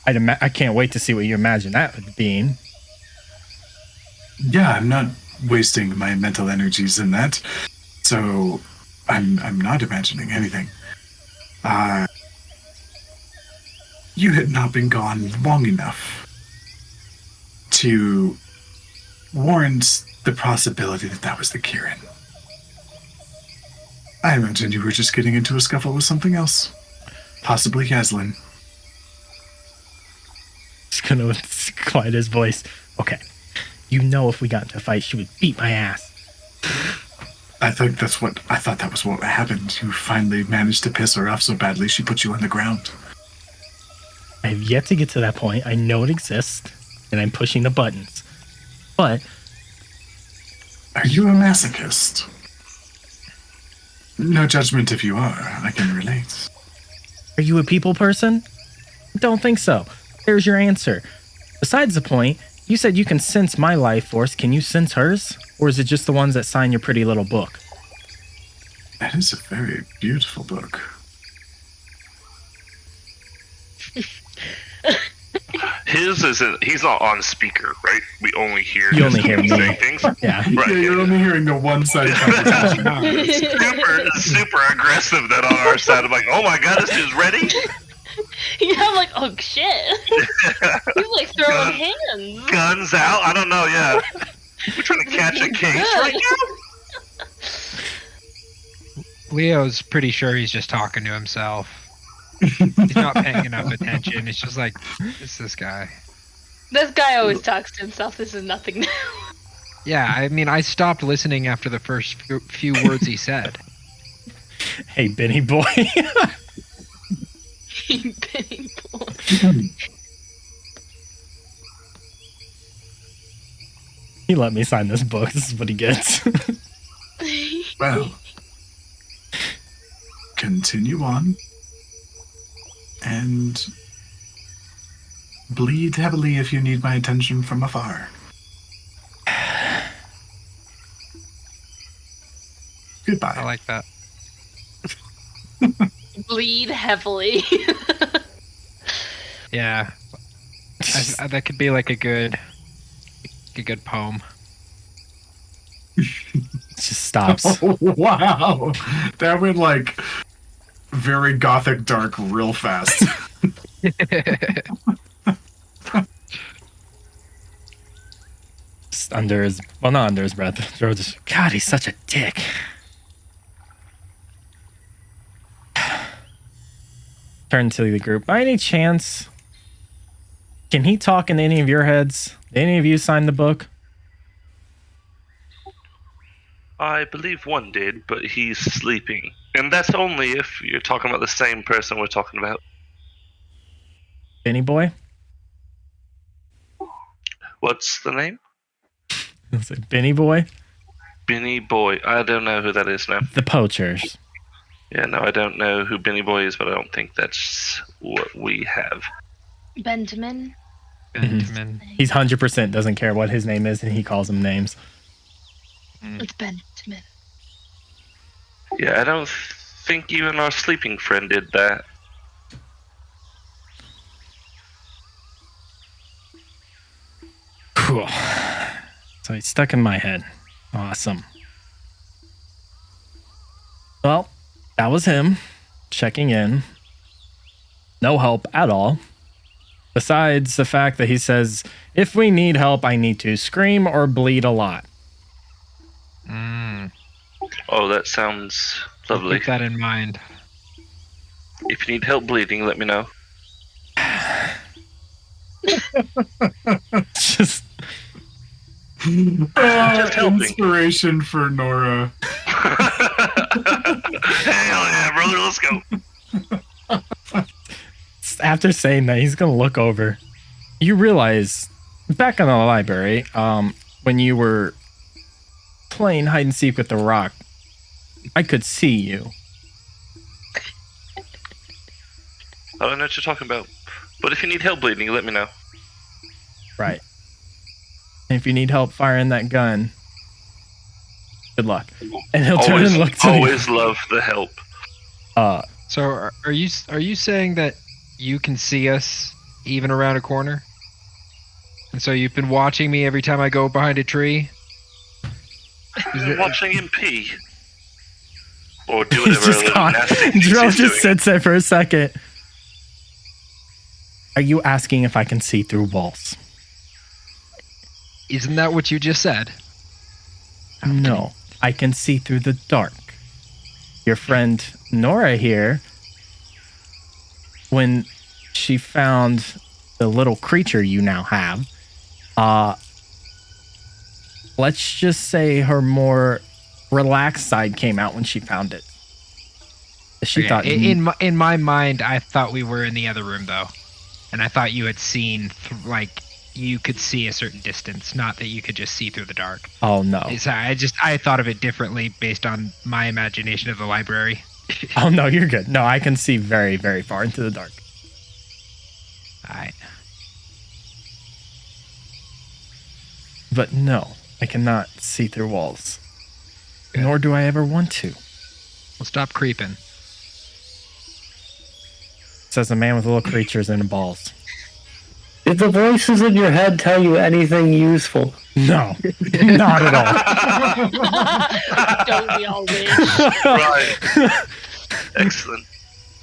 I can't wait to see what you imagine that would be. Yeah, I'm not wasting my mental energies in that, so I'm not imagining anything. You had not been gone long enough to warrant the possibility that that was the Kieran. I imagine you were just getting into a scuffle with something else. Possibly Yaslin. Just gonna quiet his voice. Okay. You know if we got into a fight, she would beat my ass. I thought that was what happened. You finally managed to piss her off so badly she put you on the ground. I have yet to get to that point. I know it exists, and I'm pushing the buttons. But Are you a masochist? No judgment if you are. I can relate. are you a people person? Don't think so. There's your answer. Besides the point, you said you can sense my life force. Can you sense hers? Or is it just the ones that sign your pretty little book? That is a very beautiful book. His isn't. He's not on speaker, right? We only hear. You his only hear me. saying things. Yeah. Right. Yeah, you're only hearing the one-sided conversation. super aggressive. That on our side, I'm like, oh my god, this dude's ready. Yeah, I'm like, oh shit. He's like throwing hands. Guns out. I don't know. Yeah, we're trying to catch a case right now. Leo's pretty sure he's just talking to himself. He's not paying enough attention. It's just like, it's this guy. This guy always talks to himself. This is nothing new. Yeah, I mean, I stopped listening after the first few words he said. Hey, Benny boy. Benny boy. He let me sign this book. This is what he gets. Well, continue on. And bleed heavily if you need my attention from afar. Goodbye. I like that. Bleed heavily. Yeah, that could be like a good poem. It just stops. Oh, wow. That went like very gothic dark real fast. Just under his, well, not under his breath. Dro just, God, he's such a dick. Turn to the group. By any chance, can he talk in any of your heads? Did any of you sign the book? I believe one did, but he's sleeping. And that's only if you're talking about the same person we're talking about. Benny boy? What's the name? Is it Benny boy? Benny Boy. I don't know who that is now. The poachers. Yeah, no, I don't know who Benny Boy is, but I don't think that's what we have. Benjamin. Benjamin. He's 100% doesn't care what his name is, and he calls them names. It's Benjamin. Yeah, I don't think even our sleeping friend did that. Cool. So he's stuck in my head. Awesome. Well, that was him checking in. No help at all. Besides the fact that he says, if we need help, I need to scream or bleed a lot. Oh, that sounds lovely. Keep that in mind. If you need help bleeding, let me know. Just Just helping. Inspiration for Nora. Hell yeah, brother, let's go. after saying that, he's gonna look over. You realize back in the library, when you were playing hide and seek with the rock, I could see you. I don't know what you're talking about. But if you need help bleeding, let me know. Right. And if you need help firing that gun, good luck. And he'll turn and look to always love the help. So are you saying that you can see us even around a corner? And so you've been watching me every time I go behind a tree? I'm watching him pee. Or do he's whatever just other gone. nasty things Drill he's just doing. sits there for a second. Are you asking if I can see through walls? Isn't that what you just said? No, I can see through the dark. Your friend Nora here, when she found the little creature you now have, let's just say her more relaxed side came out when she found it. She Okay, thought in my mind, I thought we were in the other room though, and I thought you had seen like you could see a certain distance, not that you could just see through the dark. Oh no. I thought of it differently based on my imagination of the library. Oh no, you're good. No, I can see very, very far into the dark. Alright. But no, I cannot see through walls. Good. Nor do I ever want to. Well, stop creeping. Says a man with little creatures and balls. Did the voices in your head tell you anything useful? No, not at all. Don't we all wish? Right. Excellent.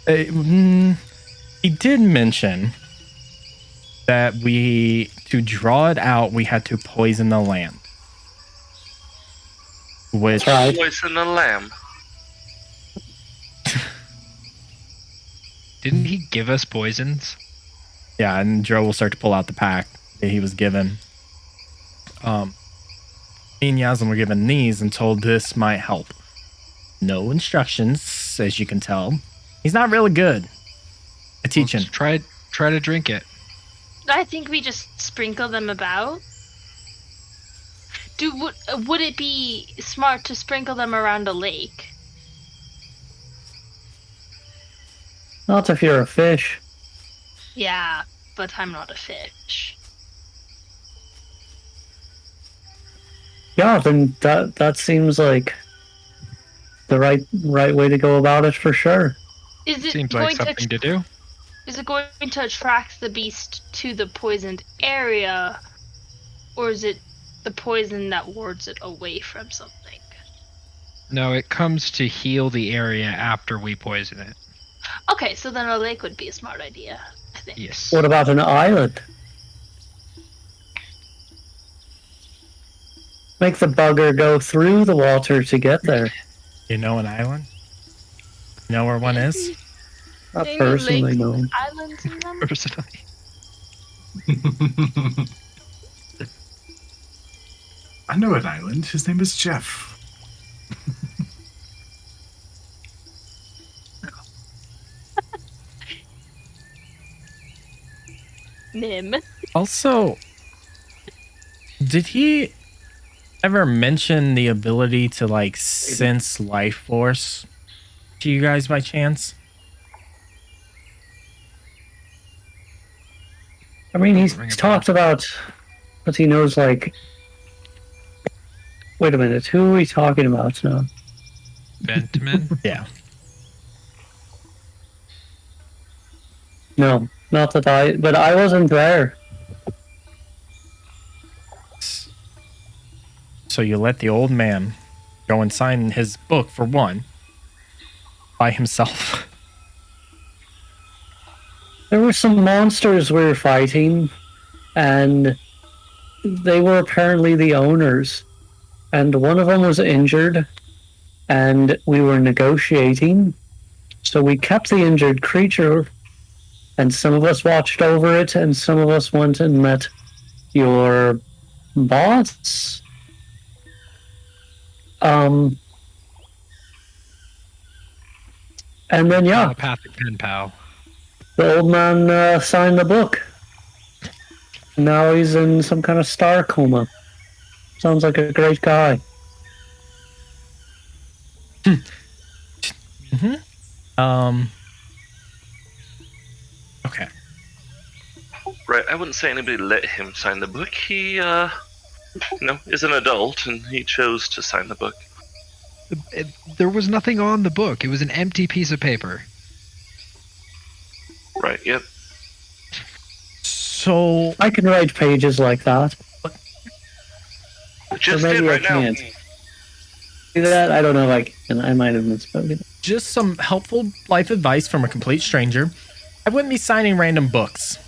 He did mention that to draw it out, we had to poison the land. Which, That's right. Poison the lamb. Didn't he give us poisons? yeah, and Joe will start to pull out the pack that he was given. Me and Yasmin were given these and told this might help. No instructions, as you can tell. He's not really good at teaching. Well, try to drink it. I think we just sprinkle them about. Would it be smart to sprinkle them around a lake? Not if you're a fish. Yeah, but I'm not a fish. Yeah, then that seems like the right way to go about it for sure. Is it Seems going like something to do. Is it going to attract the beast to the poisoned area, or is it the poison that wards it away from something? No, it comes to heal the area after we poison it. Okay, so then a lake would be a smart idea, I think. Yes. What about an island? Make the bugger go through the water to get there. You know an island? You know where one is? Not Maybe personally, lakes no. with islands in them? Personally. I know an island. His name is Jeff. Nim. Also, did he ever mention the ability to like sense life force to you guys by chance? I mean, he's Ring a talked about what he knows, like... Wait a minute, who are we talking about now? Bentman? Yeah. No, not that but I wasn't there. So you let the old man go and sign his book for one by himself. There were some monsters we were fighting, and they were apparently the owners. And one of them was injured, and we were negotiating. So we kept the injured creature, and some of us watched over it, and some of us went and met your boss. And then, yeah, Telepathic pen pal. the old man signed the book. Now he's in some kind of star coma. Sounds like a great guy. Okay. Right, I wouldn't say anybody let him sign the book. He, is an adult, and he chose to sign the book. There was nothing on the book. It was an empty piece of paper. Right, yep. So I can write pages like that. Just maybe did I right now. can't. See that? I don't know if I can. I might have misspoken. just some helpful life advice from a complete stranger. I wouldn't be signing random books.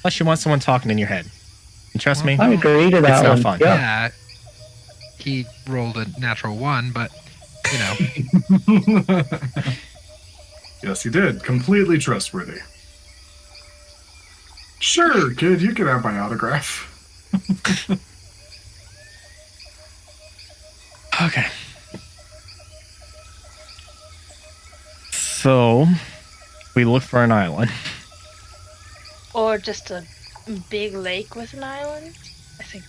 Unless you want someone talking in your head. And trust me, I agree to that it's no one. fun. Yeah. Yeah. He rolled a natural 1, but, you know. Yes, he did. Completely trustworthy. Sure, kid, you can have my autograph. Okay. So, we look for an island. Or just a big lake with an island? I think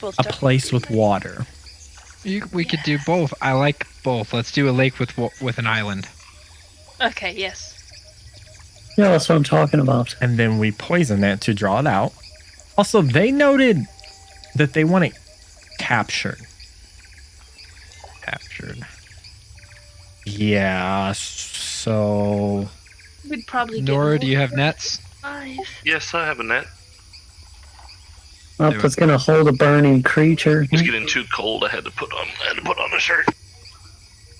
both. A place with water. We could do both. I like both. Let's do a lake with an island. Okay, yes. Yeah, that's what I'm talking about. And then we poison it to draw it out. Also, they noted that they want it captured. Captured. Yeah, so... We'd probably get Nora, do you more have than nets? 5. Yes, I have a net. Well, Do it's gonna hold a burning creature. It's getting too cold. I had to put on a shirt.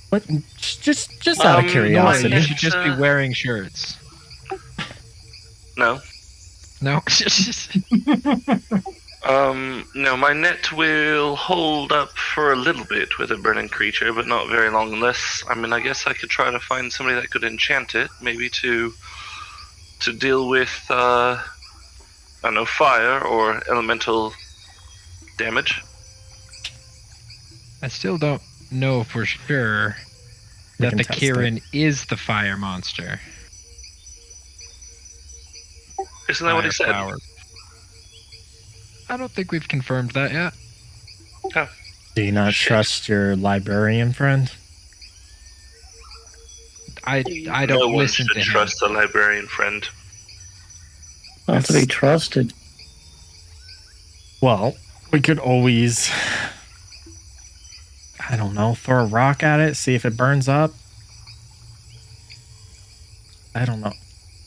What? Just out of No, curiosity. You should just be wearing shirts. No. No? No, my net will hold up for a little bit with a burning creature, but not very long unless, I guess I could try to find somebody that could enchant it, maybe to deal with, fire or elemental damage. I still don't know for sure We that can the test Kirin is the fire monster. Isn't that what he said? Firepower. I don't think we've confirmed that yet. Do you not Shit. trust your librarian friend? I No don't one listen should to him. trust a librarian friend. Not to be trusted. Well, we could always... I don't know, throw a rock at it, see if it burns up. I don't know.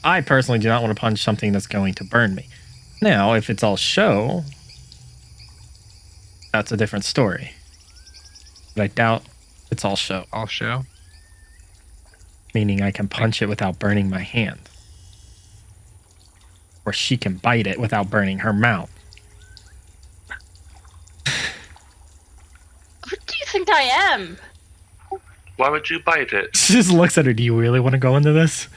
I personally do not want to punch something that's going to burn me. Now, if it's all show, that's a different story. But I doubt it's all show. All show. Meaning I can punch it without burning my hand. Or she can bite it without burning her mouth. What do you think I am? Why would you bite it? She just looks at her. Do you really want to go into this?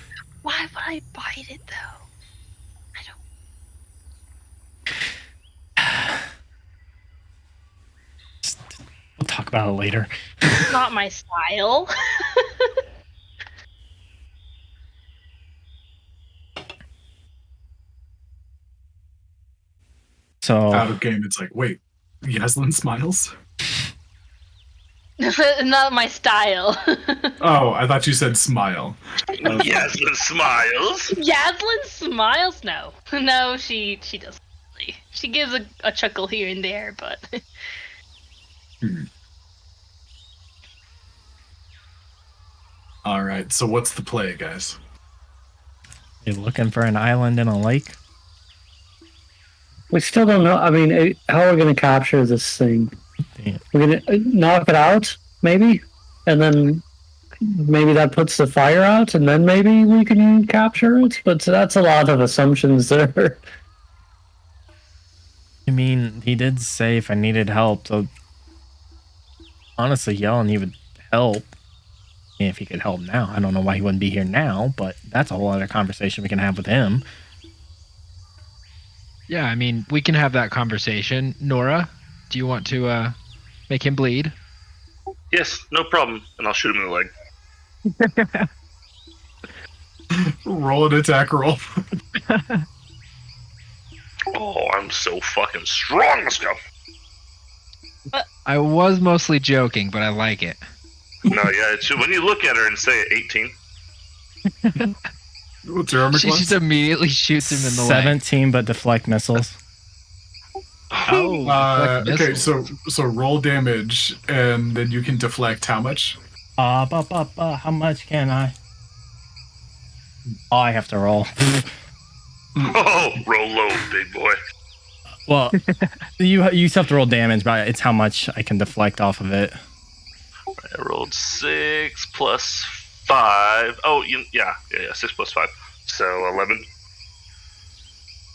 Why would I bite it though? I don't. We'll talk about it later. It's not my style. So Out of game, it's like, wait, Yaslin smiles? Not my style. Oh, I thought you said smile. Yaslin smiles. Yaslin smiles? No. No, she doesn't really. She gives a chuckle here and there, but All right, so what's the play, guys? you're looking for an island in a lake? We still don't know. I mean, how are we going to capture this thing? Yeah. We're going to knock it out, maybe? And then maybe that puts the fire out, and then maybe we can capture it? But that's a lot of assumptions there. I mean, he did say if I needed help, so honestly, yelling he would help. If he could help now. I don't know why he wouldn't be here now, but that's a whole other conversation we can have with him. Yeah, I mean, we can have that conversation. Nora, do you want to make him bleed? Yes, no problem. And I'll shoot him in the leg. Roll an attack roll. Oh, I'm so fucking strong. Let's go. I was mostly joking, but I like it. No, yeah, it's, when you look at her and say 18. What's your armor She class? just immediately shoots him in the leg. 17, but deflect missiles. Oh, deflect okay, missiles. so roll damage, and then you can deflect how much? How much can I? Oh, I have to roll. Oh, roll low, big boy. Well, you still have to roll damage, but it's how much I can deflect off of it. I rolled 6 plus 5. Oh, yeah, 6 plus 5. So 11.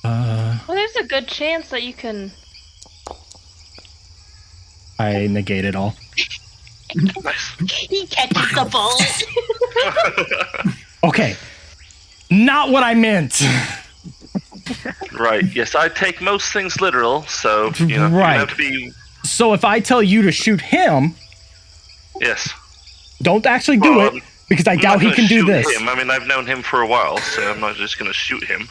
well, there's a good chance that you can. I negate it all. Nice. He catches the bullet. Okay. Not what I meant. Right. Yes, I take most things literal, so you know Right. you have to be. So if I tell you to shoot him, Yes. don't actually do Well, it, because I I'm doubt not he gonna can do shoot this. Him. I mean, I've known him for a while, so I'm not just gonna shoot him.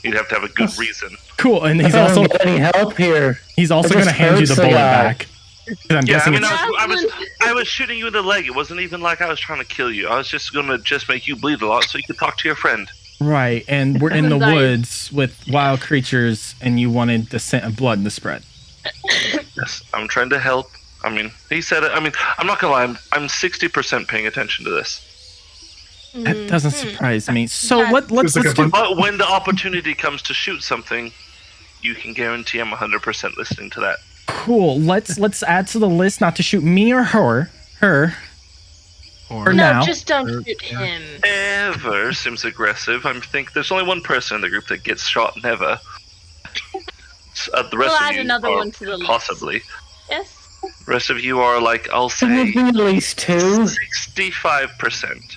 You'd have to have a good reason. Cool, and he's I also don't get any help here. he's also It going to just hand you the hurts the bullet guy. back. 'Cause I'm Yeah, I guessing mean, it's I was shooting you in the leg. It wasn't even like I was trying to kill you. I was just gonna make you bleed a lot so you could talk to your friend. right, and we're in the Nice. woods with wild creatures, and you wanted the scent of blood to spread. Yes, I'm trying to help. I mean, he said it. I mean, I'm not gonna lie. I'm 60% paying attention to this. That doesn't surprise me. So Yeah. let's It's like a do. But when the opportunity comes to shoot something, you can guarantee I'm 100% listening to that. Cool. Let's add to the list not to shoot me or her. Or No, now. just don't shoot him. Ever seems aggressive. I think there's only one person in the group that gets shot. Never. The rest We'll of add you another are one to the list. possibly. Yes. The rest of you are like, I'll There would say be at least two. 65%.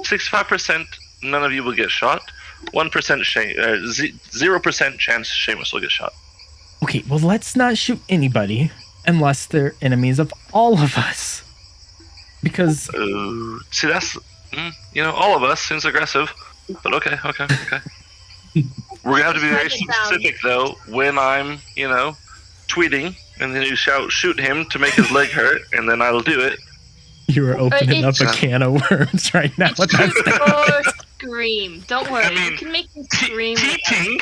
65%. None of you will get shot. 1% 0% chance Seamus will get shot. Okay, well let's not shoot anybody unless they're enemies of all of us. Because See, that's all of us seems aggressive, but okay. We're gonna have to be very Break it down. specific though when I'm, tweeting, and then you shoot him to make his leg hurt, and then I'll do it. you are opening up it's- a can of worms right now with that statement. Or scream. Don't worry. I mean, you can make him scream. Teaching.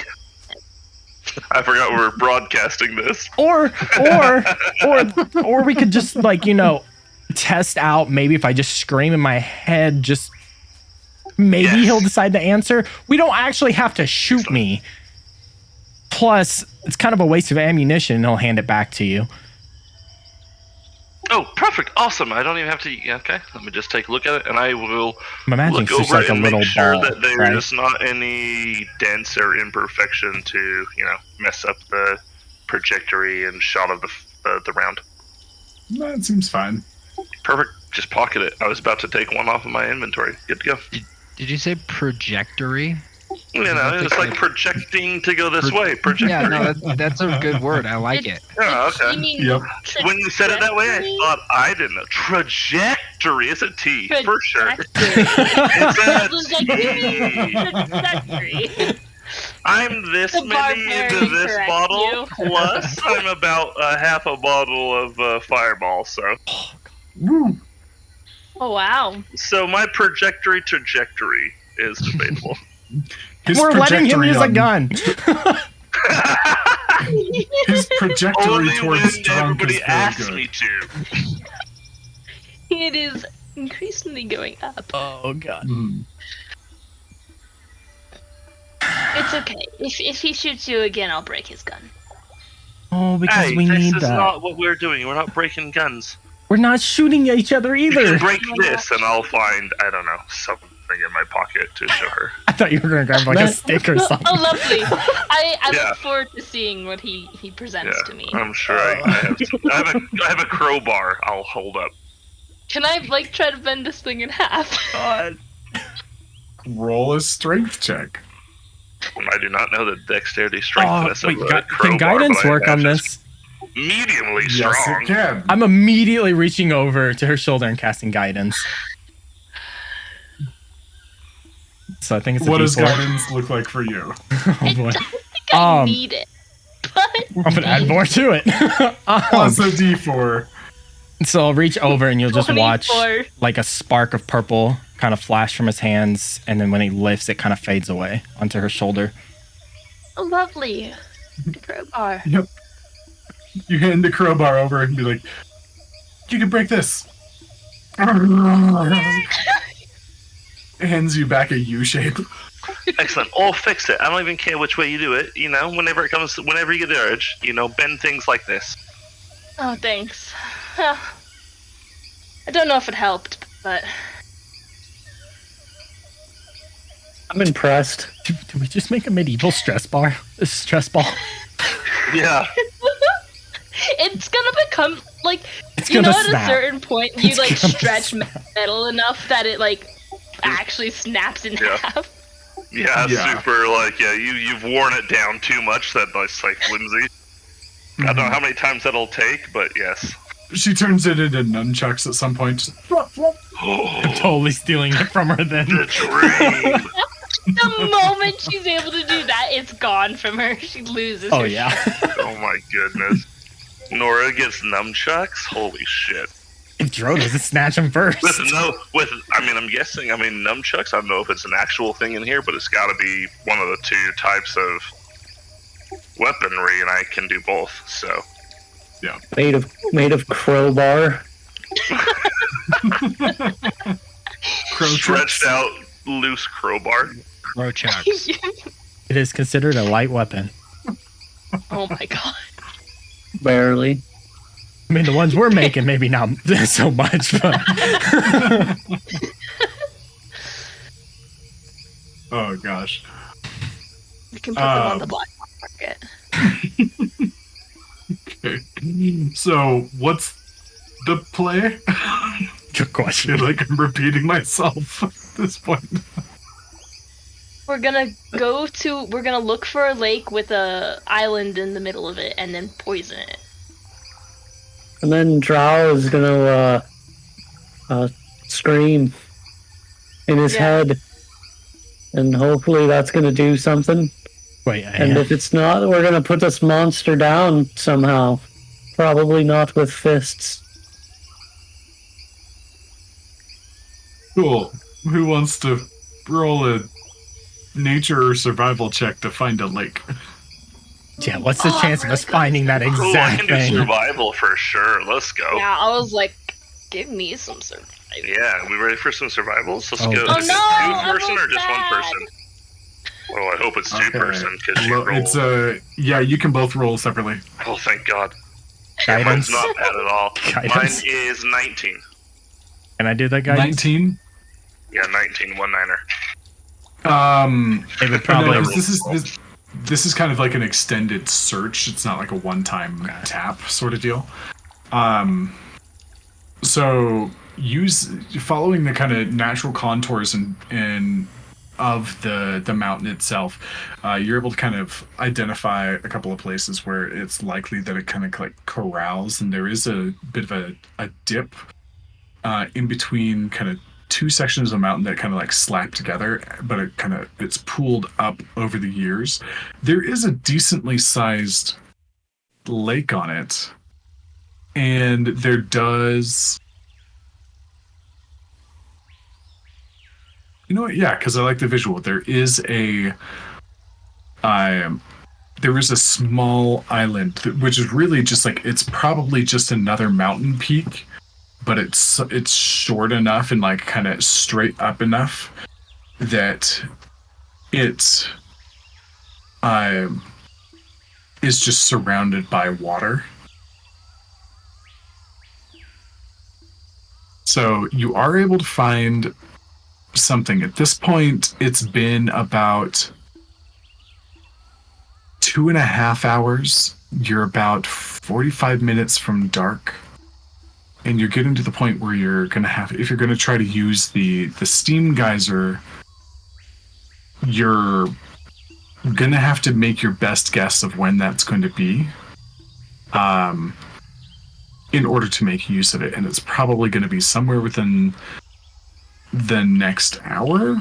I forgot we're broadcasting this. Or we could just test out. Maybe if I just scream in my head, just maybe he'll decide to answer. We don't actually have to shoot me. Plus, it's kind of a waste of ammunition, and he'll hand it back to you. Oh, perfect, awesome! I don't even have to. Okay, let me just take a look at it, and I will I'm imagining look it's just over like it and a little make sure ball, that there's right? not any dents or imperfection to, mess up the trajectory and shot of the round. That seems fine. Perfect. Just pocket it. I was about to take one off of my inventory. Good to go. Did you say trajectory? It's like projecting to go this way. Projectory. Yeah, no, that's a good word. I like it. Oh, okay. You mean Yep. When you said it that way, I thought I didn't know. Trajectory. It's a T for sure. It's a T. Trajectory. I'm this The many into barbarian this correct bottle, you. plus I'm about half a bottle of Fireball. So Oh wow. my trajectory is debatable. His We're letting him trajectory use a on- gun. His trajectory Only towards when drunk is everybody very asks good. me to. It is increasingly going up. Oh god. Hmm. It's okay. If he shoots you again, I'll break his gun. Oh, because Hey, we this need is that. not what we're doing. We're not breaking guns. We're not shooting at each other You either. can break this, and I'll find, I don't know, something in my pocket to show her. I thought you were gonna grab like a stick or something. Oh, lovely. I Yeah. look forward to seeing what he presents to me. I'm sure I have a crowbar I'll hold up. Can I try to bend this thing in half? Roll a strength check. I do not know the dexterity strengthness Wait, of a crowbar. can guidance but I work on imagine this? it's mediumly Yes, strong. it can. I'm immediately reaching over to her shoulder and casting guidance. So I think it's a What does D4. guidance look like for you? Oh boy. I need it. But I'm gonna add more to it. Plus a D4. So I'll reach over and you'll just watch 24. like a spark of purple kind of flash from his hands, and then when he lifts, it kind of fades away onto her shoulder. Oh, lovely. The crowbar. Yep. You hand the crowbar over and be like, you can break this. Hands you back a U shape. Excellent. Or fix it. I don't even care which way you do it. Whenever you get the urge, bend things like this. Oh, thanks. Well, I don't know if it helped, but I'm impressed. Do we just make a medieval stress ball? A stress ball? Yeah. it's gonna become It's at gonna a snap. certain point you It's gonna stretch snap. metal enough that it actually snaps in Yeah. half. Yeah, Yeah. super, you've worn it down too much that it's, flimsy. I don't know how many times that'll take, but yes. She turns it into nunchucks at some point. Just, I'm totally stealing it from her then. The dream! The moment she's able to do that, it's gone from her. She loses Oh her yeah. Oh my goodness. Nora gets nunchucks? Holy shit. If Dro doesn't snatch him first. I'm guessing, nunchucks, I don't know if it's an actual thing in here, but it's gotta be one of the two types of weaponry, and I can do both, so. Made of crowbar. Stretched out, loose crowbar. Rochucks. It is considered a light weapon. Oh my god. Barely. I mean, the ones we're making, maybe not so much, but oh gosh. You can put them on the black market. Okay. So, what's the play? good I question. feel like I'm repeating myself at this point. We're gonna look for a lake with a island in the middle of it and then poison it. And then Drow is gonna scream in his Yeah. head. And hopefully that's gonna do something. Wait, And if it's not, we're gonna put this monster down somehow. Probably not with fists. Cool. Who wants to roll a nature or survival check to find a lake? Yeah, what's the Oh, chance I'm of us really finding that Oh, I exact can do thing? survival for sure. Let's go. Yeah, I was like, give me some survival. Yeah, we ready for some survivals? Let's Oh, go. oh Is no, it I'm 2 person or just sad. 1 person? Oh, I hope it's 2 person because you Well, roll. it's yeah, you can both roll separately. Oh, thank God. Guidance. Mine's not bad at all. Guidance. Mine is 19. Can I do that, guys? 19. Yeah, 19, 1-9er. It would No, probably. 'cause this is kind of like an extended search. It's not like a one-time tap sort of deal. So following the kind of natural contours and of the mountain itself, you're able to kind of identify a couple of places where it's likely that it kind of like corrals, and there is a bit of a dip in between kind of two sections of the mountain that kind of like slap together, but it's pooled up over the years. There is a decently sized lake on it, and there does. You know what? Yeah, because I like the visual. There is a small island which is really just like, it's probably just another mountain peak, but it's short enough and like kind of straight up enough that it is just surrounded by water. So you are able to find something. At this point, it's been about 2.5 hours. You're about 45 minutes from dark. And you're getting to the point where you're going to have, if you're going to try to use the steam geyser, you're going to have to make your best guess of when that's going to be in order to make use of it. And it's probably going to be somewhere within the next hour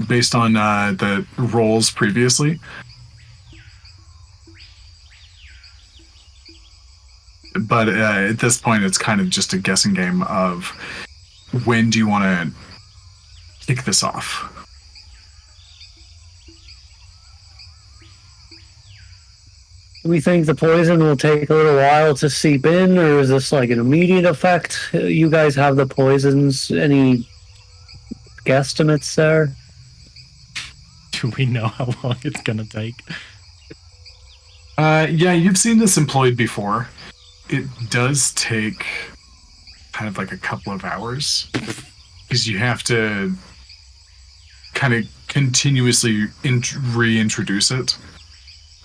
based on the rolls previously. But at this point, it's kind of just a guessing game of when do you want to kick this off? Do we think the poison will take a little while to seep in, or is this like an immediate effect? You guys have the poisons. Any guesstimates there? Do we know how long it's gonna take? Yeah, you've seen this employed before. It does take kind of like a couple of hours because you have to kind of continuously reintroduce it.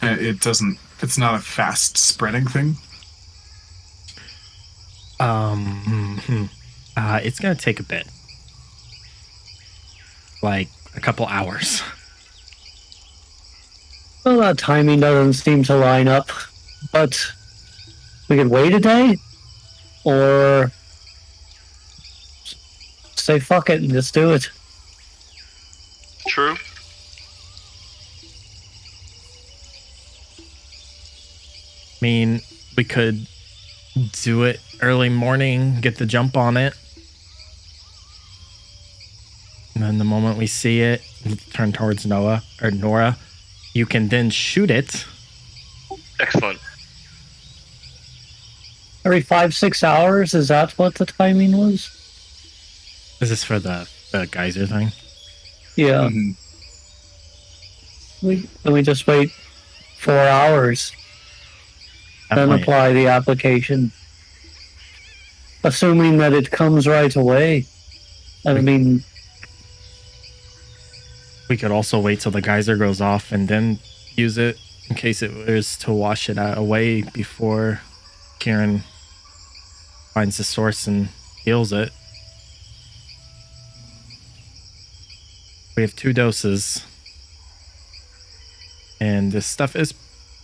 It's not a fast spreading thing. It's gonna take a bit. Like a couple hours. Well, that timing doesn't seem to line up, but we could wait a day, or say fuck it and just do it. True. I mean, we could do it early morning, get the jump on it. And then the moment we see it, turn towards Nora, you can then shoot it. Excellent. Every 5-6 hours, is that what the timing was? Is this for the geyser thing? Yeah. Mhm. We just wait 4 hours, That then might- apply the application. Assuming that it comes right away. I mean, We could also wait till the geyser goes off and then use it in case it was to wash it away before Kieran finds the source and heals it. We have 2 doses. And this stuff is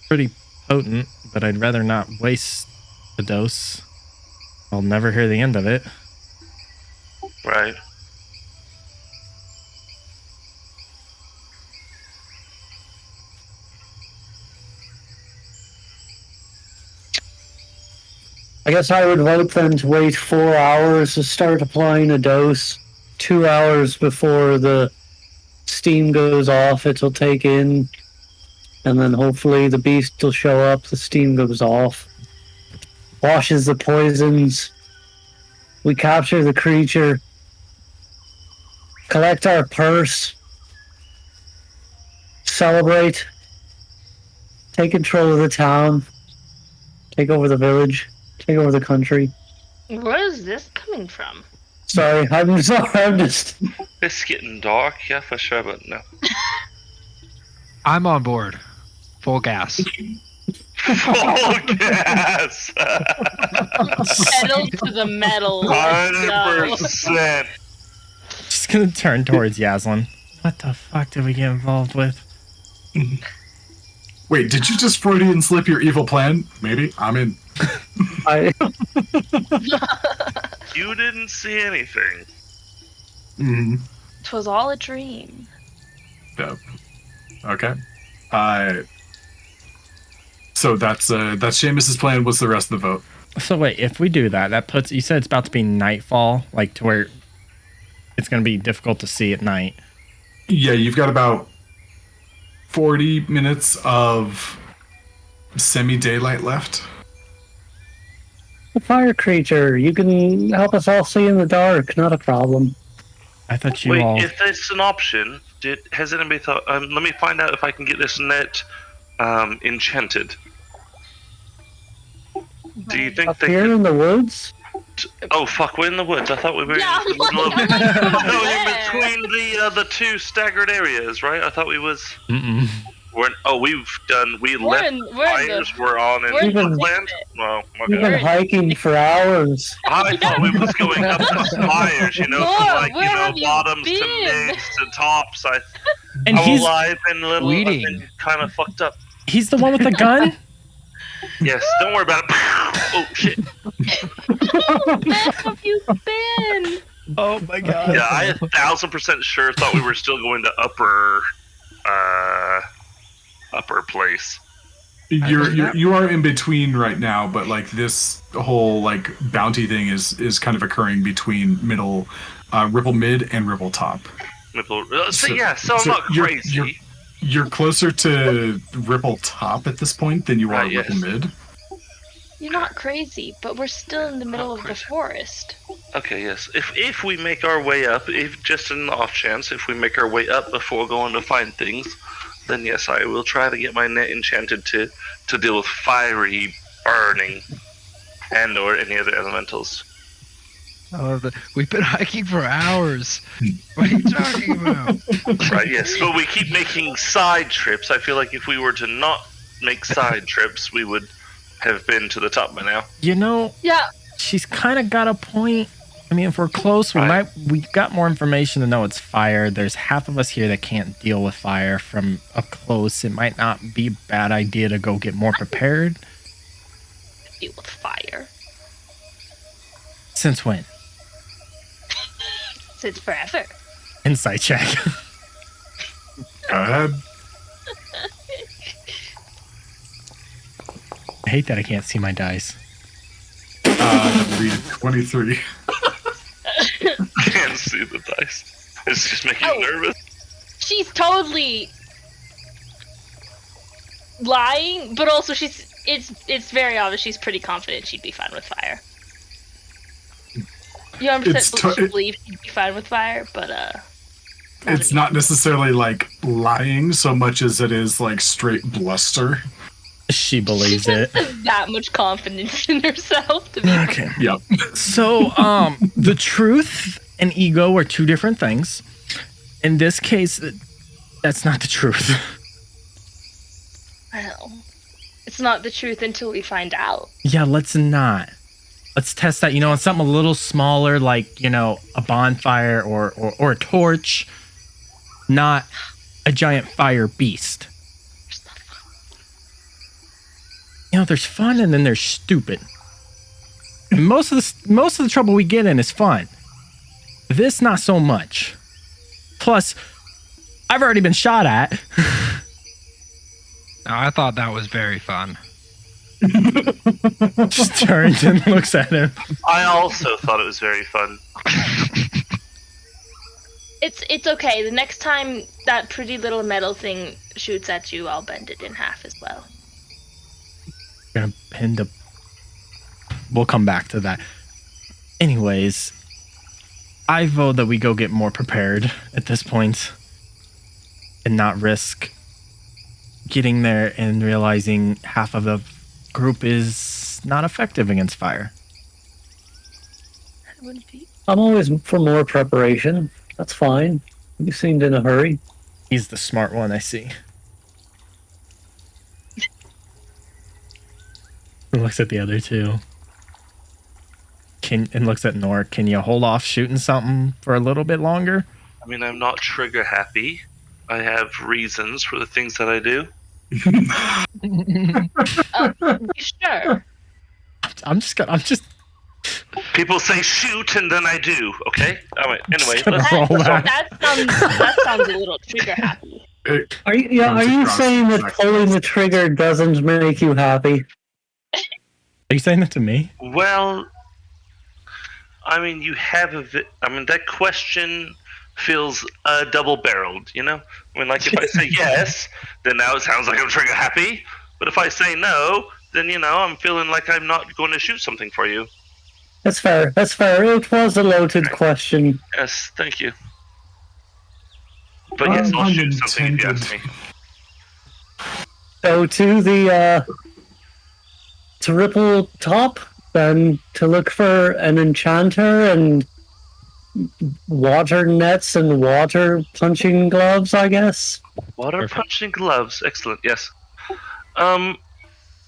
pretty potent, but I'd rather not waste a dose. I'll never hear the end of it. Right. I guess I would vote then to wait 4 hours to start applying a dose. 2 hours before the steam goes off, it'll take in. And then hopefully the beast will show up, the steam goes off, washes the poisons, we capture the creature, collect our purse, celebrate, take control of the town, take over the village, take over the country. Where is this coming from? Sorry, I'm sorry, I'm just... It's getting dark, yeah, for sure, but no. I'm on board. Full gas. Full gas! Pedal to the metal. Let's go. 100%. Just gonna turn towards Yaslin. What the fuck did we get involved with? Wait, did you just Freudian slip your evil plan? Maybe. I'm in. You didn't see anything. Mm-hmm. 'Twas all a dream. Yep. Okay. So that's Seamus's plan. What's the rest of the vote? So wait, if we do that, that puts, you said it's about to be nightfall, like to where it's gonna be difficult to see at night. Yeah, you've got about 40 minutes of semi-daylight left. The fire creature, you can help us all see in the dark, not a problem. I thought you Wait, all. if that's an option, has anybody thought? Let me find out if I can get this net enchanted. Do you think Up they here could? in the woods? Oh fuck, we're in the woods. I thought we were Yeah, in the middle of. I'm like, No, where? in between the two staggered areas, right? I thought we was. Mm-mm. We We're left in fires. We're on in we're in the Woodland. Well, my We've bad. been hiking for hours. I thought we was going up the spires, from like, Where have you bottoms to been? mids to tops. And I've been Weeding. I've been kind of fucked up. he's the one with the gun? Yes, don't worry about it. Oh shit. Where have you been? Oh my god. Yeah, I 1,000% sure thought we were still going to upper place. You are in between right now, but like this whole like bounty thing is kind of occurring between middle, Ripple Mid and Ripple Top. So I'm not crazy. You're closer to Ripple Top at this point than you are Right, yes. Ripple Mid. You're not crazy, but we're still in the middle of the forest. Okay, yes. If we make our way up, if just in the off chance, if we make our way up before going to find things, then yes, I will try to get my net enchanted to deal with fiery, burning, and or any other elementals. We've been hiking for hours. What are you talking about? Right, yes. But we keep making side trips. I feel like if we were to not make side trips, we would have been to the top by now. Yeah. She's kind of got a point. I mean, if we're close, we got more information to know it's fire. There's half of us here that can't deal with fire from up close. It might not be a bad idea to go get more prepared. Deal with fire. Since when? Since forever. Insight check. Go ahead. I hate that I can't see my dice. Read 23. Can't see the dice. It's just making me nervous. She's totally lying, but also it's very obvious she's pretty confident she'd be fine with fire. You 100% believe she'd be fine with fire, but It's not necessarily like lying so much as it is like straight bluster. She believes it. She has that much confidence in herself to be Okay. Yep. So, the truth and ego are two different things. In this case, that's not the truth. I know. It's not the truth until we find out. Yeah, let's not. Let's test that, on something a little smaller, like, a bonfire or a torch, not a giant fire beast. There's fun and then there's stupid. And most of the trouble we get in is fun. This, not so much. Plus, I've already been shot at. I thought that was very fun. Just turns and looks at him. I also thought it was very fun. It's okay. The next time that pretty little metal thing shoots at you, I'll bend it in half as well. Gonna bend a. We'll come back to that. Anyways, I vote that we go get more prepared at this point and not risk getting there and realizing half of the group is not effective against fire. That would be. I'm always for more preparation. That's fine. You seemed in a hurry. He's the smart one, I see. He looks at the other two. And looks at Nor. Can you hold off shooting something for a little bit longer? I mean, I'm not trigger happy. I have reasons for the things that I do. Sure. I'm just People say shoot, and then I do. Okay. All right. Anyway, gonna let's. roll that. That sounds a little trigger happy. Are you saying that pulling the trigger doesn't make you happy? Are you saying that to me? Well, I mean, you have I mean, that question feels double-barreled. You know, I mean, like if I say yes, then now it sounds like I'm trigger happy. But if I say no, then I'm feeling like I'm not going to shoot something for you. That's fair. That's fair. It was a loaded question. Yes, thank you. But yes, I'll shoot something if you ask me. So to Ripple Top, then to look for an enchanter and water nets and water punching gloves, I guess. Water punching gloves, excellent. Yes.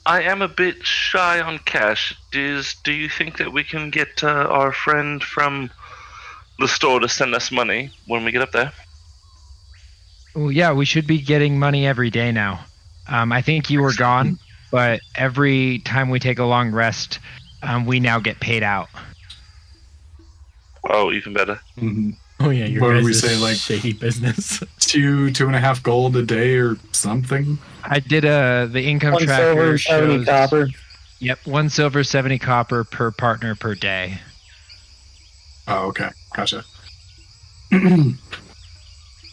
I am a bit shy on cash. Do you think that we can get our friend from the store to send us money when we get up there? Oh yeah, we should be getting money every day now. I think you were gone, but every time we take a long rest, we now get paid out. Oh, even better. Mm-hmm. Oh yeah, your What guys' do we say, like shady business. 2.5 gold a day or something? I did the income 1 tracker silver, 70 shows. copper. Yep, 1 silver, 70 copper per partner per day. Oh, okay, gotcha.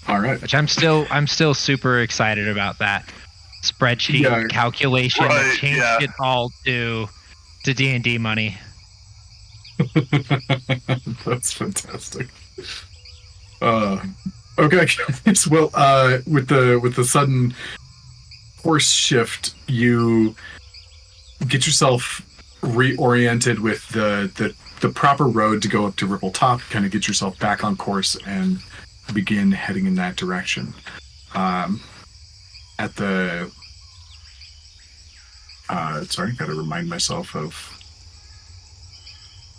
All right. Which I'm still super excited about that spreadsheet calculation that changed it all to D&D money. That's fantastic. Okay, guys. Well, with the sudden course shift, you get yourself reoriented with the proper road to go up to Ripple Top. Kind of get yourself back on course and begin heading in that direction. At the sorry, got to remind myself of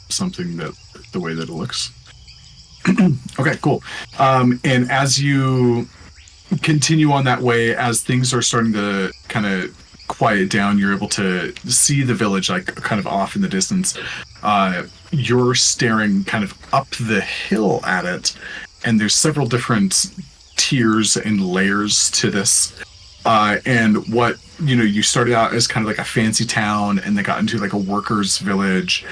something that the way that it looks. Okay, cool. And as you continue on that way, as things are starting to kind of quiet down, you're able to see the village like kind of off in the distance. You're staring kind of up the hill at it, and there's several different tiers and layers to this. And what you started out as kind of like a fancy town, and they got into like a workers' village.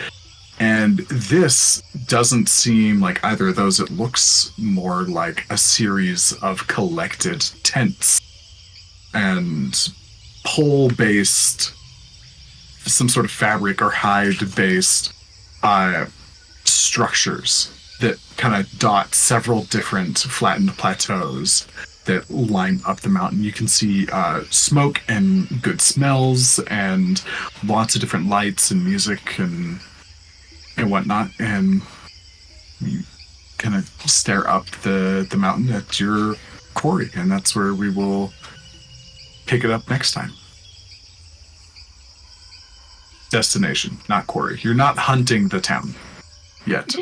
And this doesn't seem like either of those. It looks more like a series of collected tents and pole-based, some sort of fabric or hide-based structures that kind of dot several different flattened plateaus that line up the mountain. You can see smoke and good smells and lots of different lights and music and whatnot, and you kind of stare up the mountain at your quarry, and that's where we will pick it up next time. Destination, not quarry. You're not hunting the town yet.